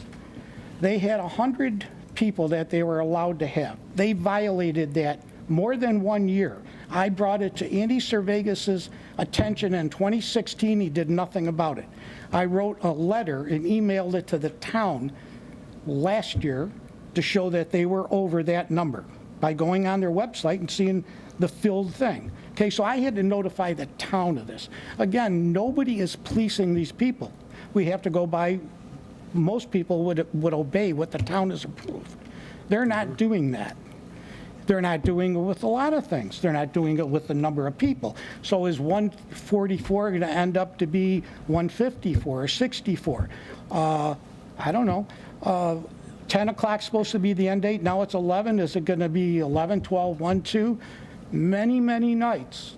They had 100 people that they were allowed to have. They violated that more than 1 year. I brought it to Andy Servegas's attention in 2016. He did nothing about it. I wrote a letter and emailed it to the town last year to show that they were over that number by going on their website and seeing the filled thing. Okay, so I had to notify the town of this. Again, nobody is policing these people. We have to go by, most people would obey what the town has approved. They're not doing that. They're not doing it with a lot of things. They're not doing it with the number of people. So is 144 going to end up to be 154 or 64? I don't know. 10 o'clock supposed to be the end date. Now it's 11. Is it going to be 11, 12, 1, 2? Many, many nights.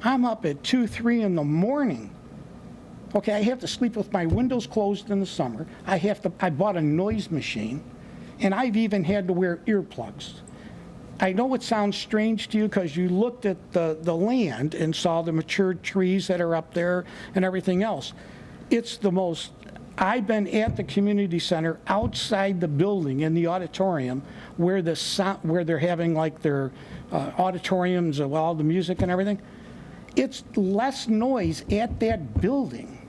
I'm up at 2, 3 in the morning. Okay, I have to sleep with my windows closed in the summer. I bought a noise machine, and I've even had to wear earplugs. I know it sounds strange to you because you looked at the land and saw the matured trees that are up there and everything else. It's the most, I've been at the community center outside the building in the auditorium where they're having like their auditoriums of all the music and everything. It's less noise at that building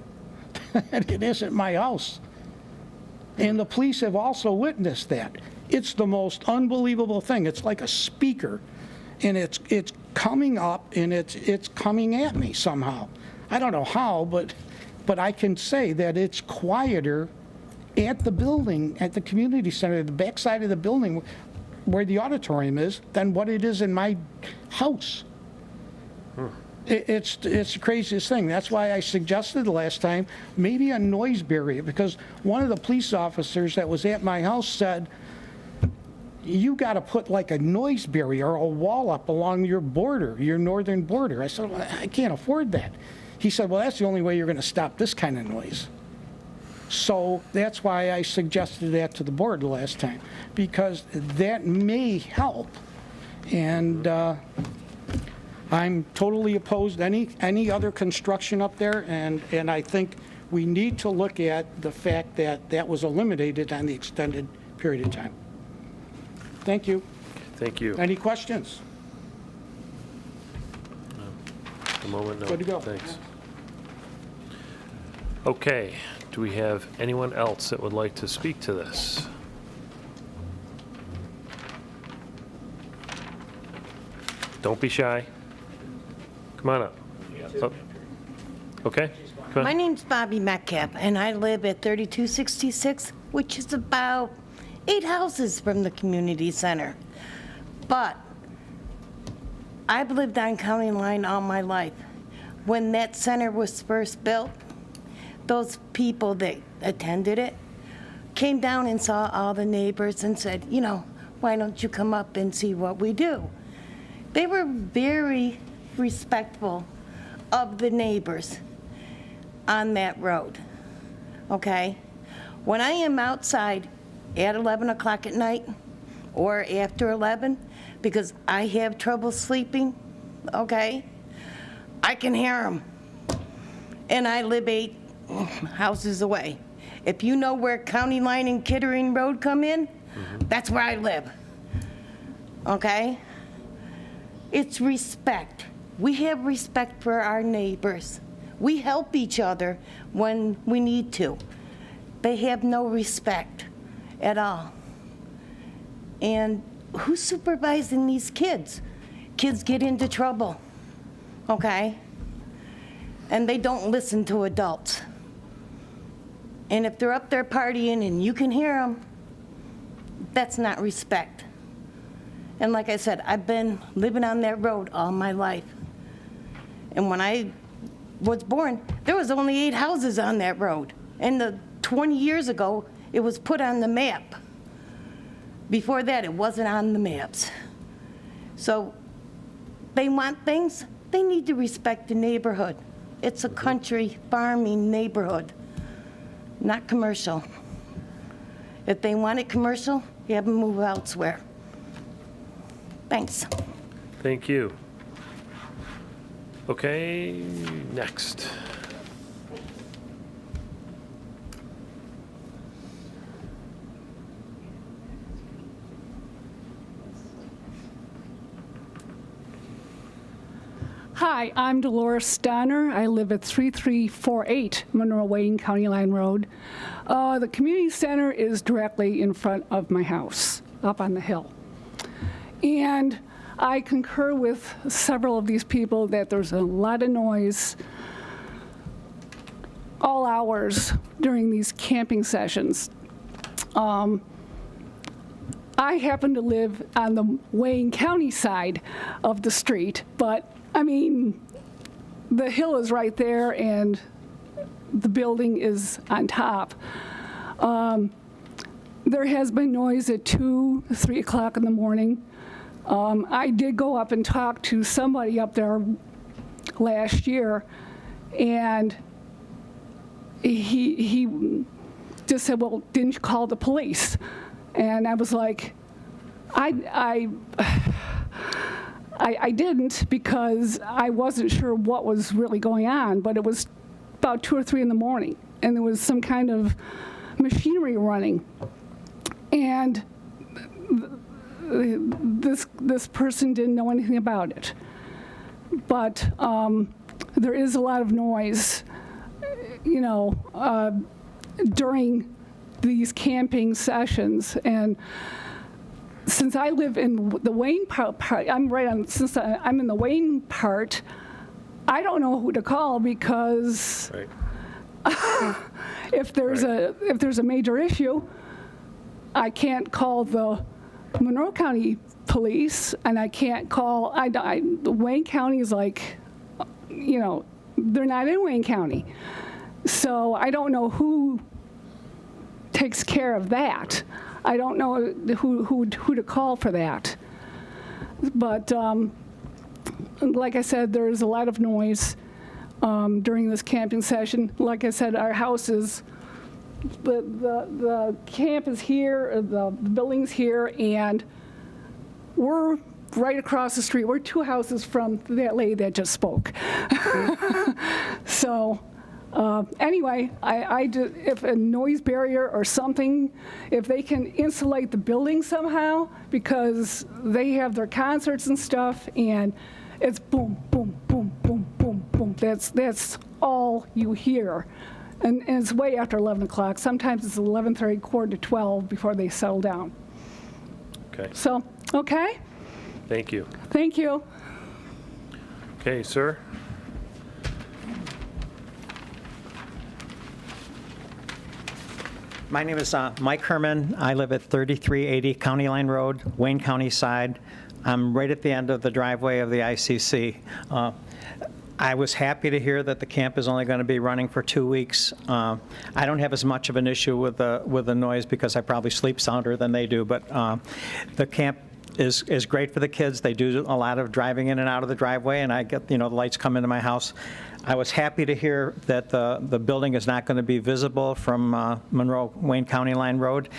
than it is at my house. And the police have also witnessed that. It's the most unbelievable thing. It's like a speaker, and it's coming up, and it's coming at me somehow. I don't know how, but I can say that it's quieter at the building, at the community center, the backside of the building where the auditorium is, than what it is in my house. It's the craziest thing. That's why I suggested the last time, maybe a noise barrier, because one of the police officers that was at my house said, you got to put like a noise barrier or a wall up along your border, your northern border. I said, well, I can't afford that. He said, well, that's the only way you're going to stop this kind of noise. So that's why I suggested that to the board the last time, because that may help. And I'm totally opposed to any other construction up there, and I think we need to look at the fact that that was eliminated on the extended period of time. Thank you. Thank you. Any questions? At the moment, no. Good to go. Thanks. Okay, do we have anyone else that would like to speak to this? Don't be shy. Come on up. Oh. Okay, come My on. name's Bobby Metcalf, and I live at 3266, which is about 8 houses from the community center. But I've lived on County Line all my life. When that center was first built, those people that attended it came down and saw all the neighbors and said, you know, why don't you come up and see what we do? They were very respectful of the neighbors on that road, okay? When I am outside at 11 o'clock at night or after 11, because I have trouble sleeping, okay, I can hear them. And I live 8 houses away. If you know where County Line and Kittering Road come in, that's where I live, okay? It's respect. We have respect for our neighbors. We help each other when we need to. They have no respect at all. And who's supervising these kids? Kids get into trouble, okay? And they don't listen to adults. And if they're up there partying and you can hear them, that's not respect. And like I said, I've been living on that road all my life. And when I was born, there was only 8 houses on that road. And 20 years ago, it was put on the map. Before that, it wasn't on the maps. So they want things, they need to respect the neighborhood. It's a country farming neighborhood, not commercial. If they want it commercial, you have them move elsewhere. Thanks. Thank you. Okay, next. Hi, I'm Dolores Steiner. I live at 3348 Monroe Wayne County Line Road. The community center is directly in front of my house, up on the hill. And I concur with several of these people that there's a lot of noise all hours during these camping sessions. I happen to live on the Wayne County side of the street, but I mean, the hill is right there and the building is on top. There has been noise at 2, 3 o'clock in the morning. I did go up and talk to somebody up there last year, and he just said, well, didn't you call the police? And I was like, I didn't, because I wasn't sure what was really going on, but it was about 2 or 3 in the morning, and there was some kind of machinery running. And this person didn't know anything about it. But there is a lot of noise, you know, during these camping sessions. And since I live in the Wayne part, since I'm in the Wayne part, I don't know who to call, because if there's a major issue, I can't call the Monroe County Police, and I can't call, the Wayne County is like, you know, they're not in Wayne County. So I don't know who takes care of that. I don't know who to call for that. But like I said, there's a lot of noise during this camping session. Like I said, our house is, the camp is here, the building's here, and we're right across the street. We're 2 houses from that lady that just spoke. So anyway, if a noise barrier or something, if they can insulate the building somehow, because they have their concerts and stuff, and it's boom, boom, boom, boom, boom, boom. That's all you hear. And it's way after 11 o'clock. Sometimes it's 11:30, quarter to 12 before they settle down. Okay. So, okay? Thank you. Thank you. Okay, sir? My name is Mike Herman. I live at 3380 County Line Road, Wayne County side. I'm right at the end of the driveway of the ICC. I was happy to hear that the camp is only going to be running for 2 weeks. I don't have as much of an issue with the noise, because I probably sleep sounder than they do, but the camp is great for the kids. They do a lot of driving in and out of the driveway, and I get, you know, the lights come into my house. I was happy to hear that the building is not going to be visible from Monroe Wayne County Line Road.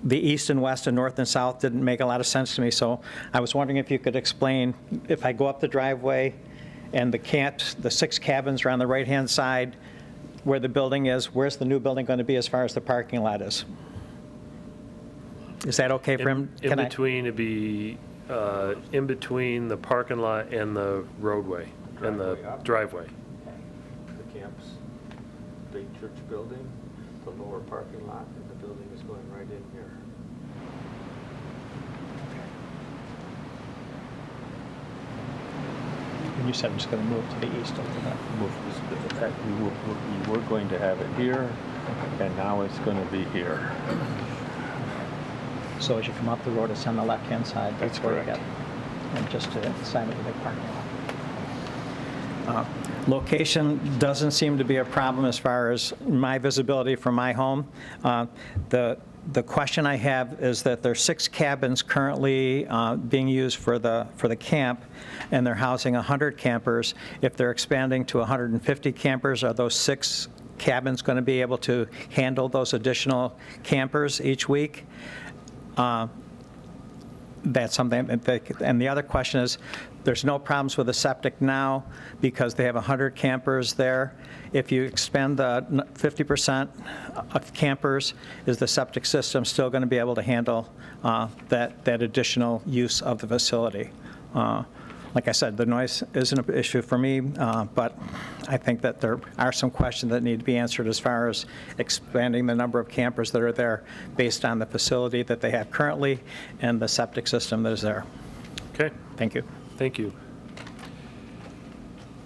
The east and west and north and south didn't make a lot of sense to me, so I was wondering if you could explain, if I go up the driveway and the camps, the 6 cabins are on the right-hand side where the building is, where's the new building going to be as far as the parking lot is? Is that okay for him? In between, it'd be in between the parking lot and the roadway, and the driveway. The camp's big church building, the lower parking lot, and the building is going right in here. And you said I'm just going to move to the east a little bit. We were going to have it here, and now it's going to be here. So as you come up the road, it's on the left-hand side. That's where correct. you get, and just to the side of the big parking lot. Location doesn't seem to be a problem as far as my visibility from my home. The question I have is that there's 6 cabins currently being used for the camp, and they're housing 100 campers. If they're expanding to 150 campers, are those 6 cabins going to be able to handle those additional campers each week? That's something, and the other question is, there's no problems with the septic now because they have 100 campers there. If you expand the 50% of campers, is the septic system still going to be able to handle that additional use of the facility? Like I said, the noise isn't an issue for me, but I think that there are some questions that need to be answered as far as expanding the number of campers that are there based on the facility that they have currently and the septic system that is there. Okay, Thank you. thank you.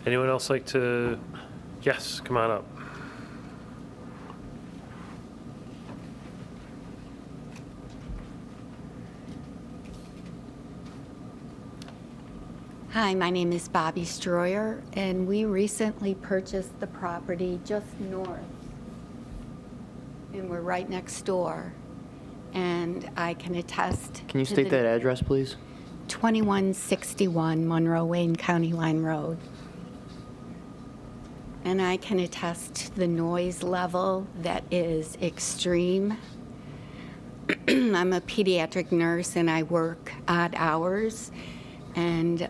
Anyone else like to, yes, come on up. Hi, my name is Bobby Stroyer, and we recently purchased the property just north. And we're right next door. And I can attest. Can you to state the that address, please? 2161 Monroe Wayne County Line Road. And I can attest to the noise level that is extreme. I'm a pediatric nurse and I work odd hours. And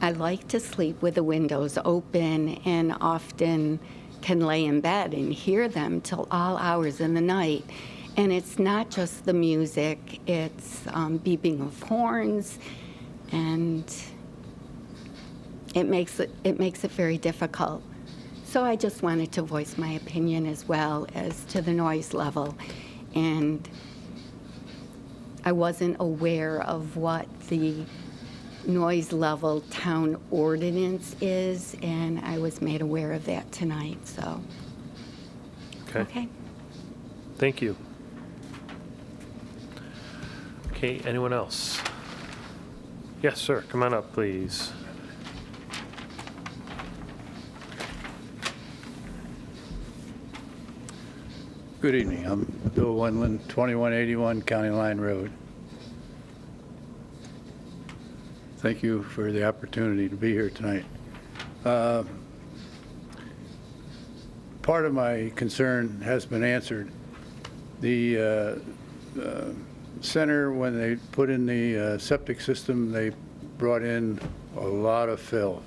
I like to sleep with the windows open and often can lay in bed and hear them till all hours in the night. And it's not just the music, it's beeping of horns, and it makes it very difficult. So I just wanted to voice my opinion as well as to the noise level. And I wasn't aware of what the noise level town ordinance is, and I was made aware of that tonight, so. Okay. Thank you. Okay, anyone else? Yes, sir, come on up, please. Good evening. I'm Bill Wendland, 2181 County Line Road. Thank you for the opportunity to be here tonight. Part of my concern has been answered. The center, when they put in the septic system, they brought in a lot of fill,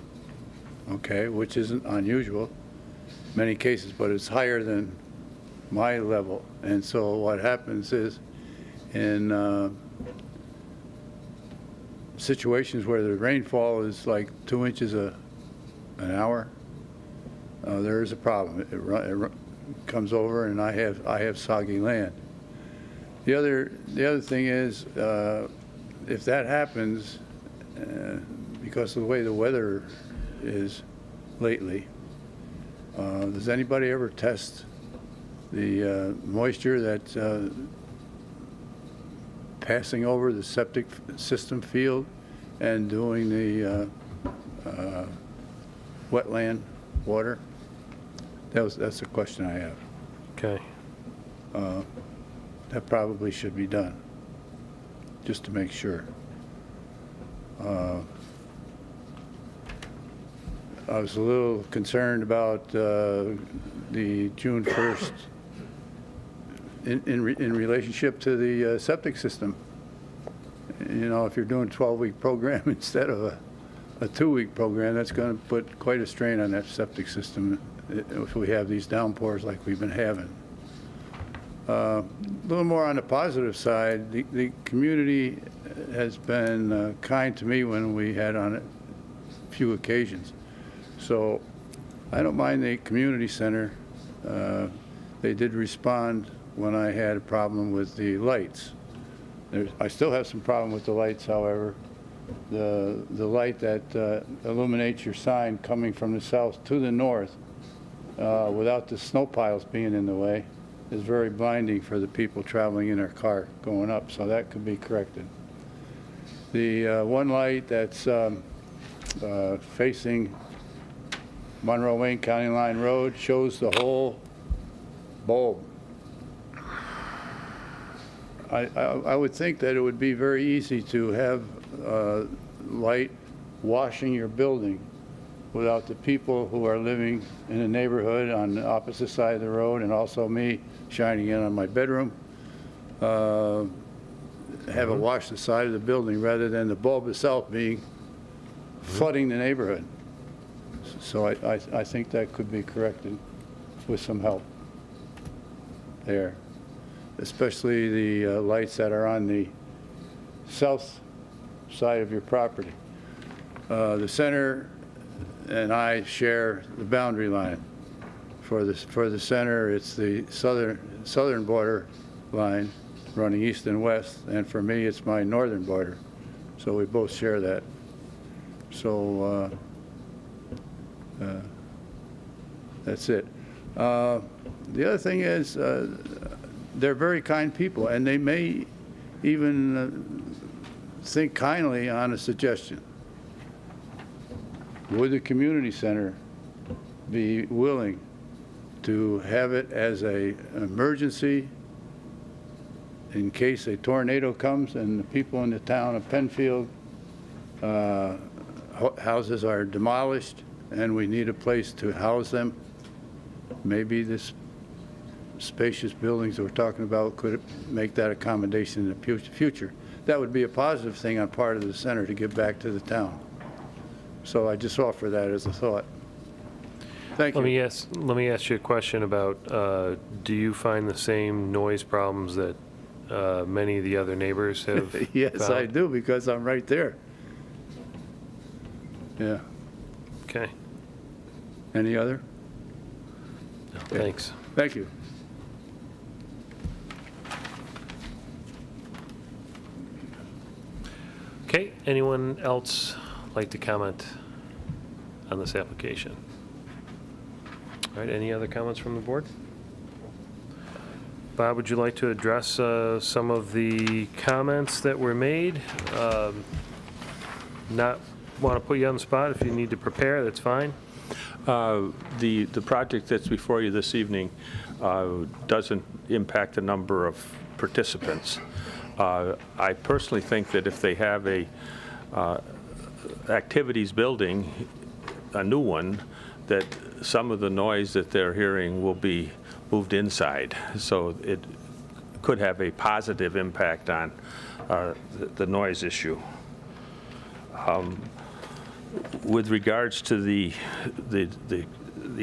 okay, which isn't unusual in many cases, but it's higher than my level. And so what happens is in situations where the rainfall is like 2 inches an hour, there is a problem. It comes over, and I have soggy land. The other thing is, if that happens, because of the way the weather is lately, does anybody ever test the moisture that's passing over the septic system field and doing the wetland water? That's a question I have. Okay. That probably should be done, just to make sure. I was a little concerned about the June 1st in relationship to the septic system. You know, if you're doing a 12-week program instead of a 2-week program, that's going to put quite a strain on that septic system if we have these downpours like we've been having. A little more on the positive side, the community has been kind to me when we had on a few occasions. So I don't mind the community center. They did respond when I had a problem with the lights. I still have some problem with the lights, however. The light that illuminates your sign coming from the south to the north without the snow piles being in the way is very blinding for the people traveling in their car going up, so that could be corrected. The one light that's facing Monroe Wayne County Line Road shows the whole bulb. I would think that it would be very easy to have light washing your building without the people who are living in the neighborhood on the opposite side of the road, and also me shining in on my bedroom, have it wash the side of the building rather than the bulb itself being flooding the neighborhood. So I think that could be corrected with some help there, especially the lights that are on the south side of your property. The center and I share the boundary line. For the center, it's the southern border line, running east and west, and for me, it's my northern border. So we both share that. So that's it. The other thing is, they're very kind people, and they may even think kindly on a suggestion. Would the community center be willing to have it as an emergency in case a tornado comes and the people in the town of Penfield houses are demolished and we need a place to house them? Maybe this spacious buildings we're talking about could make that accommodation in the future. That would be a positive thing on part of the center to give back to the town. So I just offer that as a thought. Thank you. Let me ask you a question about, do you find the same noise problems that many of the other neighbors have Yes, found? I do, because I'm right there. Yeah. Okay. Any other? No, thanks. Thank you. Okay, anyone else like to comment on this application? All right, any other comments from the board? Bob, would you like to address some of the comments that were made? Not want to put you on the spot. If you need to prepare, that's fine. The project that's before you this evening doesn't impact the number of participants. I personally think that if they have a activities building, a new one, that some of the noise that they're hearing will be moved inside. So it could have a positive impact on the noise issue. With regards to the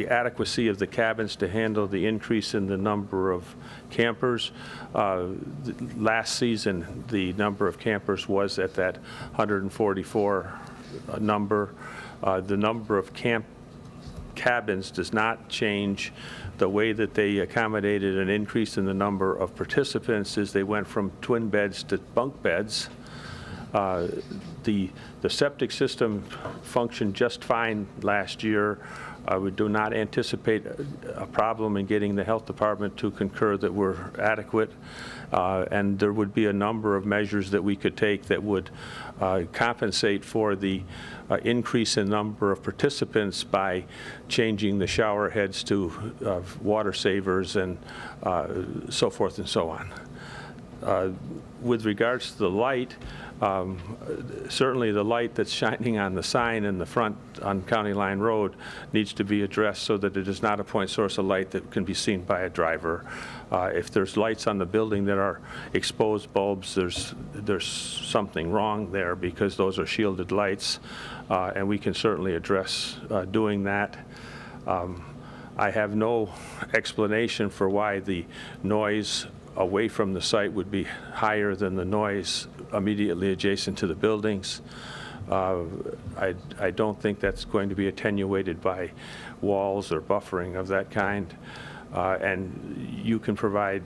adequacy of the cabins to handle the increase in the number of campers, last season the number of campers was at that 144 number. The number of cabins does not change. The way that they accommodated an increase in the number of participants is they went from twin beds to bunk beds. The septic system functioned just fine last year. We do not anticipate a problem in getting the health department to concur that we're adequate. And there would be a number of measures that we could take that would compensate for the increase in number of participants by changing the shower heads to water savers and so forth and so on. With regards to the light, certainly the light that's shining on the sign in the front on County Line Road needs to be addressed so that it is not a point source of light that can be seen by a driver. If there's lights on the building that are exposed bulbs, there's something wrong there, because those are shielded lights, and we can certainly address doing that. I have no explanation for why the noise away from the site would be higher than the noise immediately adjacent to the buildings. I don't think that's going to be attenuated by walls or buffering of that kind. And you can provide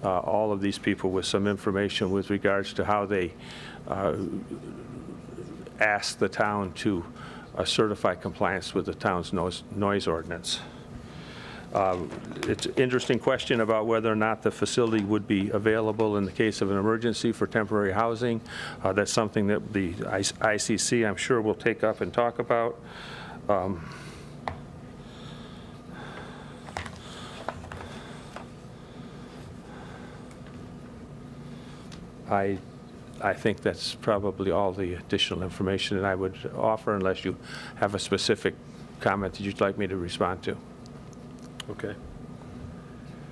all of these people with some information with regards to how they ask the town to certify compliance with the town's noise ordinance. It's an interesting question about whether or not the facility would be available in the case of an emergency for temporary housing. That's something that the ICC, I'm sure, will take up and talk about. I think that's probably all the additional information that I would offer, unless you have a specific comment that you'd like me to respond to. Okay.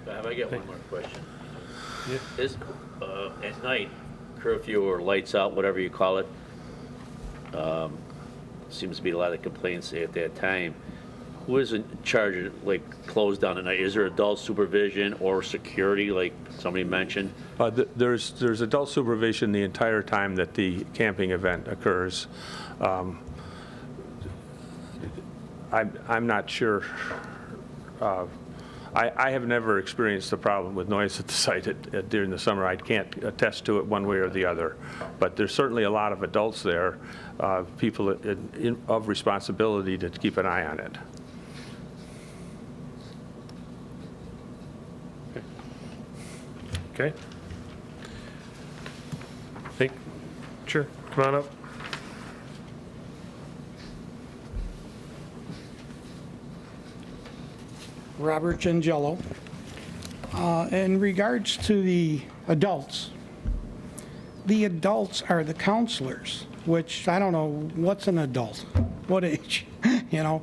Have I got one more question? Yeah. Is, at night, curfew or lights out, whatever you call it, seems to be a lot of complaints at that time. Who is in charge of, like, closed down at night? Is there adult supervision or security, like somebody mentioned? There's adult supervision the entire time that the camping event occurs. I'm not sure. I have never experienced a problem with noise at the site during the summer. I can't attest to it one way or the other. But there's certainly a lot of adults there, people of responsibility to keep an eye on it. Okay. Sure, come on up. Robert Gengello. In regards to the adults are the counselors, which I don't know, what's an adult? What age? You know,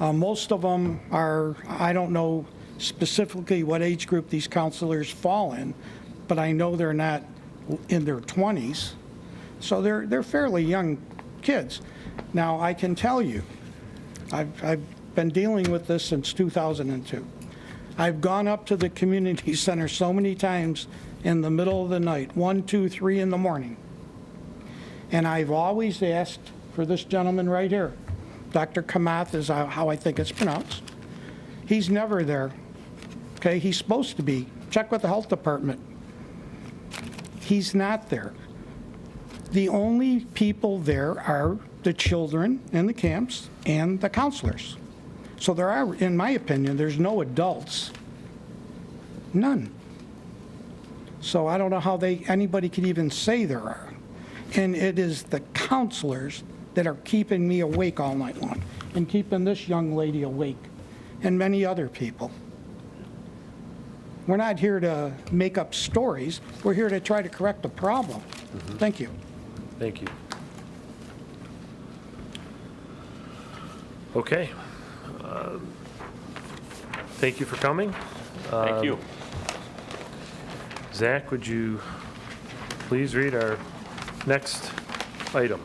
most of them are, I don't know specifically what age group these counselors fall in, but I know they're not in their 20s, so they're fairly young kids. Now, I can tell you, I've been dealing with this since 2002. I've gone up to the community center so many times in the middle of the night, 1, 2, 3 in the morning. And I've always asked for this gentleman right here. Dr. Kamath is how I think it's pronounced. He's never there. Okay, he's supposed to be. Check with the health department. He's not there. The only people there are the children in the camps and the counselors. So there are, in my opinion, there's no adults. None. So I don't know how anybody could even say there are. And it is the counselors that are keeping me awake all night long and keeping this young lady awake and many other people. We're not here to make up stories. We're here to try to correct a problem. Thank you. Thank you. Okay. Thank you for coming. Thank you. Zach, would you please read our next item?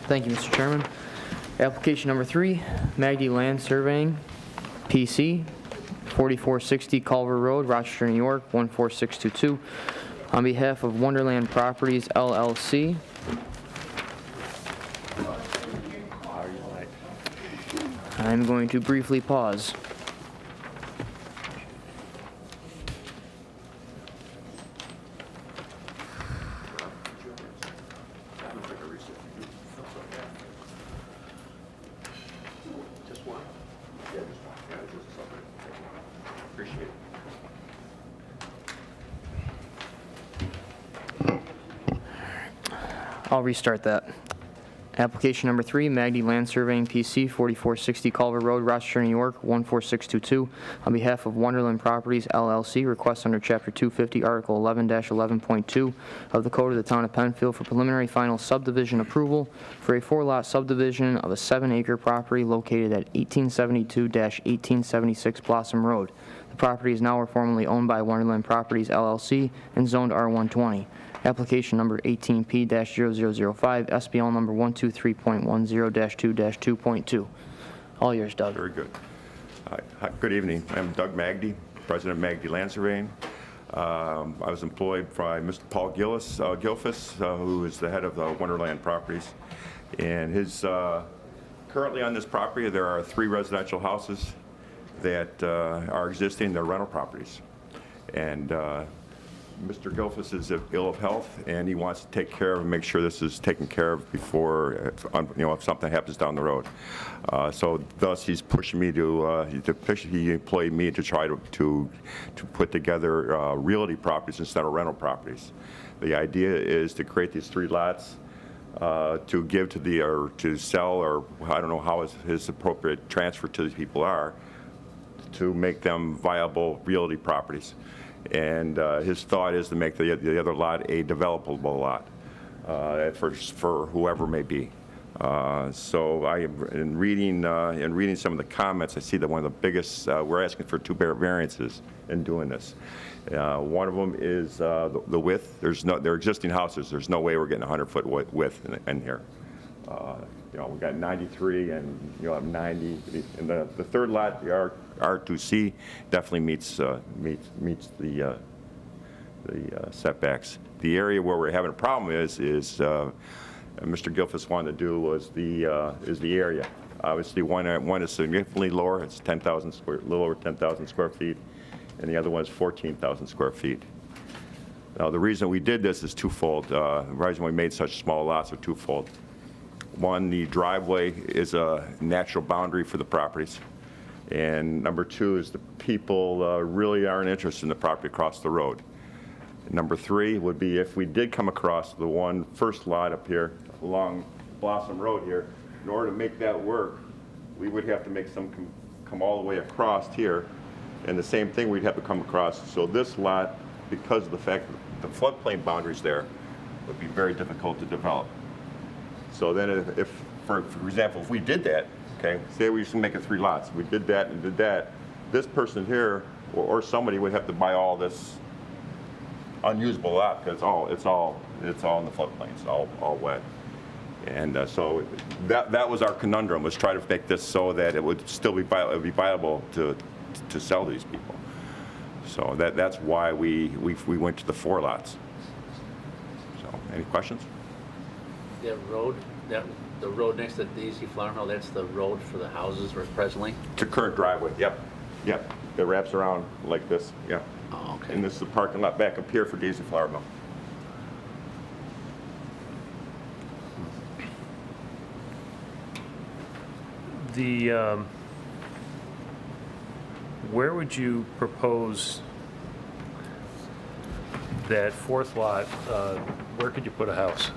Thank you, Mr. Chairman. Application number 3, Magdy Land Surveying, PC, 4460 Culver Road, Rochester, New York, 14622, on behalf of Wonderland Properties, LLC. I'm going to briefly pause. I'll restart that. Application number 3, Magdy Land Surveying, PC, 4460 Culver Road, Rochester, New York, 14622, on behalf of Wonderland Properties, LLC, request under Chapter 250, Article 11-11.2 of the Code of the Town of Penfield for preliminary final subdivision approval for a 4-lot subdivision of a 7-acre property located at 1872-1876 Blossom Road. The property is now or formerly owned by Wonderland Properties, LLC, and zoned R120. Application number 18P-0005, SBL number 123.10-2-2.2. All yours, Doug. Very good. Hi, good evening. I'm Doug Magdy, President of Magdy Land Surveying. I was employed by Mr. Paul Gilfus, who is the head of Wonderland Properties. And currently on this property, there are 3 residential houses that are existing. They're rental properties. And Mr. Gilfus is ill of health, and he wants to take care of and make sure this is taken care of before, if something happens down the road. So thus, he's pushing me he employed me to try to put together realty properties instead of rental properties. The idea is to create these 3 lots to give to or to sell, or I don't know how his appropriate transfer to the people are, to make them viable realty properties. And his thought is to make the other lot a developable lot for whoever may be. So in reading some of the comments, I see that one of the biggest, we're asking for 2 variances in doing this. One of them is the width. They're existing houses. There's no way we're getting 100-foot width in here. We've got 93 and you'll have 90. And the 3rd lot, the R2C, definitely meets the setbacks. The area where we're having a problem is Mr. Gilfus wanted to do is the area Obviously, one is significantly lower. It's 10,000 square, a little over 10,000 square feet, and the other one is 14,000 square feet. Now, the reason we did this is twofold. The reason we made such small lots are twofold. One, the driveway is a natural boundary for the properties. And number two is the people really aren't interested in the property across the road. Number three would be if we did come across the one first lot up here along Blossom Road here, in order to make that work, we would have to make some come all the way across here. And the same thing we'd have to come across. So this lot, because of the fact that the floodplain boundaries there, would be very difficult to develop. So then if for example, if we did that, okay, say we used to make it 3 lots, we did that and did that, this person here or somebody would have to buy all this unusable lot because it's all in the floodplain, it's all wet. And so that was our conundrum, was try to make this so that it would still be viable to sell to these people. So that's why we went to the 4 lots. So any questions? That road, the road next to Daisy Flower Mill, that's the road for the houses presently? It's a current driveway, yep. It wraps around like this, yep. Oh, okay. And this is the parking lot back up here for Daisy Flower Mill. Where would you propose that 4th lot, where could you put a house?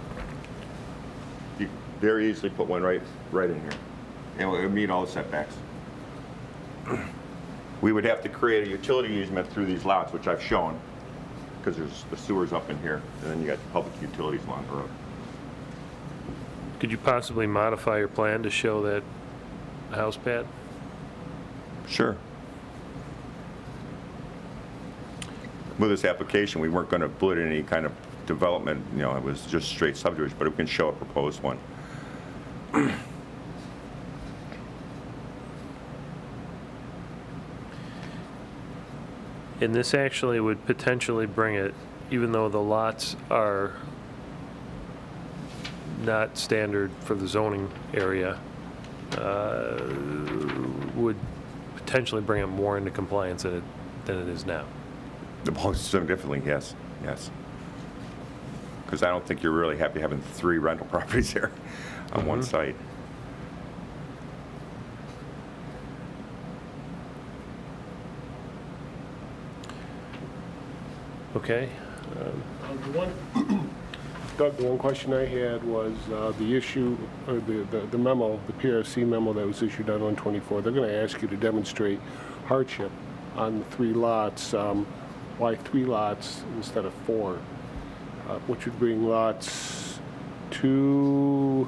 You very easily put one right in here. And it would meet all the setbacks. We would have to create a utility easement through these lots, which I've shown, because there's the sewers up in here, and then you got public utilities along the road. Could you possibly modify your plan to show that house pad? Sure. With this application, we weren't going to put in any kind of development, it was just straight subdivision, but we can show a proposed one. And this actually would potentially bring it, even though the lots are not standard for the zoning area, would potentially bring it more into compliance than it is now. Significantly, yes. Because I don't think you're really happy having 3 rental properties here on one site. Okay. Doug, the one question I had was the issue, or the memo, the PRC memo that was issued on 124. They're going to ask you to demonstrate hardship on the 3 lots. Why 3 lots instead of 4? Which would bring lots 2A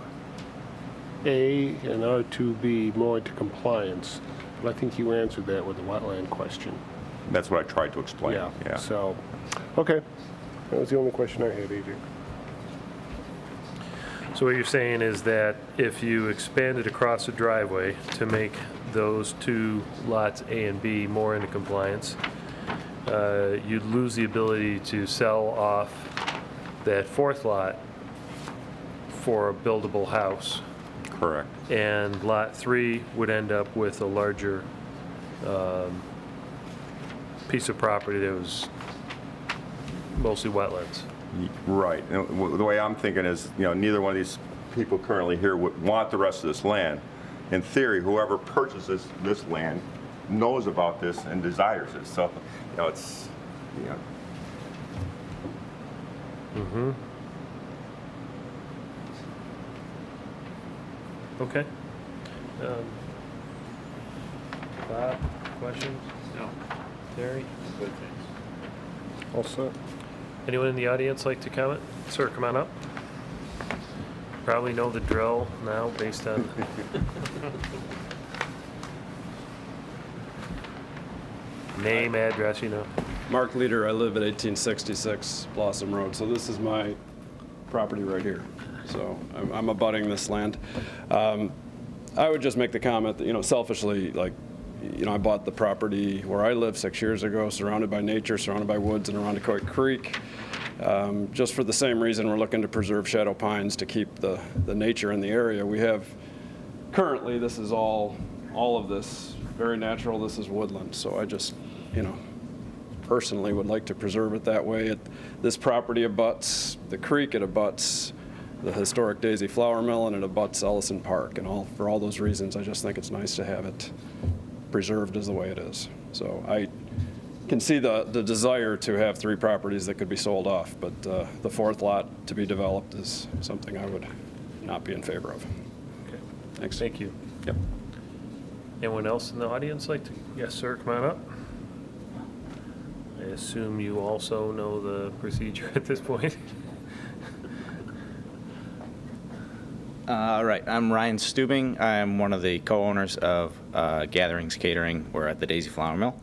and R2B more into compliance. But I think you answered that with the wetland question. That's what I tried to explain. Yeah. So, okay. That was the only question I had, AJ. So what you're saying is that if you expanded across the driveway to make those 2 lots A and B more into compliance, you'd lose the ability to sell off that 4th lot for a buildable house. Correct. And lot 3 would end up with a larger piece of property that was mostly wetlands. Right. And the way I'm thinking is, neither one of these people currently here would want the rest of this land. In theory, whoever purchases this land knows about this and desires it. So, it's, Okay. Bob, questions? No. Terry? Good, thanks. All set. Anyone in the audience like to comment? Sir, come on up. Probably know the drill now based on... Name, address, Mark Leader, I live at 1866 Blossom Road, so this is my property right here. So I'm abutting this land. I would just make the comment that, selfishly, I bought the property where I live 6 years ago, surrounded by nature, surrounded by woods and Arundel Creek. Just for the same reason we're looking to preserve shadow pines to keep the nature in the area. We have currently, this is all of this, very natural, this is woodland, so I just, personally would like to preserve it that way. This property abuts the creek, it abuts the historic Daisy Flour Mill, and it abuts Ellison Park, and for all those reasons, I just think it's nice to have it preserved as the way it is. So I can see the desire to have 3 properties that could be sold off, but the 4th lot to be developed is something I would not be in favor of. Okay. Thanks. Thank you. Yep. Anyone else in the audience like to? Yes, sir, come on up. I assume you also know the procedure at this point. Right, I'm Ryan Stubing. I'm one of the co-owners of Gatherings Catering. We're at the Daisy Flour Mill.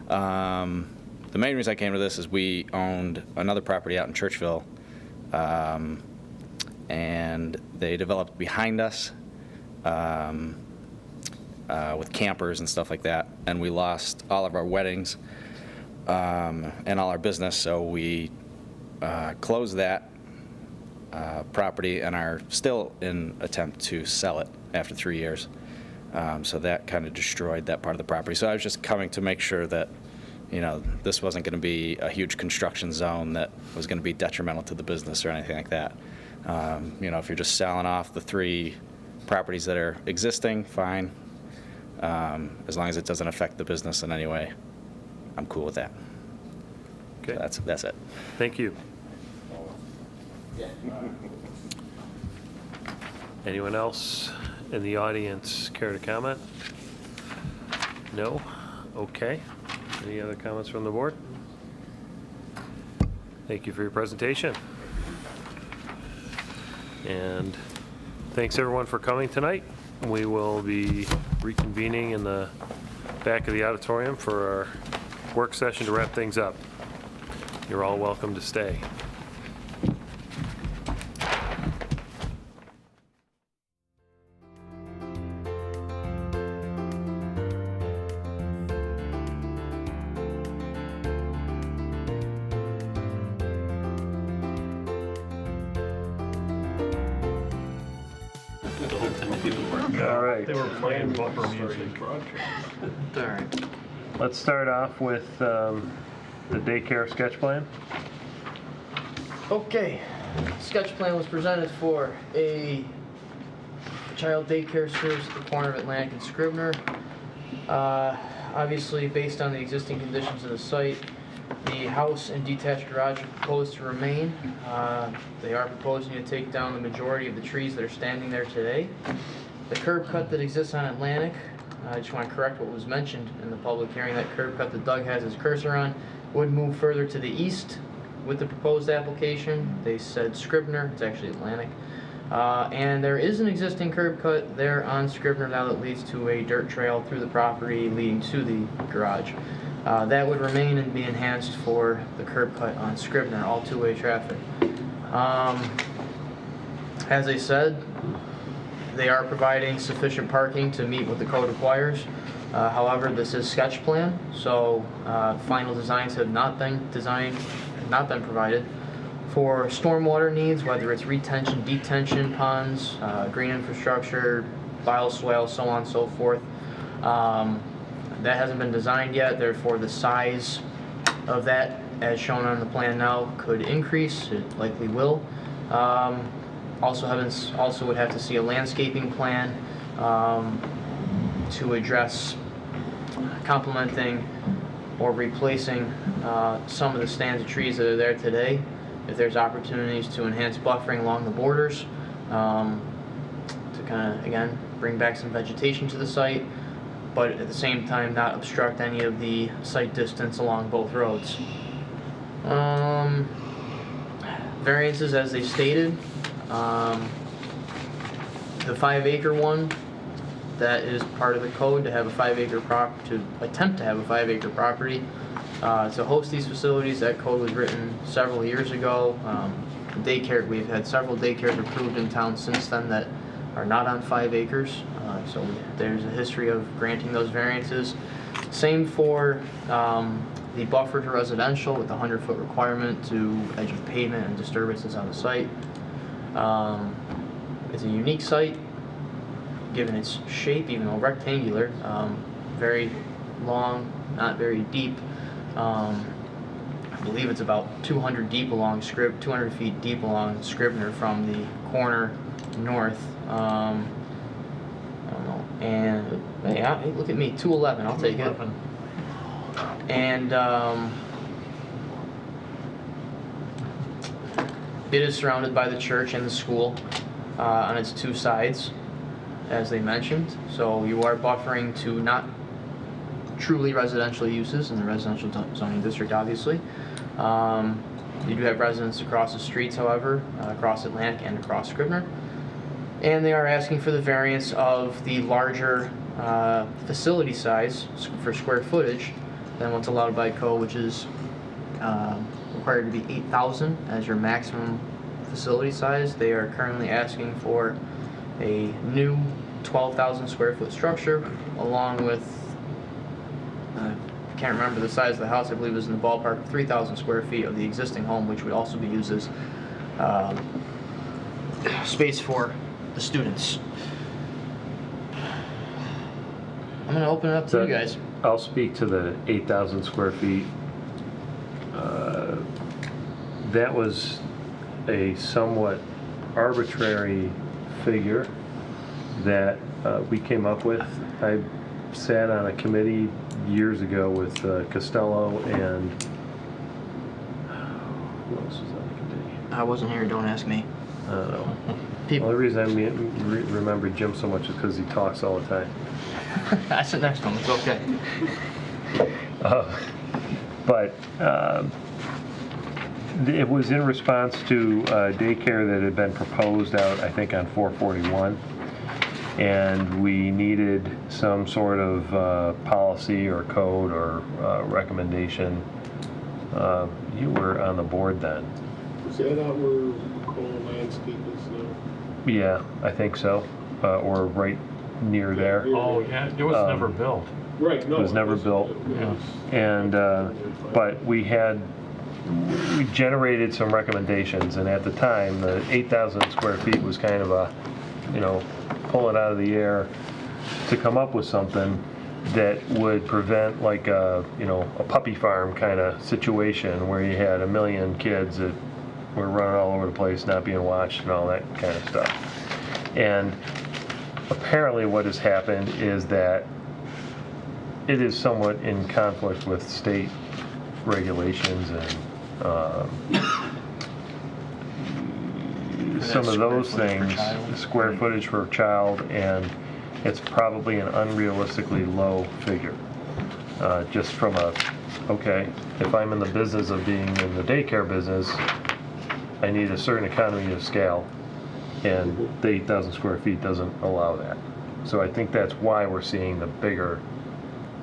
The main reason I came to this is we owned another property out in Churchville, and they developed behind us with campers and stuff like that, and we lost all of our weddings and all our business, so we closed that property and are still in attempt to sell it after 3 years. So that kind of destroyed that part of the property. So I was just coming to make sure that, this wasn't going to be a huge construction zone that was going to be detrimental to the business or anything like that. If you're just selling off the 3 properties that are existing, fine. As long as it doesn't affect the business in any way, I'm cool with that. Okay. So that's it. Thank you. Anyone else in the audience care to comment? No? Okay. Any other comments from the board? Thank you for your presentation. And thanks everyone for coming tonight. We will be reconvening in the back of the auditorium for our work session to wrap things up. You're all welcome to stay. All right. They were playing bumper music. All right. Let's start off with the daycare sketch plan. Okay, sketch plan was presented for a child daycare service at the corner of Atlantic and Scribner. Obviously, based on the existing conditions of the site, the house and detached garage are proposed to remain. They are proposing to take down the majority of the trees that are standing there today. The curb cut that exists on Atlantic, I just want to correct what was mentioned in the public hearing. That curb cut that Doug has his cursor on would move further to the east with the proposed application. They said Scribner, it's actually Atlantic. And there is an existing curb cut there on Scribner now that leads to a dirt trail through the property leading to the garage. That would remain and be enhanced for the curb cut on Scribner, all two-way traffic. As I said, they are providing sufficient parking to meet what the code requires. However, this is sketch plan, so final designs have not been provided. For stormwater needs, whether it's retention, detention ponds, green infrastructure, bioswale, so on and so forth, that hasn't been designed yet. Therefore, the size of that, as shown on the plan now, could increase. It likely will. Also would have to see a landscaping plan to address complementing or replacing some of the stands of trees that are there today. If there's opportunities to enhance buffering along the borders, to kind of, again, bring back some vegetation to the site, but at the same time not obstruct any of the site distance along both roads. Variances as they stated. The 5-acre one, that is part of the code to have a 5-acre to attempt to have a 5-acre property. To host these facilities, that code was written several years ago. Daycare, we've had several daycares approved in town since then that are not on 5 acres. So there's a history of granting those variances. Same for the buffer to residential with the 100-foot requirement to edge of pavement and disturbances on the site. It's a unique site. given its shape, even though rectangular, very long, not very deep. I believe it's about 200 deep along 200 feet deep along Scribner from the corner north. I don't know. And hey, look at me, 211. I'll take it. And it is surrounded by the church and the school on its two sides, as they mentioned. So you are buffering to not truly residential uses in the residential zoning district, obviously. You do have residents across the streets, however, across Atlantic and across Scribner. And they are asking for the variance of the larger facility size for square footage than what's allowed by code, which is required to be 8,000 as your maximum facility size. They are currently asking for a new 12,000 square foot structure, along with, I can't remember the size of the house, I believe it was in the ballpark of 3,000 square feet of the existing home, which would also be used as space for the students. I'm going to open it up to you guys. I'll speak to the 8,000 square feet. That was a somewhat arbitrary figure that we came up with. I sat on a committee years ago with Costello and who else was on the committee? I wasn't here, don't ask me. I don't know. Well, the reason I remember Jim so much is because he talks all the time. I sit next to him, it's okay. But it was in response to daycare that had been proposed out, I think, on 441. And we needed some sort of policy or code or recommendation. You were on the board then. Is that out where Cole Landscape is now? Yeah, I think so. Or right near there. Oh, yeah, it was never built. Right, no. It was never built. Yeah. And, but we generated some recommendations, and at the time, the 8,000 square feet was kind of a, pull it out of the air to come up with something that would prevent like a puppy farm kind of situation where you had 1 million kids that were running all over the place, not being watched and all that kind of stuff. And apparently what has happened is that it is somewhat in conflict with state regulations and some of those things, square footage per child, and it's probably an unrealistically low figure. Just from okay, if I'm in the business of being in the daycare business, I need a certain economy of scale, and the 8,000 square feet doesn't allow that. So I think that's why we're seeing the bigger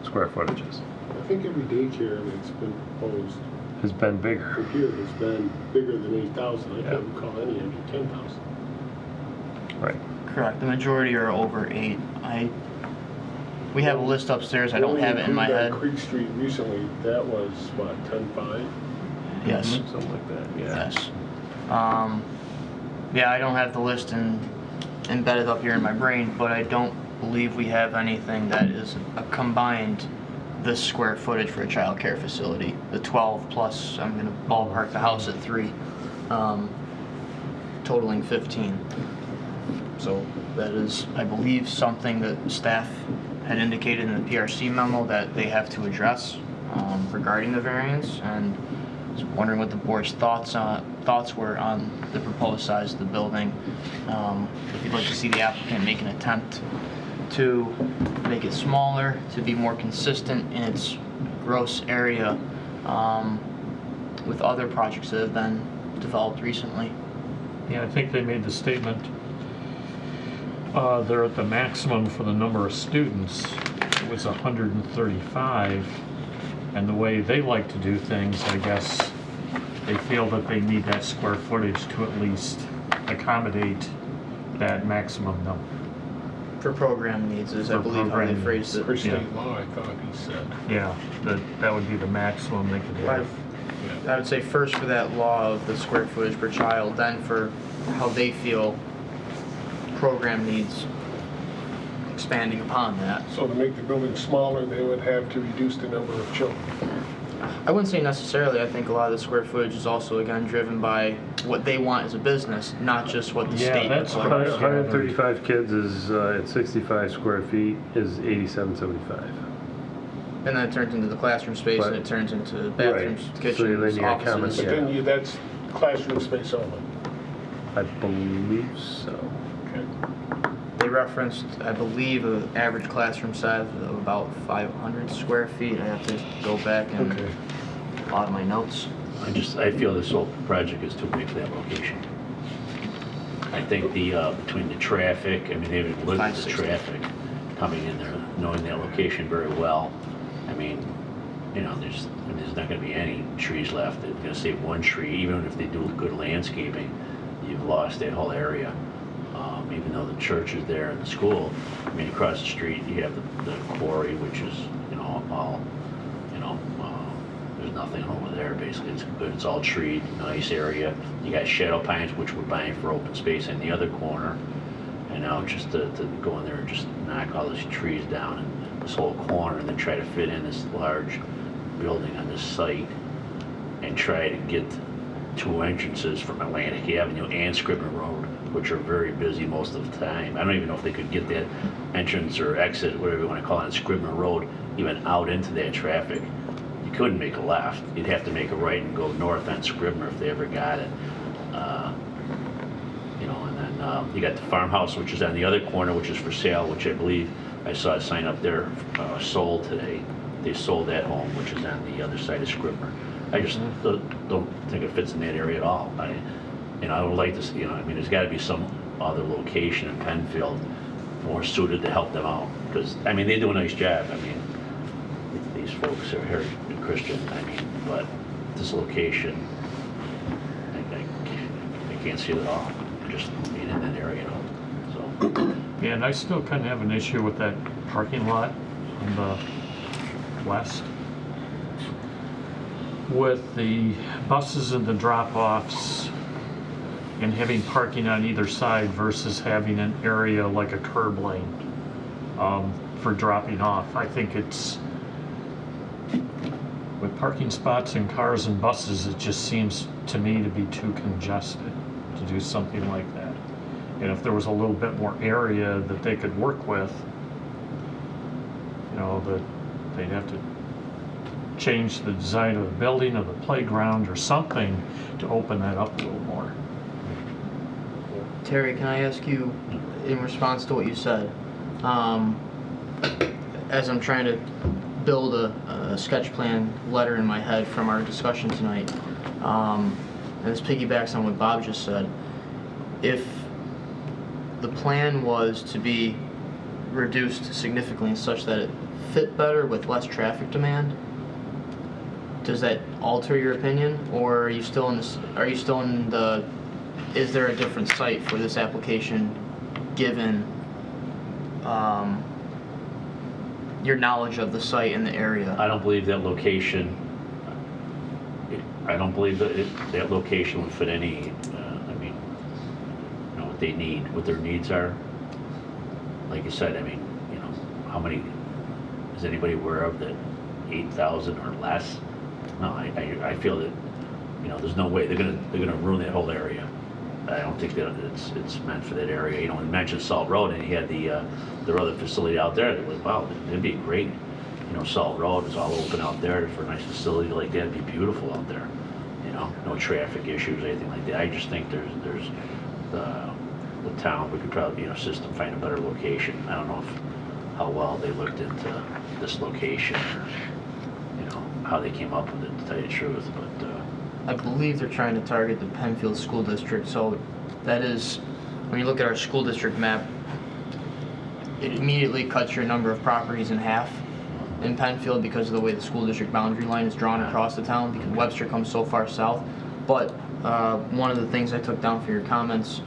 square footages. I think every daycare that's been proposed has been bigger. for here has been bigger than 8,000. I can't recall any under 10,000. Right. Correct. The majority are over 8. We have a list upstairs. I don't have it in my head. Creek Street recently, that was what, 10.5? Yes. Something like that. Yeah. Yes. Yeah, I don't have the list embedded up here in my brain, but I don't believe we have anything that is a combined this square footage for a child care facility. The 12 plus, I'm going to ballpark the house at 3, totaling 15. So that is, I believe, something that staff had indicated in the PRC memo that they have to address regarding the variance, and I was wondering what the board's thoughts were on the proposed size of the building. If you'd like to see the applicant make an attempt to make it smaller, to be more consistent in its gross area with other projects that have been developed recently. Yeah, I think they made the statement they're at the maximum for the number of students. It was 135, and the way they like to do things, I guess, they feel that they need that square footage to at least accommodate that maximum number. For program needs, is I believe how they phrased it. For state law, I thought he said. Yeah, that would be the maximum they could have. I would say first for that law of the square footage per child, then for how they feel program needs expanding upon that. So to make the building smaller, they would have to reduce the number of children. I wouldn't say necessarily. I think a lot of the square footage is also, again, driven by what they want as a business, not just what the state that's requires. 135 kids is, at 65 square feet, is 8775. And then it turns into the classroom space, and it turns into bathrooms, Right. So kitchens, then you got common- offices. But then that's classroom space only. I believe so. They referenced, I believe, an average classroom size of about 500 square feet. I have to go back and a lot of my notes. I feel this whole project is too big for that location. I think between the traffic, I mean, they've lived with the traffic coming in there, knowing that location very well. I mean, you know, there's not going to be any trees left. They're going to save one tree, even if they do good landscaping. You've lost that whole area. Even though the church is there and the school, I mean, across the street you have the quarry, which is, you know, all, you know, there's nothing over there. Basically, it's good. It's all treed, nice area. You got shadow pines, which we're buying for open space in the other corner. And now just to go in there and just knock all these trees down and this whole corner, and then try to fit in this large building on this site, and try to get two entrances from Atlantic Avenue and Scribner Road, which are very busy most of the time. I don't even know if they could get that entrance or exit, whatever you want to call it, on Scribner Road, even out into that traffic. You couldn't make a left. You'd have to make a right and go north on Scribner if they ever got it. You know, and then you got the farmhouse, which is on the other corner, which is for sale, which I believe I saw a sign up there, sold today. They sold that home, which is on the other side of Scribner. I just don't think it fits in that area at all. I would like to see, I mean, there's got to be some other location in Penfield more suited to help them out. Because, I mean, they do a nice job. I mean, these folks are here in Christian, I mean, but this location, I can't see it at all. Just being in that area at all. So. Yeah, and I still kind of have an issue with that parking lot on the west. With the buses and the drop-offs and having parking on either side versus having an area like a curb lane for dropping off. I think it's, with parking spots and cars and buses, it just seems to me to be too congested to do something like that. And if there was a little bit more area that they could work with, you know, that they'd have to change the design of the building or the playground or something to open that up a little more. Terry, can I ask you, in response to what you said, as I'm trying to build a sketch plan letter in my head from our discussion tonight, and this piggybacks on what Bob just said, if the plan was to be reduced significantly such that it fit better with less traffic demand, does that alter your opinion, or are you still in this? Are you still in the? Is there a different site for this application, given your knowledge of the site and the area? I don't believe that location. I don't believe that location would fit any. I mean, you know what they need, what their needs are. Like you said, I mean, you know, how many? Is anybody aware of that? 8,000 or less? No, I feel that, you know, there's no way they're gonna ruin that whole area. I don't think that it's meant for that area. You know, when you mentioned Salt Road and you had their other facility out there, that was, wow, it'd be great. You know, Salt Road is all open out there for a nice facility like that. It'd be beautiful out there. You know, no traffic issues, anything like that. I just think there's the town, we could probably, you know, system find a better location. I don't know how well they looked into this location, or, you know, how they came up with it, to tell you the truth, but. I believe they're trying to target the Penfield School District, so that is, when you look at our school district map, it immediately cuts your number of properties in half in Penfield because of the way the school district boundary line is drawn across the town, because Webster comes so far south. But one of the things I took down for your comments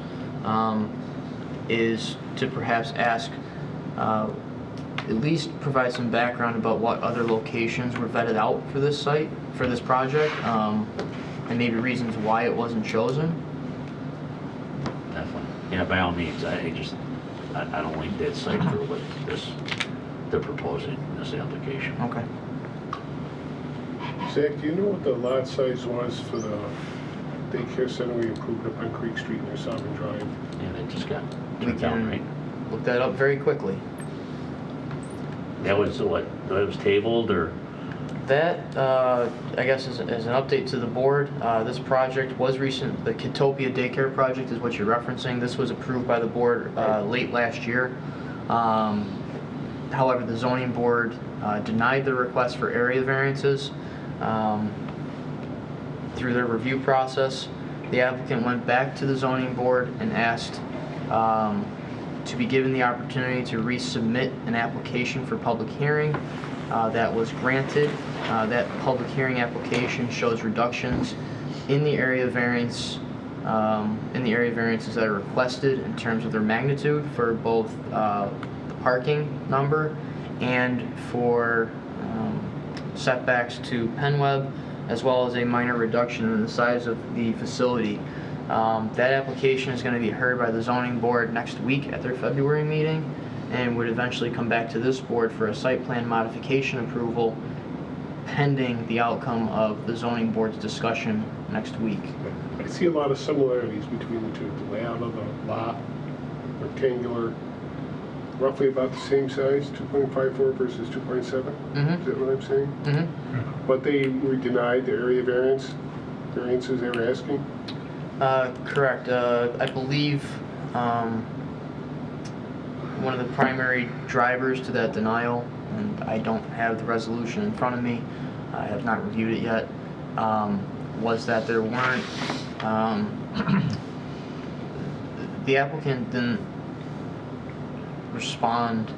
is to perhaps ask, at least provide some background about what other locations were vetted out for this site, for this project, and maybe reasons why it wasn't chosen. Definitely. Yeah, by all means. I just, I don't like that site for what they're proposing, this application. Okay. Zach, do you know what the lot size was for the daycare center we improved up on Creek Street near Salmon Drive? And it just got We turned down, right? can look that up very quickly. That was what, it was tabled, or? That, I guess, is an update to the board. This project was recent. The Kitopia Daycare project is what you're referencing. This was approved by the board late last year. However, the zoning board denied the request for area variances through their review process. The applicant went back to the zoning board and asked to be given the opportunity to resubmit an application for public hearing. That was granted. That public hearing application shows reductions in the area variances that are requested in terms of their magnitude for both the parking number and for setbacks to PennWeb, as well as a minor reduction in the size of the facility. That application is going to be heard by the zoning board next week at their February meeting, and would eventually come back to this board for a site plan modification approval pending the outcome of the zoning board's discussion next week. I see a lot of similarities between the two. The layout of the lot, rectangular, roughly about the same size, 2.54 versus 2.7. Is that what I'm saying? Mm-hmm. But they were denied the area variances they were asking? Correct. I believe one of the primary drivers to that denial, and I don't have the resolution in front of me, I have not reviewed it yet, was that there weren't, the applicant didn't respond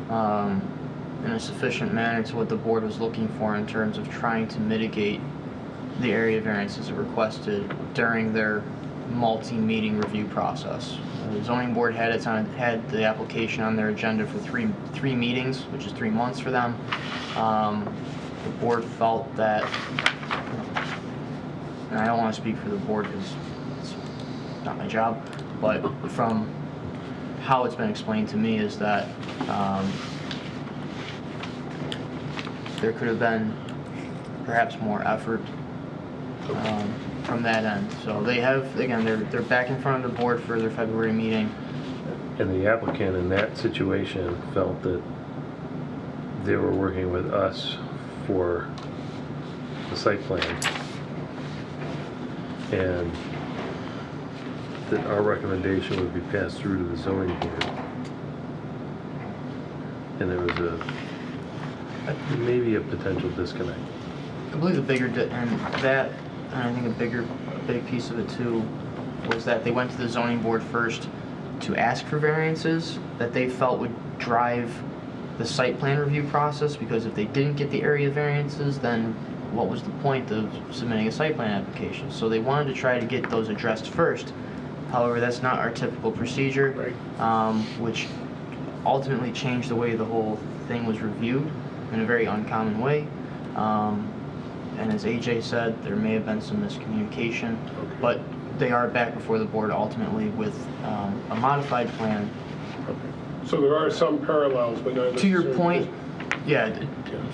in a sufficient manner to what the board was looking for in terms of trying to mitigate the area variances requested during their multi-meeting review process. The zoning board had the application on their agenda for three meetings, which is 3 months for them. The board felt that, and I don't want to speak for the board because it's not my job, but from how it's been explained to me is that there could have been perhaps more effort from that end. So they have, again, they're back in front of the board for their February meeting. And the applicant in that situation felt that they were working with us for the site plan, and that our recommendation would be passed through to the zoning board. And there was maybe a potential disconnect. I believe the bigger, and I think a big piece of it too, was that they went to the zoning board first to ask for variances that they felt would drive the site plan review process, because if they didn't get the area variances, then what was the point of submitting a site plan application? So they wanted to try to get those addressed first. However, that's not our typical procedure, which ultimately changed the way the whole thing was reviewed in a very uncommon way. And as AJ said, there may have been some miscommunication, but they are back before the board ultimately with a modified plan. So there are some parallels, but not To your necessarily- point, yeah,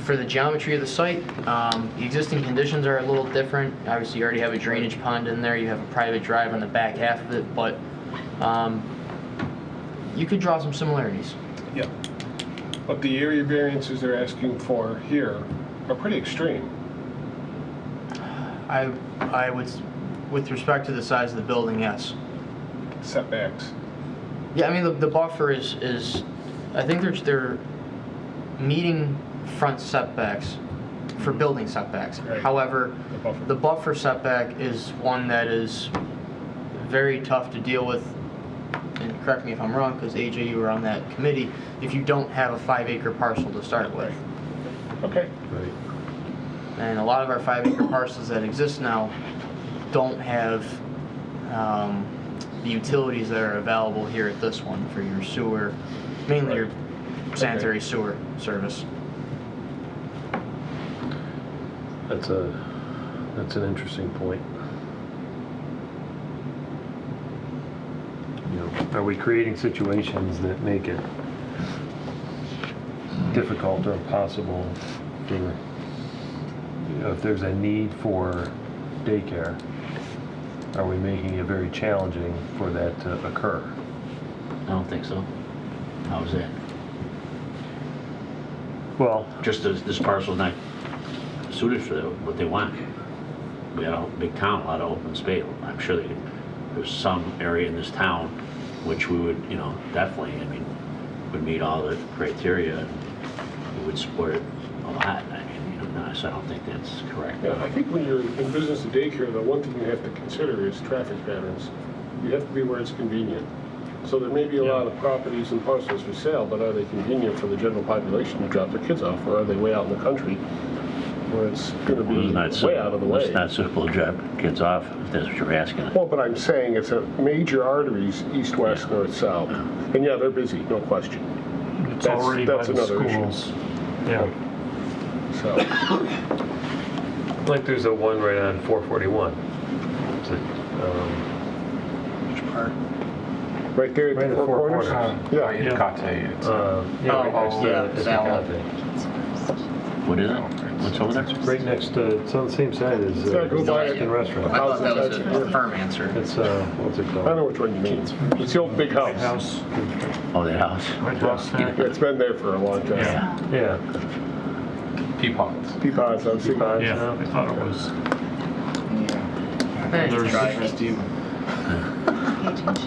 for the geometry of the site, the existing conditions are a little different. Obviously, you already have a drainage pond in there, you have a private drive on the back half of it, but you could draw some similarities. Yeah. But the area variances they're asking for here are pretty extreme. I would, with respect to the size of the building, yes. Setbacks. Yeah, I mean, the buffer is I think they're meeting front setbacks for building setbacks. Right. However, the buffer setback is one that is very tough to deal with, and correct me if I'm wrong, because AJ, you were on that committee, if you don't have a 5-acre parcel to start with. Okay. Right. And a lot of our 5-acre parcels that exist now don't have the utilities that are available here at this one for your sewer, mainly your sanitary sewer service. That's an interesting point. You are we creating situations that make it difficult or impossible for, if there's a need for daycare, are we making it very challenging for that to occur? I don't think so. How's that? Well, just this parcel's not suited for what they want. We got a big town, a lot of open space. I'm sure there's some area in this town which we would, definitely, would meet all the criteria. We would support it a lot. So I don't think that's correct. Yeah, I think when you're in business and daycare, the one thing you have to consider is traffic patterns. You have to be where it's convenient. So there may be a lot of properties and parcels for sale, but are they convenient for the general population to drop their kids off, or are they way out in the country where it's going to be way out of the way? It's not suitable to drop kids off, if that's what you're asking. Well, but I'm saying it's a major arteries, east, west, north, south. And yeah, they're busy, no question. It's already by the schools. Yeah. So. Like there's a one right on 441. Which part? Right there at the four corners? Yeah. What is it? What's over there? Right next to, it's on the same side as the Mexican restaurant. I thought that was a firm answer. It's, what's it called? I know which one you mean. It's the old big house. Oh, that house. Yeah, it's been there for a long time. Yeah. Peapods. Peapods, I was thinking. Yeah, I thought it was.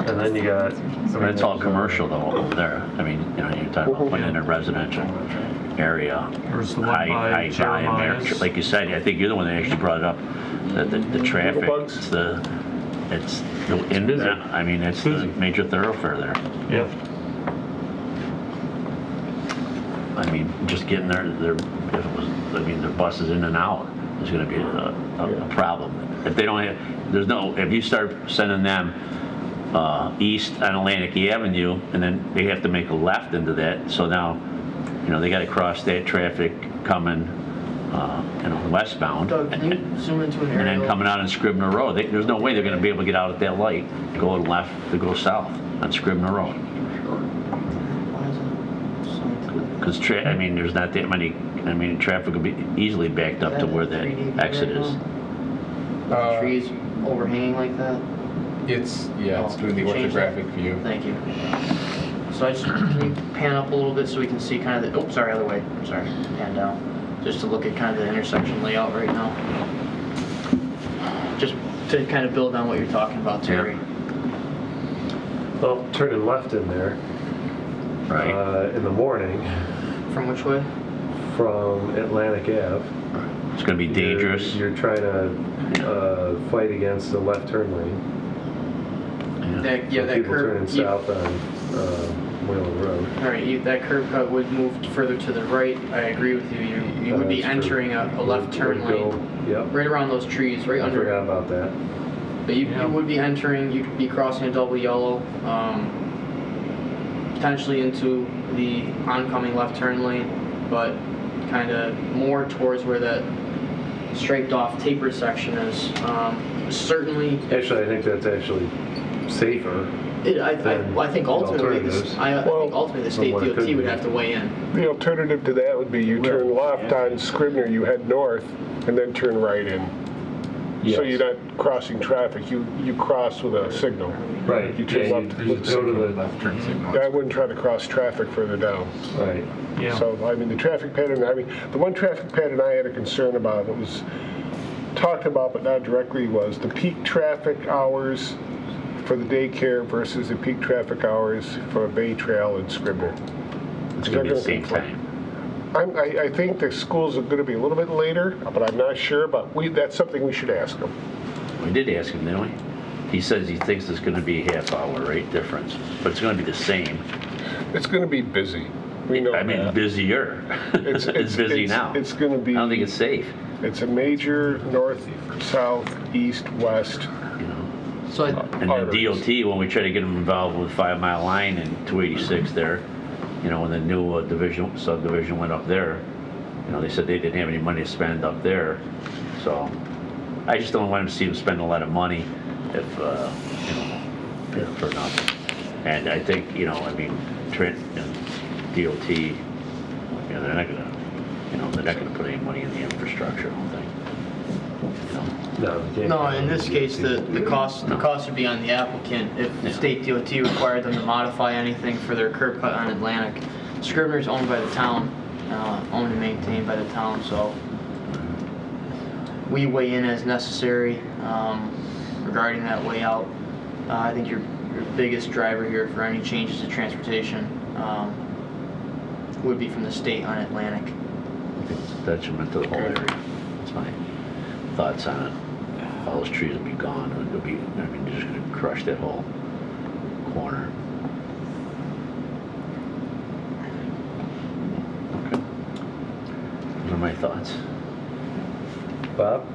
And then you got. It's all commercial though over there. You're talking about putting in a residential area. There's the one by high volume area. Jeremiah's. Like you said, I think you're the one that actually brought it up. The traffic. It's the it's the major thoroughfare there. Yeah. Just getting there, their buses in and out is going to be a problem. If they don't have, if you start sending them east on Atlantic Avenue, and then they have to make a left into that, so now, they got to cross that traffic coming, westbound. Doug, can you zoom into an and aerial? then coming out on Scribner Road. There's no way they're going to be able to get out at that light, go left to go south on Scribner Road. Because there's not that many. Traffic will be easily backed up to where that exit is. Trees overhanging like that? It's doing the orthographic view. Thank you. So can you pan up a little bit so we can see kind of the, other way. I'm sorry, pan down. Just to look at kind of the intersection layout right now. Just to kind of build on what you're talking about, Terry. Well, turning left in there. Right. In the morning. From which way? From Atlantic Ave. It's going to be dangerous. You're trying to fight against the left turn lane. That people curve. turning south on Whalen Road. All right, that curve cut would move further to the right. I agree with you. You would be entering a left turn lane. Yep. Right around those trees, right under. I forgot about that. But you would be entering. You'd be crossing a double yellow. Potentially into the oncoming left turn lane, but kind of more towards where that striped off taper section is. Certainly. Actually, I think that's actually safer. I think ultimately, the state DOT would have to weigh in. The alternative to that would be you turn left on Scribner, you head north, and then turn right in. Yes. So you're not crossing traffic. You cross with a signal. Right. You turn left with a signal. Left turn signal. I wouldn't try to cross traffic further down. Right. Yeah. So, the traffic pattern, the one traffic pattern I had a concern about that was talked about but not directly was the peak traffic hours for the daycare versus the peak traffic hours for Bay Trail and Scribner. It's going to be the same time. I think the schools are going to be a little bit later, but I'm not sure. But that's something we should ask them. We did ask him, didn't we? He says he thinks it's going to be a half-hour rate difference, but it's going to be the same. It's going to be busy. We know that. Busier. It's busy now. It's going to be. I don't think it's safe. It's a major north, south, east, west. So and the DOT, when we try to get them involved with 5 Mile Line and 286 there, when the new subdivision went up there, they said they didn't have any money to spend up there. So I just don't want to see them spend a lot of money if for nothing. And I think, you know, I mean, Trent and DOT, you know, they're not gonna, you know, they're not gonna put any money in the infrastructure, I don't think. You know? No, in this case, the cost would be on the applicant if the state DOT required them to modify anything for their curb cut on Atlantic. Scribner's owned by the town, owned and maintained by the town, so we weigh in as necessary regarding that layout. I think your biggest driver here for any changes to transportation would be from the state on Atlantic. It's a detriment to the whole area. That's my thoughts on it. All those trees will be gone. It'll be, I mean, they're just gonna crush that whole corner. Okay. Those are my thoughts. Bob?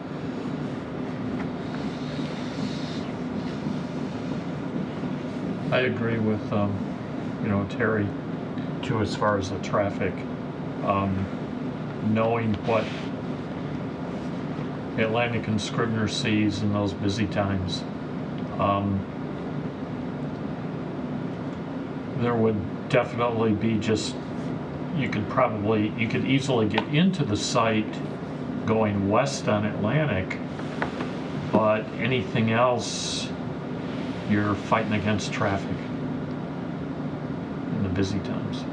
I agree with, you know, Terry, too, as far as the traffic. Knowing what Atlantic and Scribner sees in those busy times, there would definitely be just, you could easily get into the site going west on Atlantic, but anything else, you're fighting against traffic in the busy times.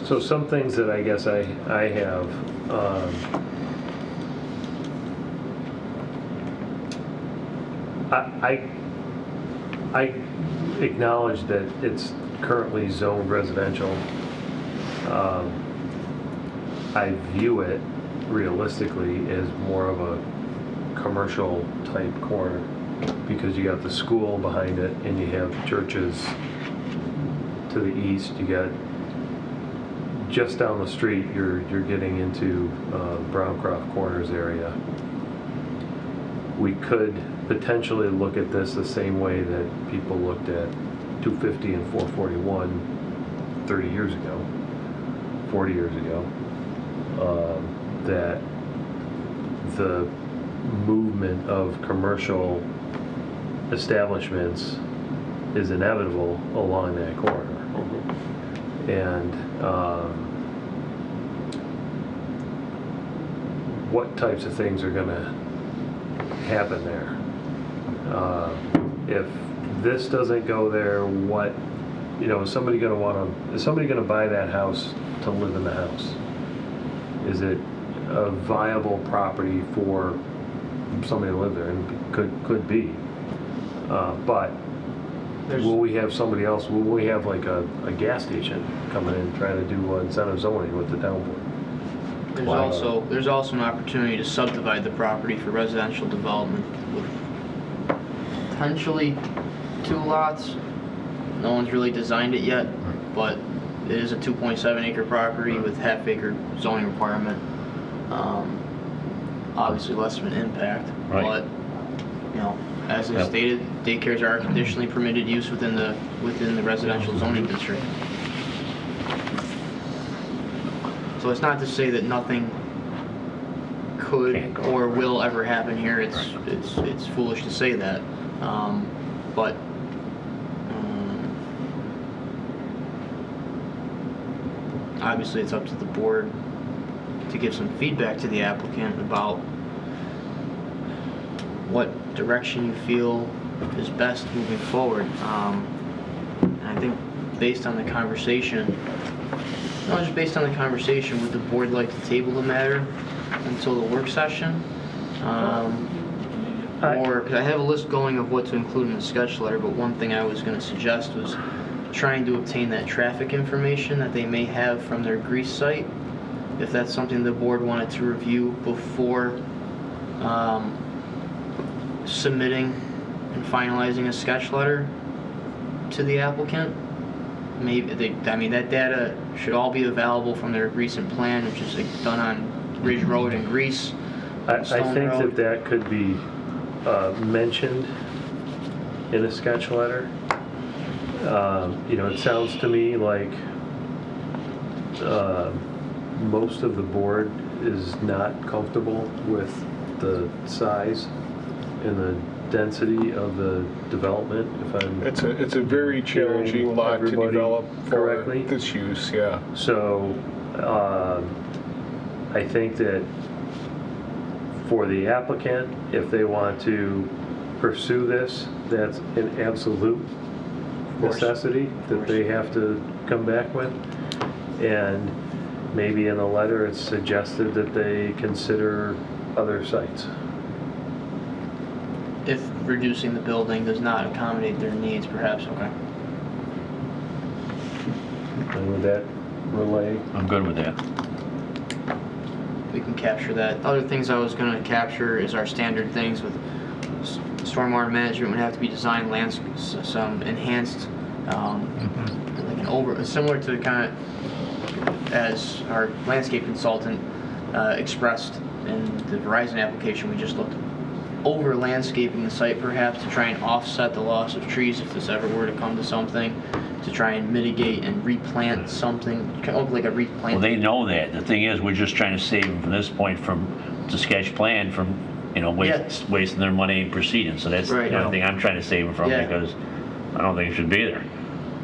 So some things that I guess I have, I acknowledge that it's currently zoned residential. I view it realistically as more of a commercial type corner because you got the school behind it and you have churches to the east. You got just down the street, you're getting into Browncroft Corners area. We could potentially look at this the same way that people looked at 250 and 441 30 years ago, 40 years ago, that the movement of commercial establishments is inevitable along that corridor. And what types of things are going to happen there? If this doesn't go there, what, you know, is somebody going to buy that house to live in the house? Is it a viable property for somebody to live there? And could be. But will we have somebody else? Will we have like a gas station coming in trying to do incentive zoning with the town board? There's also an opportunity to subdivide the property for residential development with potentially 2 lots. No one's really designed it yet, but it is a 2.7 acre property with half-acre zoning requirement. Obviously less of an impact, Right. but you know, as I stated, daycares are conditionally permitted use within the residential zoning district. So it's not to say that nothing could or will ever happen here. It's foolish to say that, but obviously it's up to the board to give some feedback to the applicant about what direction you feel is best moving forward. And I think based on the conversation, just based on the conversation, would the board like to table the matter until the work session? Or, because I have a list going of what to include in the sketch letter, but one thing I was going to suggest was trying to obtain that traffic information that they may have from their grease site, if that's something the board wanted to review before submitting and finalizing a sketch letter to the applicant. Maybe that data should all be available from their recent plan, which is done on Ridge Road and Grease. I think that could be mentioned in a sketch letter. It sounds to me like most of the board is not comfortable with the size and the density of the development, if I'm... It's a very challenging lot to develop for this use, yeah. So I think that for the applicant, if they want to pursue this, that's an absolute necessity that they have to come back with. And maybe in the letter it's suggested that they consider other sites. If reducing the building does not accommodate their needs, perhaps, okay. And with that relay? I'm good with that. We can capture that. Other things I was going to capture is our standard things with stormwater management would have to be designed some enhanced, like an similar to kind of as our landscape consultant expressed in the Verizon application we just looked at. Over landscaping the site perhaps to try and offset the loss of trees if this ever were to come to something, to try and mitigate and replant something, kind of look like a replant. Well, they know that. The thing is, we're just trying to save them from this point to sketch plan from, wasting their money and proceeding. So that's the only thing I'm trying to save them from because I don't think it should be there.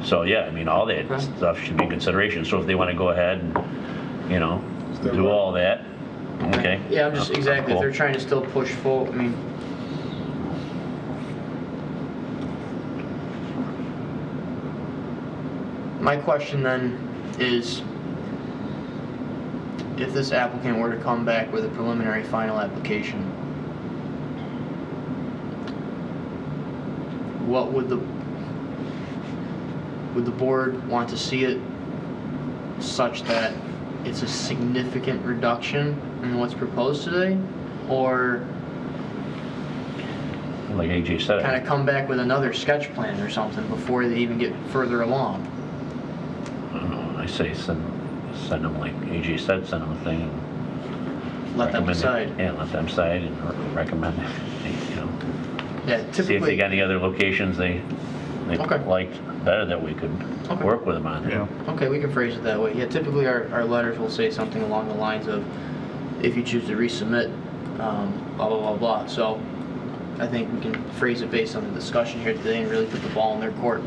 So yeah, I mean, all that stuff should be in consideration. So if they want to go ahead and, do all that, okay. Yeah, I'm just, exactly. Cool. If they're trying to still push forward, I mean, my question then is, if this applicant were to come back with a preliminary final application, what would the board want to see it such that it's a significant reduction in what's proposed today, or like AJ said, kind of come back with another sketch plan or something before they even get further along? I say send them, like AJ said, send them a thing and let them decide. Yeah, let them decide and recommend it. Yeah, typically. See if they got any other locations they liked better that we could work with them on. Yeah. Okay, we can phrase it that way. Yeah, typically our letters will say something along the lines of, if you choose to resubmit, blah, blah, blah, blah. So I think we can phrase it based on the discussion here today and really put the ball in their court.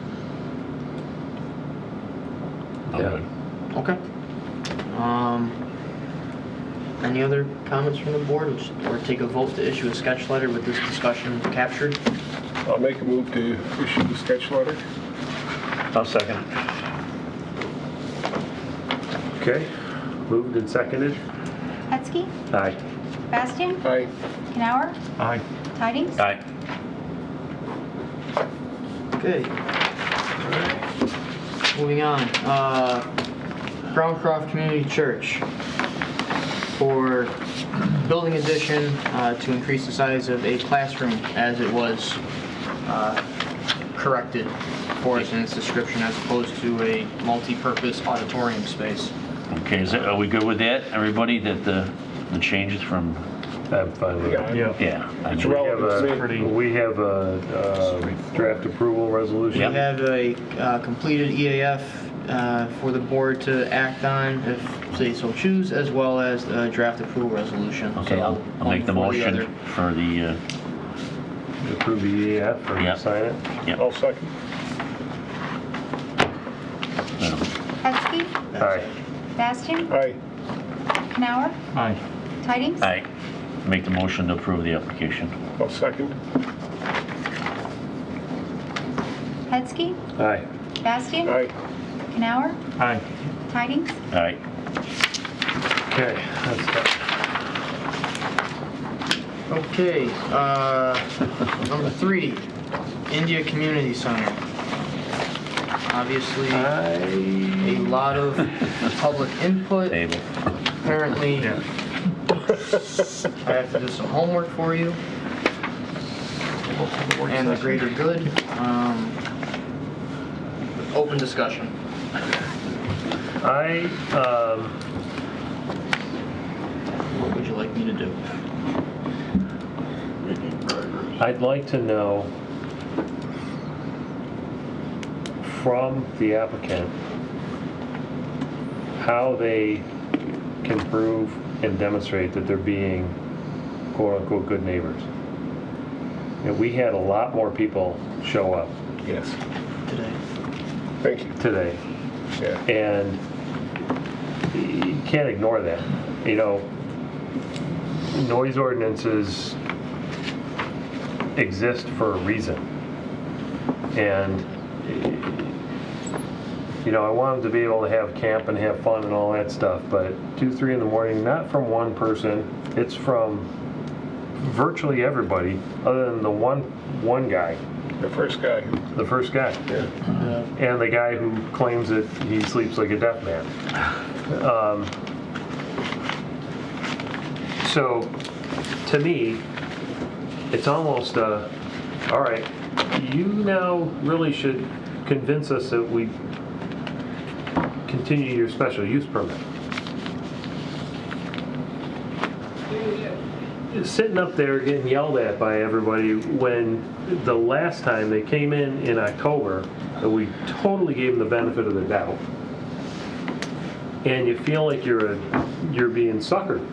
Yeah. Okay. Any other comments from the board, or take a vote to issue a sketch letter with this discussion captured? I'll make a move to issue the sketch letter. I'll second it. Okay, moved and seconded. Hetzke? Aye. Bastian? Aye. Knauer? Aye. Tidings? Aye. Okay. Moving on. Browncroft Community Church for building addition to increase the size of a classroom as it was corrected for us in its description as opposed to a multi-purpose auditorium space. Okay, are we good with that, everybody, that the changes from... I'm fine with it. Yeah. It's relevant. We have a draft approval resolution. We have a completed EAF for the board to act on if they so choose, as well as a draft approval resolution. Okay, So I'll make the motion for the... Approve the EAF or sign it? Yep. I'll second. Hetzke? Aye. Bastian? Aye. Knauer? Aye. Tidings? Aye. Make the motion to approve the application. I'll second. Hetzke? Aye. Bastian? Aye. Knauer? Aye. Tidings? Aye. Okay, that's done. Okay, number 3, India Community Center. Obviously, a lot of public input. Apparently, I have to do some homework for you and the greater good. Open discussion. What would you like me to do? I'd like to know from the applicant how they can prove and demonstrate that they're being quote-unquote good neighbors. And we had a lot more people show up Yes. Today. Thank you. today. Yeah. And you can't ignore that. You know, noise ordinances exist for a reason. And, you know, I want them to be able to have camp and have fun and all that stuff, but 2, 3 in the morning, not from one person, it's from virtually everybody other than the one guy. The first guy. The first guy. Yeah. And the guy who claims that he sleeps like a deaf man. So, to me, it's almost, all right, you now really should convince us that we continue your special use permit. Sitting up there getting yelled at by everybody when the last time they came in October, and we totally gave them the benefit of the doubt, and you feel like you're being suckered.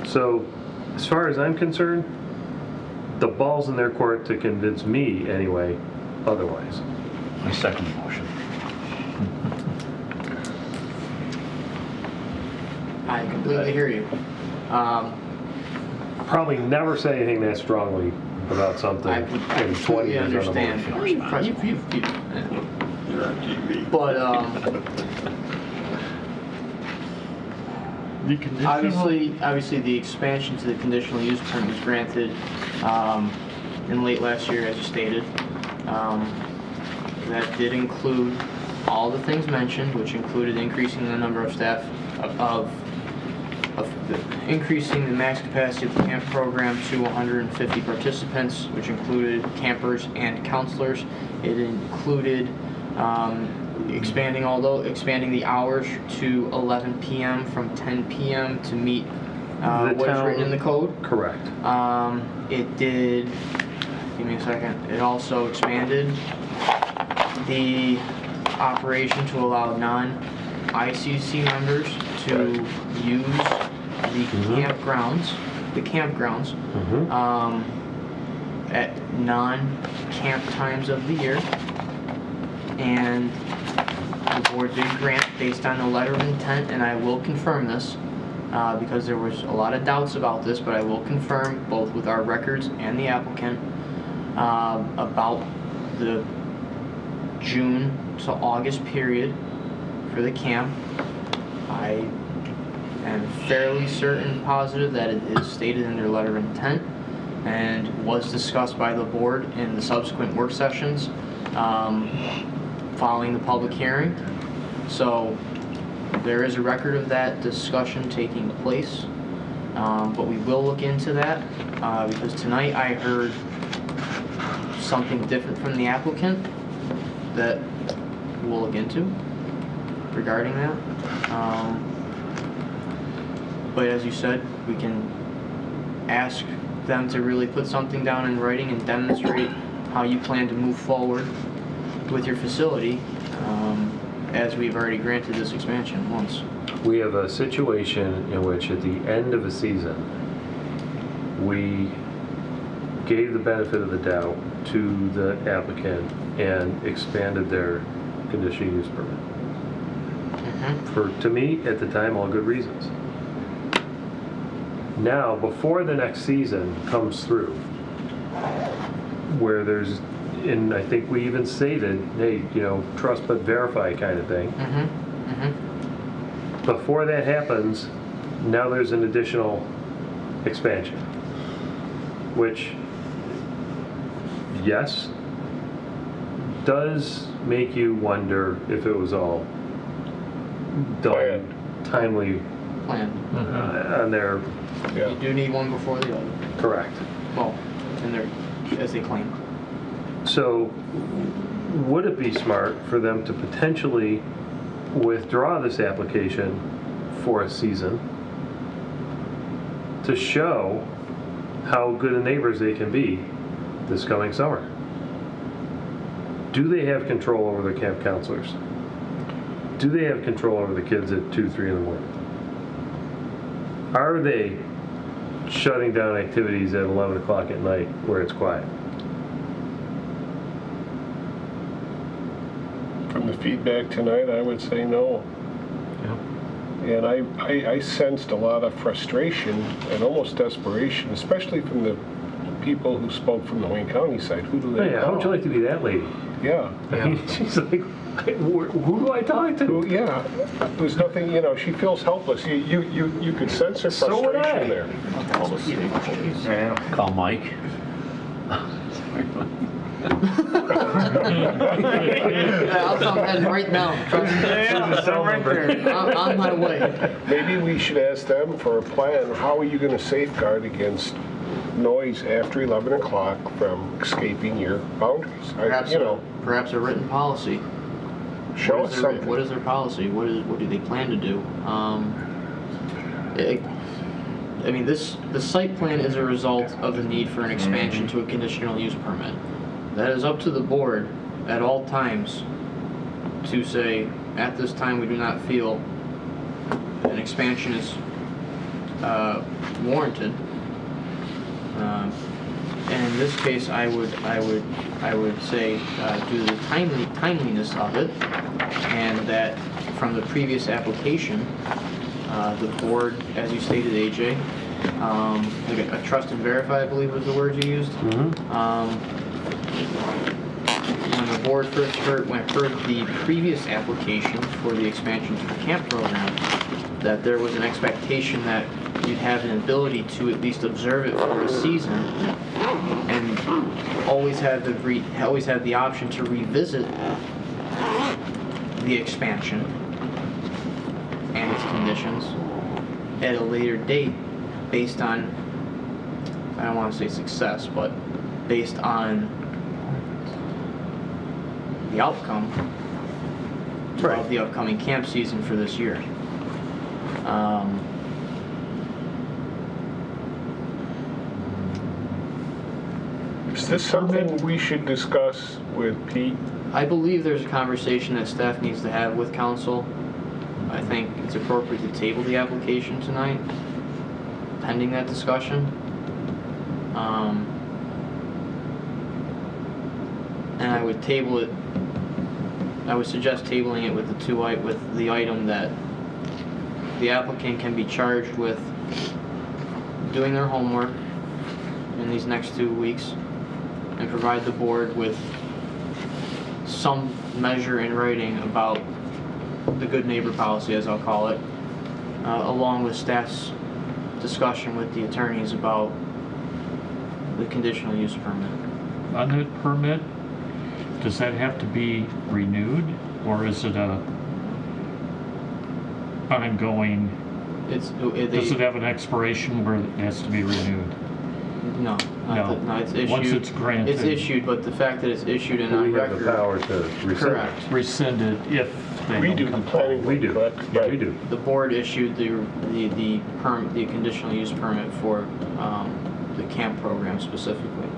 So, as far as I'm concerned, the ball's in their court to convince me, anyway, otherwise. I second the motion. I completely hear you. I'll probably never say anything that strongly about something I in 20 years on the understand. But obviously, the expansion to the conditional use permit was granted in late last year, as you stated. That did include all the things mentioned, which included increasing the number of staff increasing the max capacity of the camp program to 150 participants, which included campers and counselors. It included expanding the hours to 11 p.m. from 10 p.m. to meet what is written in the code. Correct. It did, give me a second, it also expanded the operation to allow non-ICC members to use the campgrounds at non-camp times of the year. And the board did grant based on a letter of intent, and I will confirm this because there was a lot of doubts about this, but I will confirm both with our records and the applicant about the June to August period for the camp. I am fairly certain, positive that it is stated in their letter of intent and was discussed by the board in the subsequent work sessions following the public hearing. So there is a record of that discussion taking place, but we will look into that because tonight I heard something different from the applicant that we'll look into regarding that. But as you said, we can ask them to really put something down in writing and demonstrate how you plan to move forward with your facility, as we've already granted this expansion once. We have a situation in which at the end of a season, we gave the benefit of the doubt to the applicant and expanded their conditional use permit. For, to me, at the time, all good reasons. Now, before the next season comes through, where there's, and I think we even stated, hey, you know, trust but verify kind of thing. Before that happens, now there's an additional expansion, which, yes, does make you wonder if it was all done timely Plan. on their. You do need one before the other. Correct. Well, and they're, as they claim. So, would it be smart for them to potentially withdraw this application for a season to show how good of neighbors they can be this coming summer? do they have control over their camp counselors? Do they have control over the kids at 2, 3 in the morning? Are they shutting down activities at 11 o'clock at night where it's quiet? From the feedback tonight, I would say no. And I sensed a lot of frustration and almost desperation, especially from the people who spoke from the Wayne County side. Who do they Yeah, call? how would you like to be that lady? Yeah. I mean, she's like, who do I talk to? Well, yeah, there's nothing, she feels helpless. You could sense her So would frustration I. there. Call Mike. I'll come heading right now. Trust me. I'm right there. I'm on my way. Maybe we should ask them for a plan. How are you going to safeguard against noise after 11 o'clock from escaping your boundaries? Perhaps a written policy. Show us something. What is their policy? What do they plan to do? I mean, the site plan is a result of the need for an expansion to a conditional use permit. That is up to the board at all times to say, at this time, we do not feel an expansion is warranted. And in this case, I would say due to the timeliness of it, and that from the previous application, the board, as you stated, AJ, like a trust and verify, I believe was the words you used. When the board first heard the previous application for the expansion to the camp program, that there was an expectation that you'd have an ability to at least observe it for a season, and always have the option to revisit the expansion and its conditions at a later date, based on, I don't want to say success, but based on the outcome of the upcoming camp season for this year. Is this something we should discuss with Pete? I believe there's a conversation that staff needs to have with council. I think it's appropriate to table the application tonight, pending that discussion. And I would table it. I would suggest tabling it with the item that the applicant can be charged with doing their homework in these next 2 weeks and provide the board with some measure in writing about the good neighbor policy, as I'll call it, along with staff's discussion with the attorneys about the conditional use permit. On that permit, does that have to be renewed, or is it a ongoing? Does it have an expiration where it has to be renewed? No, it's issued. Once it's granted. It's issued, but the fact that it's issued and on We have record. the power to rescind. Correct. Rescind it if they We don't do the comply. planning board, We do. correct? Yeah, we do. The board issued the conditional use permit for the camp program specifically.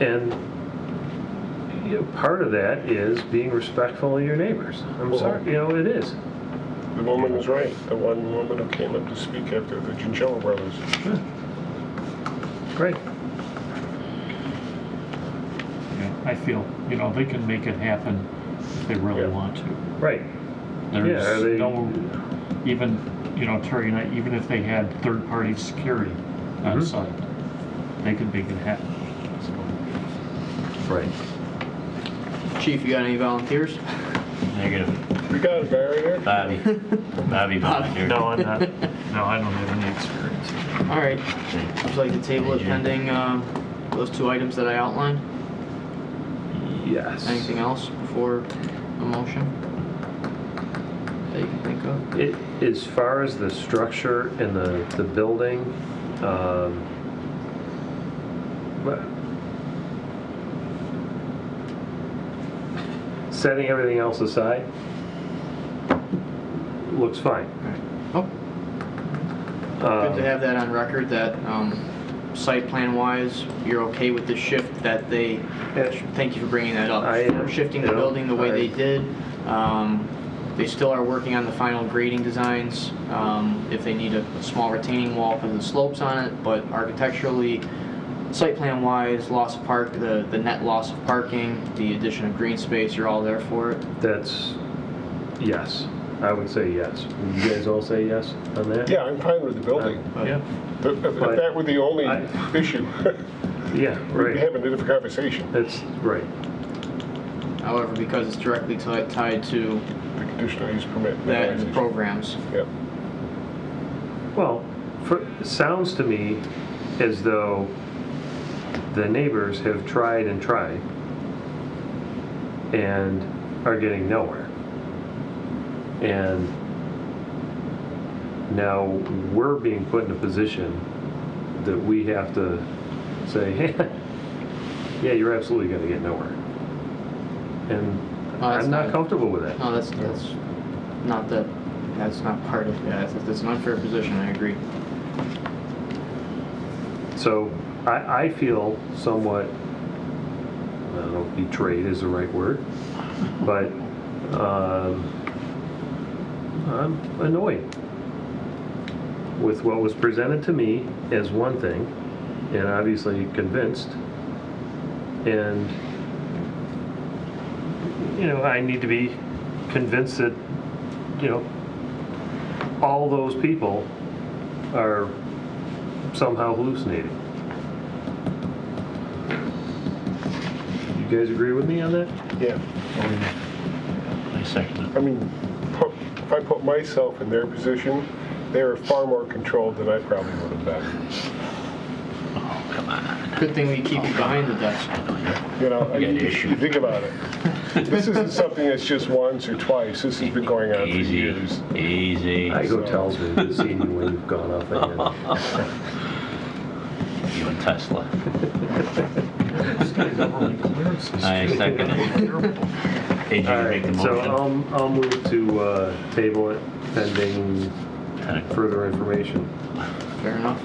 And part of that is being respectful of your neighbors. I'm sorry, it is. The woman was right. The one woman who came up to speak after the Chinchilla brothers. Great. Yeah, I feel, they can make it happen if they really want to. Right. There's Yeah, no, even, Terry and I, even if they had third-party security on site, they could make it happen. Right. Chief, you got any volunteers? Negative. We got a barrier. Bobby volunteered. No, I'm not. No, I don't have any experience. All right. Would you like to table it pending those 2 items that I outlined? Yes. Anything else before a motion that you can think of? As far as the structure and the building, setting everything else aside, looks fine. Oh. Good to have that on record, that site plan wise, you're okay with the shift that they, thank you for bringing that up. I am. Shifting the You know, building the way they did. They still are working on the final grading designs, if they need a small retaining wall because of the slopes on it, but architecturally, site plan wise, loss of the net loss of parking, the addition of green space, you're all there for it? That's, yes. I would say yes. Would you guys all say yes on that? Yeah, I'm fine with the building. Yeah. If that were the only issue, Yeah, we'd right. be having a different conversation. That's right. However, because it's directly tied to The conditional use permit. that and the programs. Yeah. Well, it sounds to me as though the neighbors have tried and tried and are getting nowhere. And now we're being put in a position that we have to say, hey, yeah, you're absolutely going to get nowhere. And I'm not comfortable with that. No, that's not part of, yeah, that's an unfair position, I agree. So I feel somewhat, I don't know if betrayed is the right word, but I'm annoyed with what was presented to me as one thing, and obviously convinced, and I need to be convinced that all those people are somehow hallucinating. You guys agree with me on that? Yeah. I second it. I mean, if I put myself in their position, they are far more controlled than I probably would have been. Oh, come on. Good thing we keep you behind the desk. You know, You got issues. think about it. This isn't something that's just once or twice. This has been going on for years. Easy. Ego tells me to see you when you've gone off ahead. You and Tesla. I second it. Hey, did you All make the right, so motion? I'll move to table it pending further information. Fair enough.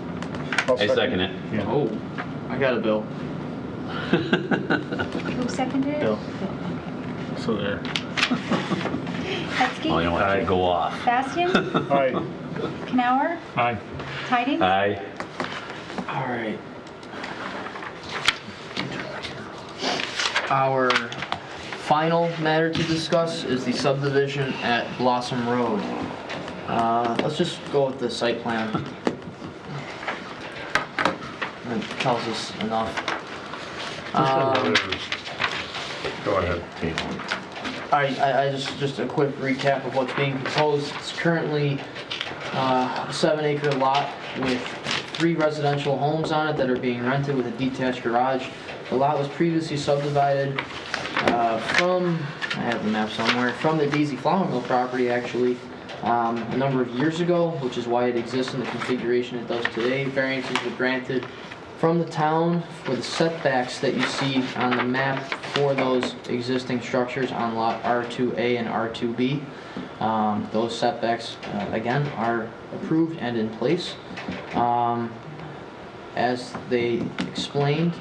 I second it. Oh, I got a bill. Who seconded it? Bill. So there. Hetzke? Oh, you don't want to go off. Bastian? Aye. Knauer? Aye. Tidings? Aye. All right. Our final matter to discuss is the subdivision at Blossom Road. Let's just go with the site plan. It tells us enough. Go ahead. I just a quick recap of what's being proposed. It's currently a 7-acre lot with 3 residential homes on it that are being rented with a detached garage. The lot was previously subdivided from, I have the map somewhere, from the Daisy Flour Mill property actually a number of years ago, which is why it exists in the configuration it does today. Variances were granted from the town for the setbacks that you see on the map for those existing structures on lot R2A and R2B. Those setbacks, again, are approved and in place. As they explained,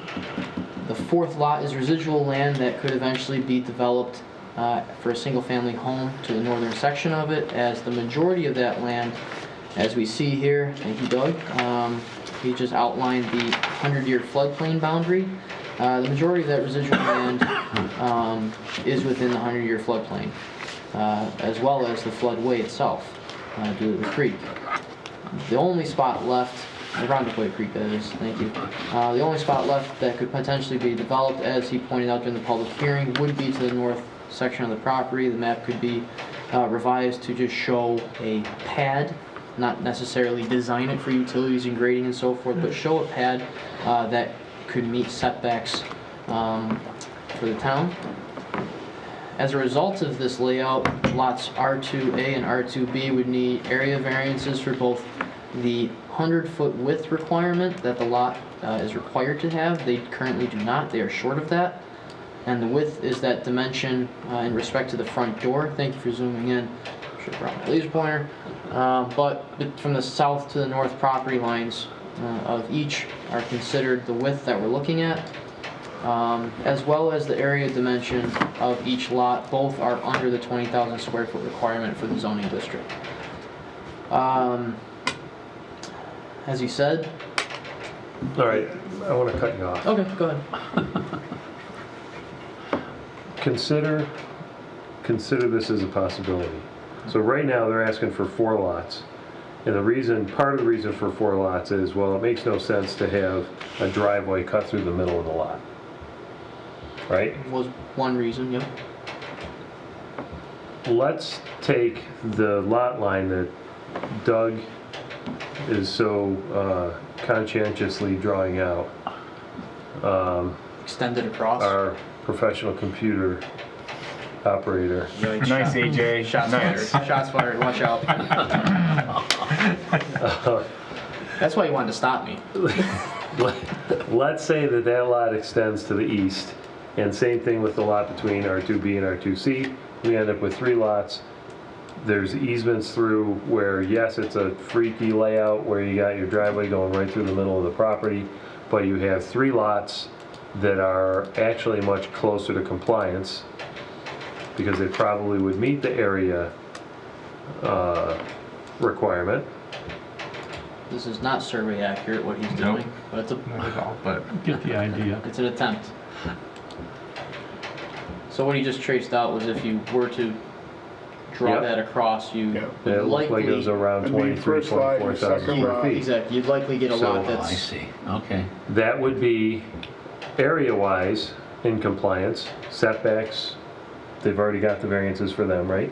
the 4th lot is residual land that could eventually be developed for a single-family home to the northern section of it, as the majority of that land, as we see here, thank you, Doug, he just outlined the 100-year floodplain boundary. The majority of that residual land is within the 100-year floodplain, as well as the floodway itself, due to the creek. The only spot left, Roundabout Creek that is, thank you. The only spot left that could potentially be developed, as he pointed out during the public hearing, would be to the north section of the property. The map could be revised to just show a pad, not necessarily design it for utilities and grading and so forth, but show a pad that could meet setbacks for the town. As a result of this layout, lots R2A and R2B would need area variances for both the 100-foot width requirement that the lot is required to have. They currently do not. They are short of that. And the width is that dimension in respect to the front door. Thank you for zooming in. Should have brought my laser pointer. But from the south to the north property lines, of each are considered the width that we're looking at, as well as the area dimension of each lot. Both are under the 20,000 square foot requirement for the zoning district. As he said. All right, I want to cut you off. Okay, go ahead. Consider this as a possibility. So right now, they're asking for 4 lots. And part of the reason for 4 lots is, well, it makes no sense to have a driveway cut through the middle of the lot. Right? Was one reason, yeah. Let's take the lot line that Doug is so conscientiously drawing out. Extended across. Our professional computer operator. Nice, AJ. Shots Nice. fired. Shots fired. Watch out. That's why you wanted to stop me. Let's say that lot extends to the east, and same thing with the lot between R2B and R2C. We end up with 3 lots. There's easements through where, yes, it's a freaky layout where you got your driveway going right through the middle of the property, but you have 3 lots that are actually much closer to compliance because they probably would meet the area requirement. This is not survey accurate what he's doing, but it's But get the idea. It's an attempt. So what he just traced out was if you were to draw that across, you would It looks like it was around 23,000-24,000 square feet. Exactly. You'd likely get a lot that's. I see. Okay. That would be area-wise in compliance. Setbacks, they've already got the variances for them, right?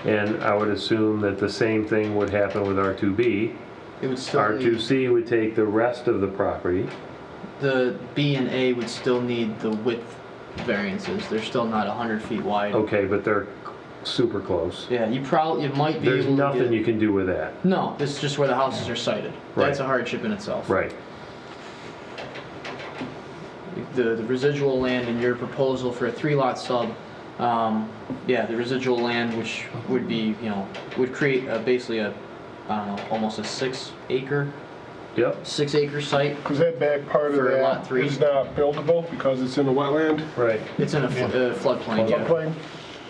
And I would assume that the same thing would happen with R2B. It would still R2C would take the rest of the property. The B and A would still need the width variances. They're still not 100 feet wide. Okay, but they're super close. Yeah, you might be There's able to nothing get, you can do with that. No, this is just where the houses are sited. Right. That's a hardship in itself. Right. The residual land in your proposal for a 3-lot sub, yeah, the residual land, which would be, would create basically a, I don't know, almost a 6-acre. Yep. 6-acre site. Because that back part of For lot that 3. is not buildable because it's in a wetland? Right. It's in a floodplain, yeah. Floodplain?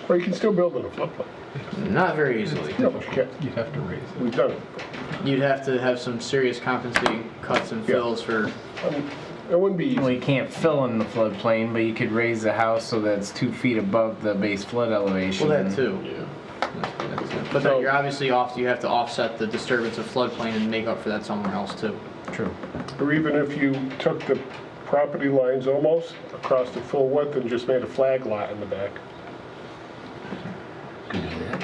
Or you can still build in a floodplain. Not very easily. No, but you can't. You'd have to raise it. We've done it. You'd have to have some serious compensating cuts and fills for. It wouldn't be easy. Well, you can't fill in the floodplain, but you could raise the house so that it's 2 feet above the base flood elevation. Well, that too. But then you're obviously you have to offset the disturbance of floodplain and make up for that somewhere else too. True. Or even if you took the property lines almost across the full width and just made a flag lot in the back.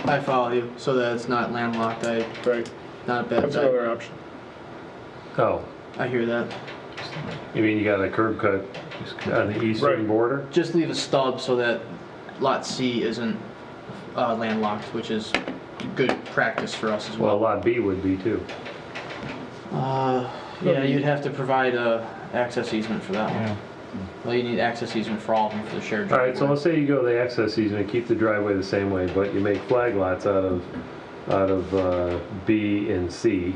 I follow you, so that it's not landlocked. Right. Not a bad. That's another option. Oh. I hear that. You mean you got a curb cut on the eastern border? Just leave a stub so that lot C isn't landlocked, which is good practice for us as well. Well, lot B would be too. Yeah, you'd have to provide a access easement for that one. Well, you need access easement for all of them for the shared driveway. All right, so let's say you go the access easement, keep the driveway the same way, but you make flag lots out of B and C.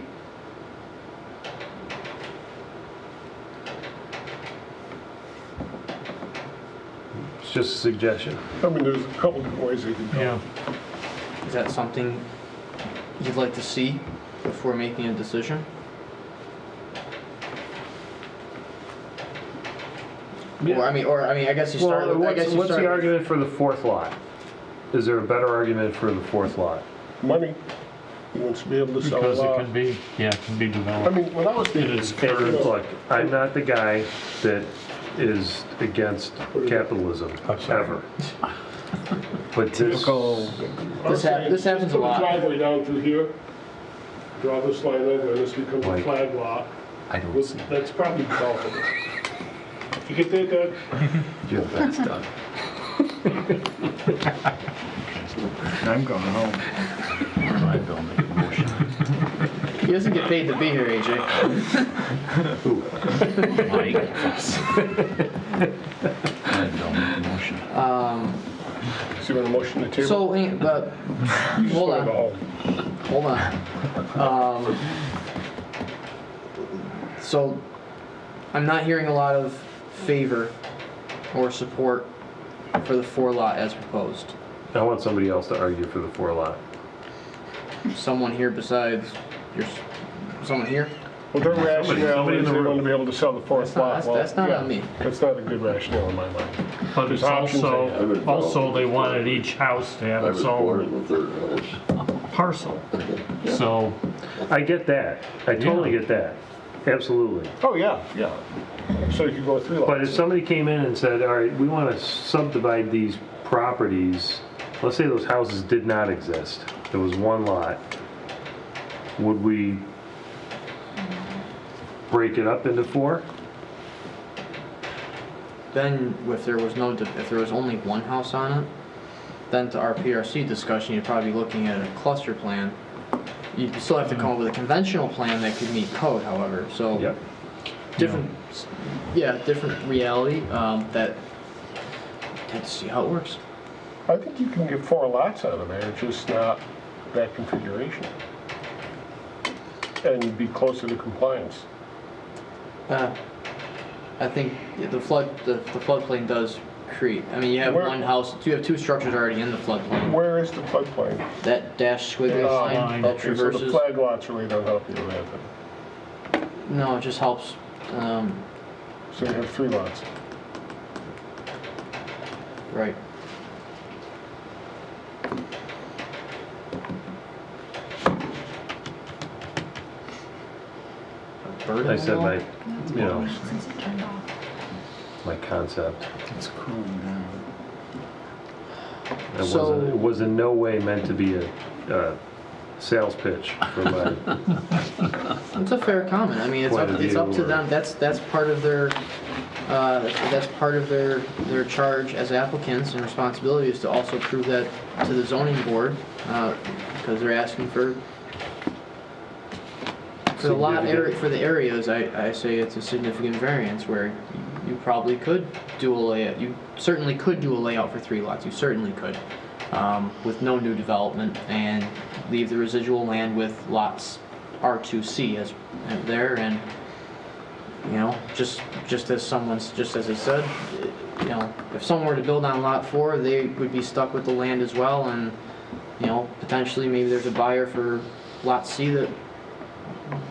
It's just a suggestion. I mean, there's a couple different ways they could go. Yeah. Is that something you'd like to see before making a decision? Yeah. Or I mean, I guess you start. Well, with, what's the argument for the 4th lot? Is there a better argument for the 4th lot? Money. He wants to be able to sell Because a lot. it can be developed. I mean, when I was thinking, Look, I'm not the guy that is against capitalism, ever. But this happens a lot. Put a driveway down through here, draw this line over, and this becomes a flag lot. I don't see. That's probably developable. You get that, Doug? Yeah, that's done. I'm going home. He doesn't get paid to be here, AJ. So you want a motion to table? So, hold on. Hold on. So, I'm not hearing a lot of favor or support for the 4-lot as proposed. I want somebody else to argue for the 4-lot. Someone here besides someone here? Well, their rationale somebody in is the they room. want to be able to sell the fourth lot. That's not on me. That's not a good rationale in my mind. But it's There's options also they wanted each house to have its own parcel. So, I get that. I totally get that. Absolutely. Oh, yeah. So you could go 3 lots. But if somebody came in and said, all right, we want to subdivide these properties, let's say those houses did not exist, there was 1 lot, would we break it up into 4? Then, if there was only 1 house on it, then to our PRC discussion, you'd probably be looking at a cluster plan. You still have to come up with a conventional plan that could meet code, however. So, different reality. That have to see how it works. I think you can get 4 lots out of there, just not that configuration. And you'd be closer to compliance. I think the floodplain does create. I mean, you have 1 house. You have 2 structures already in the floodplain. Where is the floodplain? That dash squiggly line that Okay, so the traverses. flag lots really don't help you with that then. No, it just helps. So you have 3 lots. Right. I said my concept. It's cooling down. It was in no way meant to be a sales pitch for my. It's a fair comment. I mean, it's up to them. That's part of their their charge as applicants and responsibility is to also prove that to the zoning board because they're asking for the lot area for the areas. I say it's a significant variance where you probably could do a layout. You certainly could do a layout for 3 lots. You certainly could with no new development and leave the residual land with lots R2C as there and. You know, just as I said, you know, if someone were to build on lot 4, they would be stuck with the land as well, and you know, potentially maybe there's a buyer for lot C that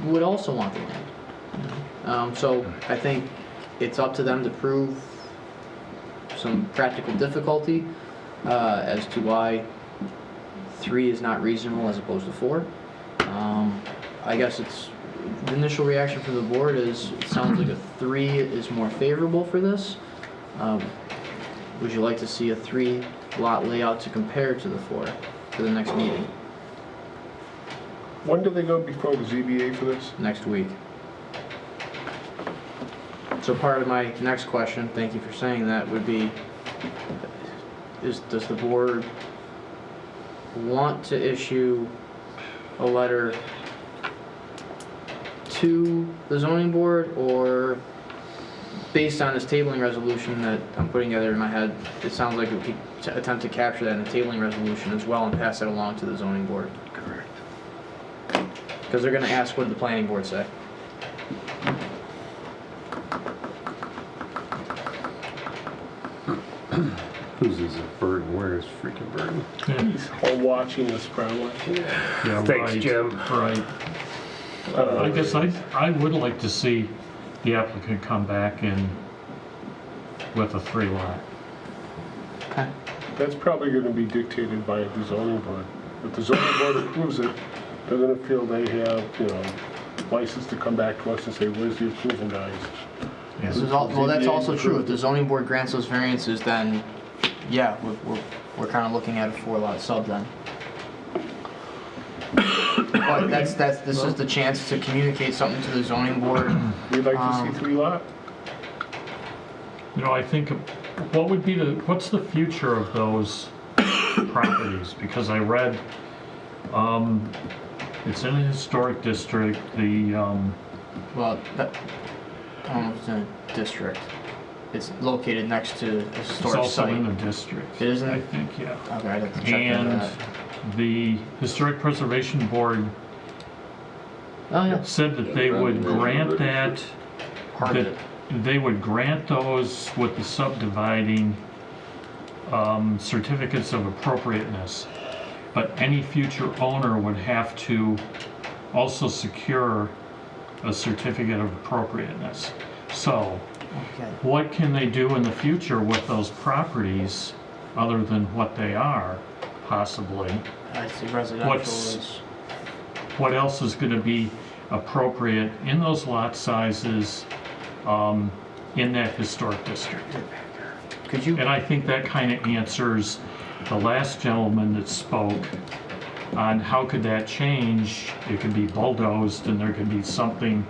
would also want the land. So I think it's up to them to prove some practical difficulty as to why 3 is not reasonable as opposed to 4. I guess the initial reaction from the board is it sounds like a 3 is more favorable for this. Would you like to see a 3-lot layout to compare to the 4 for the next meeting? When do they go before the ZBA for this? Next week. So part of my next question, thank you for saying that, would be, does the board want to issue a letter to the zoning board, or based on this tabling resolution that I'm putting together in my head, it sounds like we could attempt to capture that in the tabling resolution as well and pass that along to the zoning board? Correct. Because they're going to ask what did the planning board say. Whose is it? Burton? Where is freaking Burton? He's all watching this probably. yeah, Thanks, right, Jim. Right. I guess I would like to see the applicant come back in with a 3-lot. Okay. That's probably going to be dictated by the zoning board. If the zoning board approves it, they're going to feel they have, you know, license to come back to us and say, where's the approval guys? Yeah. Well, that's also true. If the zoning board grants those variances, then yeah, we're kind of looking at a 4-lot sub then. But this is the chance to communicate something to the zoning board. We'd like to see 3-lot. You know, I think what's the future of those properties? Because I read it's in a historic district. Well, it's in a district. It's located next to a historic It's also site. in the district. It isn't? I think, yeah. Okay, I'd have to check into And that. the Historic Preservation Board Oh, yeah. said that they would grant that, Part of that it. they would grant those with the subdividing certificates of appropriateness. But any future owner would have to also secure a certificate of appropriateness. So, what can they do in the future with those properties other than what they are, possibly? I see residential is... What else is going to be appropriate in those lot sizes in that historic district? Could you? And I think that kind of answers the last gentleman that spoke on how could that change. It could be bulldozed and there could be something,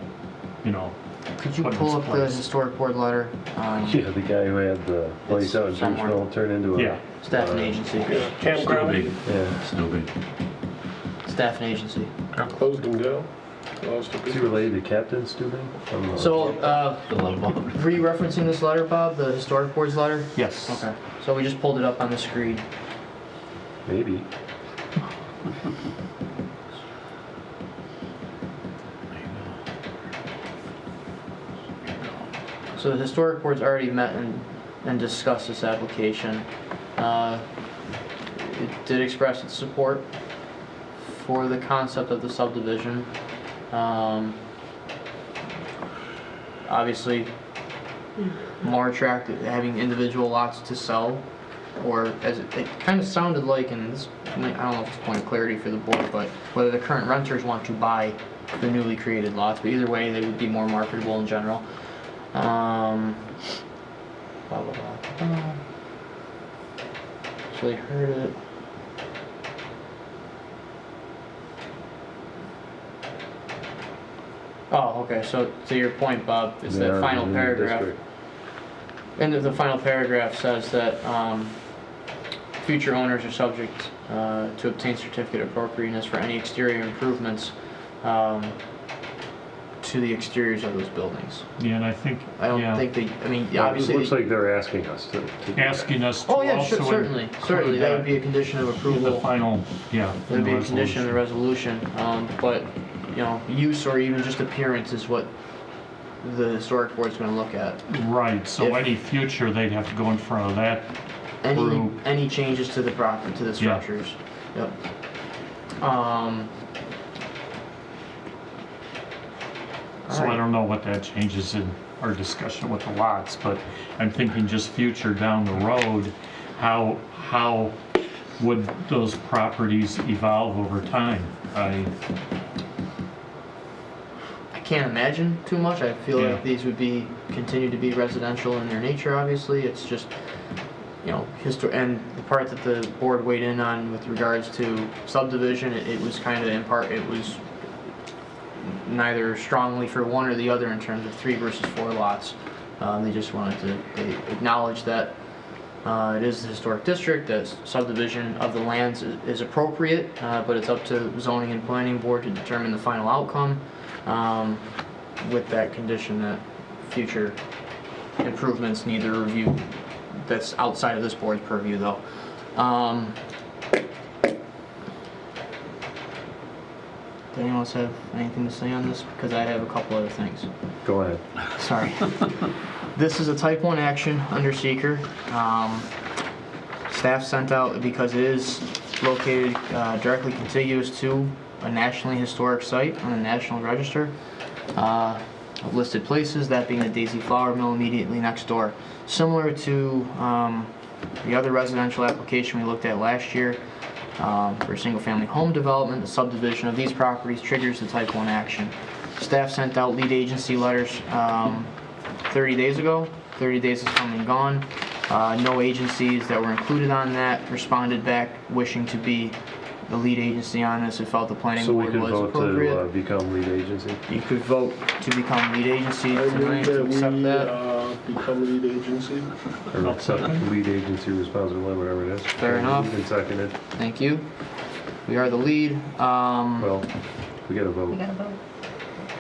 you know, Could you put in pull up the place. historic board letter? Yeah, the guy who had the place out in Churchville turned into a... Yeah. Staff and agency. Campground? Yeah. Staff and agency. Closed and go? Lost a Is he related to Captain Stubing? So, were you referencing this letter, Bob, the historic board's letter? Yes. Okay. So we just pulled it up on the screen. Maybe. So the historic board's already met and discussed this application. It did express its support for the concept of the subdivision. Obviously, more attractive having individual lots to sell, or as it kind of sounded like, and this, I don't know if it's a point of clarity for the board, but whether the current renters want to buy the newly created lots, but either way, they would be more marketable in general. Blah, blah, blah. So they heard it. Oh, okay, so to your point, Bob, is that final paragraph. And the final paragraph says that future owners are subject to obtain certificate of appropriateness for any exterior improvements to the exteriors of those buildings. Yeah, and I think, I don't yeah, think they, I mean, Well, obviously. it looks like they're asking us to do that. asking us to Oh, yeah, also certainly, include that would be a condition of in the approval. final, yeah. That would be a condition of the resolution. resolution, but, you know, use or even just appearance is what the historic board's gonna look at. Right, so If- any future, they'd have to go in front of that group. Any changes to the property, to the structures. Yep. So I don't know what that changes in our discussion with the lots, but I'm thinking just future down the road, how would those properties evolve over time? I can't imagine too much. I feel Yeah. like these would continue to be residential in their nature, obviously. It's just, you know, and the part that the board weighed in on with regards to subdivision, it was kind of it was neither strongly for one or the other in terms of 3 versus 4 lots. They just wanted to acknowledge that it is the historic district, that subdivision of the lands is appropriate, but it's up to zoning and planning board to determine the final outcome, with that condition that future improvements need a review. That's outside of this board's purview, though. Does anyone else have anything to say on this? Because I have a couple other things. Go ahead. Sorry. This is a type 1 action under seeker. Staff sent out, because it is located directly contiguous to a nationally historic site on the National Register of listed places, that being the Daisy Flour Mill immediately next door. Similar to the other residential application we looked at last year, for a single-family home development, the subdivision of these properties triggers the type 1 action. Staff sent out lead agency letters 30 days ago. 30 days has come and gone. No agencies that were included on that responded back wishing to be the lead agency on this. It felt the planning So we board could was vote appropriate. to become lead agency? You could vote to become lead agency I tonight move to that accept we that. become lead agency. Or accept lead agency responsibility, whatever it is. Fair enough. You can second it. Thank you. We are the lead. Well, we gotta vote. We gotta vote.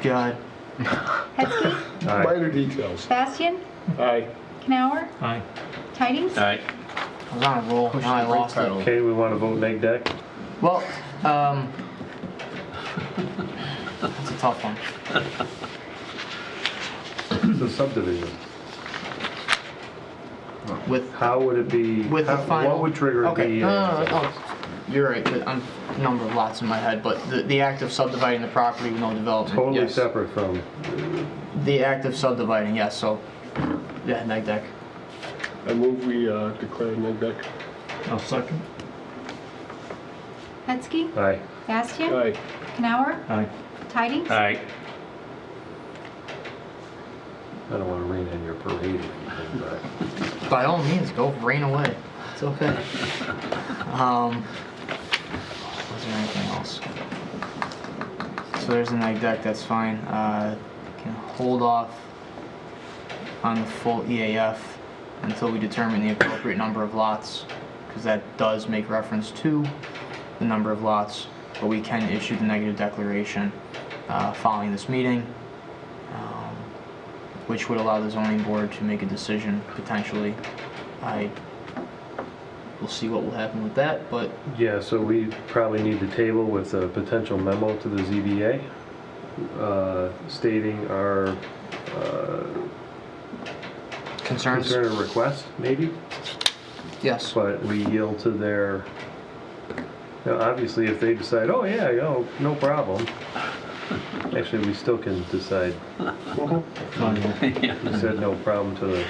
God. Hetzke, Aye. Minor details. Bastian, Aye. Knauer, Aye. Tidings. All right. I was on a roll. Now I lost it. Okay, we wanna vote neg deck? Well, that's a tough one. The subdivision. With How would it be? With the final. What would trigger Okay. the? No. You're right. But I'm number of lots in my head, but the act of subdividing the property with no development. Totally yes. separate from. The act of subdividing, yes. So, yeah, neg deck. I move we declare neg deck. I'll second. Hetzke. Aye. Bastian. Aye. Canower. Aye. Tidings. Aye. I don't want to rain on your parade or anything, but. By all means, go rain away. It's okay. Was there anything else? So there's the neg deck. That's fine. Can hold off on the full EAF until we determine the appropriate number of lots, because that does make reference to the number of lots. But we can issue the negative declaration following this meeting, which would allow the zoning board to make a decision potentially. We'll see what will happen with that, but Yeah, so we probably need to table with a potential memo to the ZBA stating our concerns. concern or request, maybe? Yes. But we yield to their, obviously if they decide, oh yeah, no problem. Actually, we still can decide. We said no problem to the.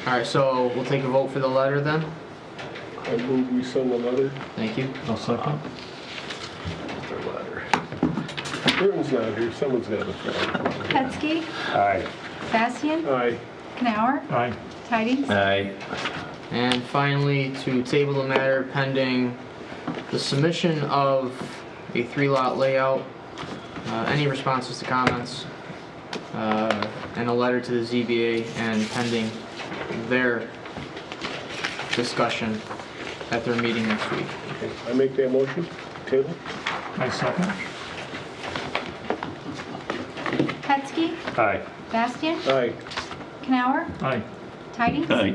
All right, so we'll take a vote for the letter then. I move we send the letter. Thank you. I'll second. The letter. Burton's not here. Someone's got to fill. Hetzke. Aye. Bastian. Aye. Canower. Aye. Tidings. Aye. And finally, to table the matter pending the submission of a 3-lot layout, any responses to comments, and a letter to the ZBA, and pending their discussion at their meeting next week. Okay. I make that motion. Table. I second. Hetzke. Aye. Bastian. Aye. Canower. Aye. Tidings. Aye.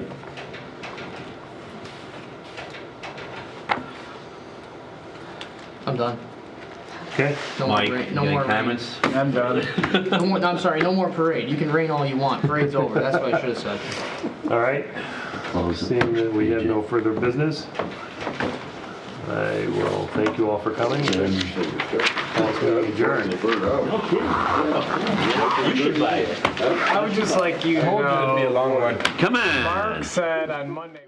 I'm done. Okay. No Mike, more, no any more comments? I'm done. No more, I'm sorry, no more parade. You can rain all you want. Parade's over. That's what I should have said. All right. Seeing that we have no further business, I will thank you all for coming and call this meeting adjourned. You should buy it. I would just like you to know. Come on. Mark said on Monday.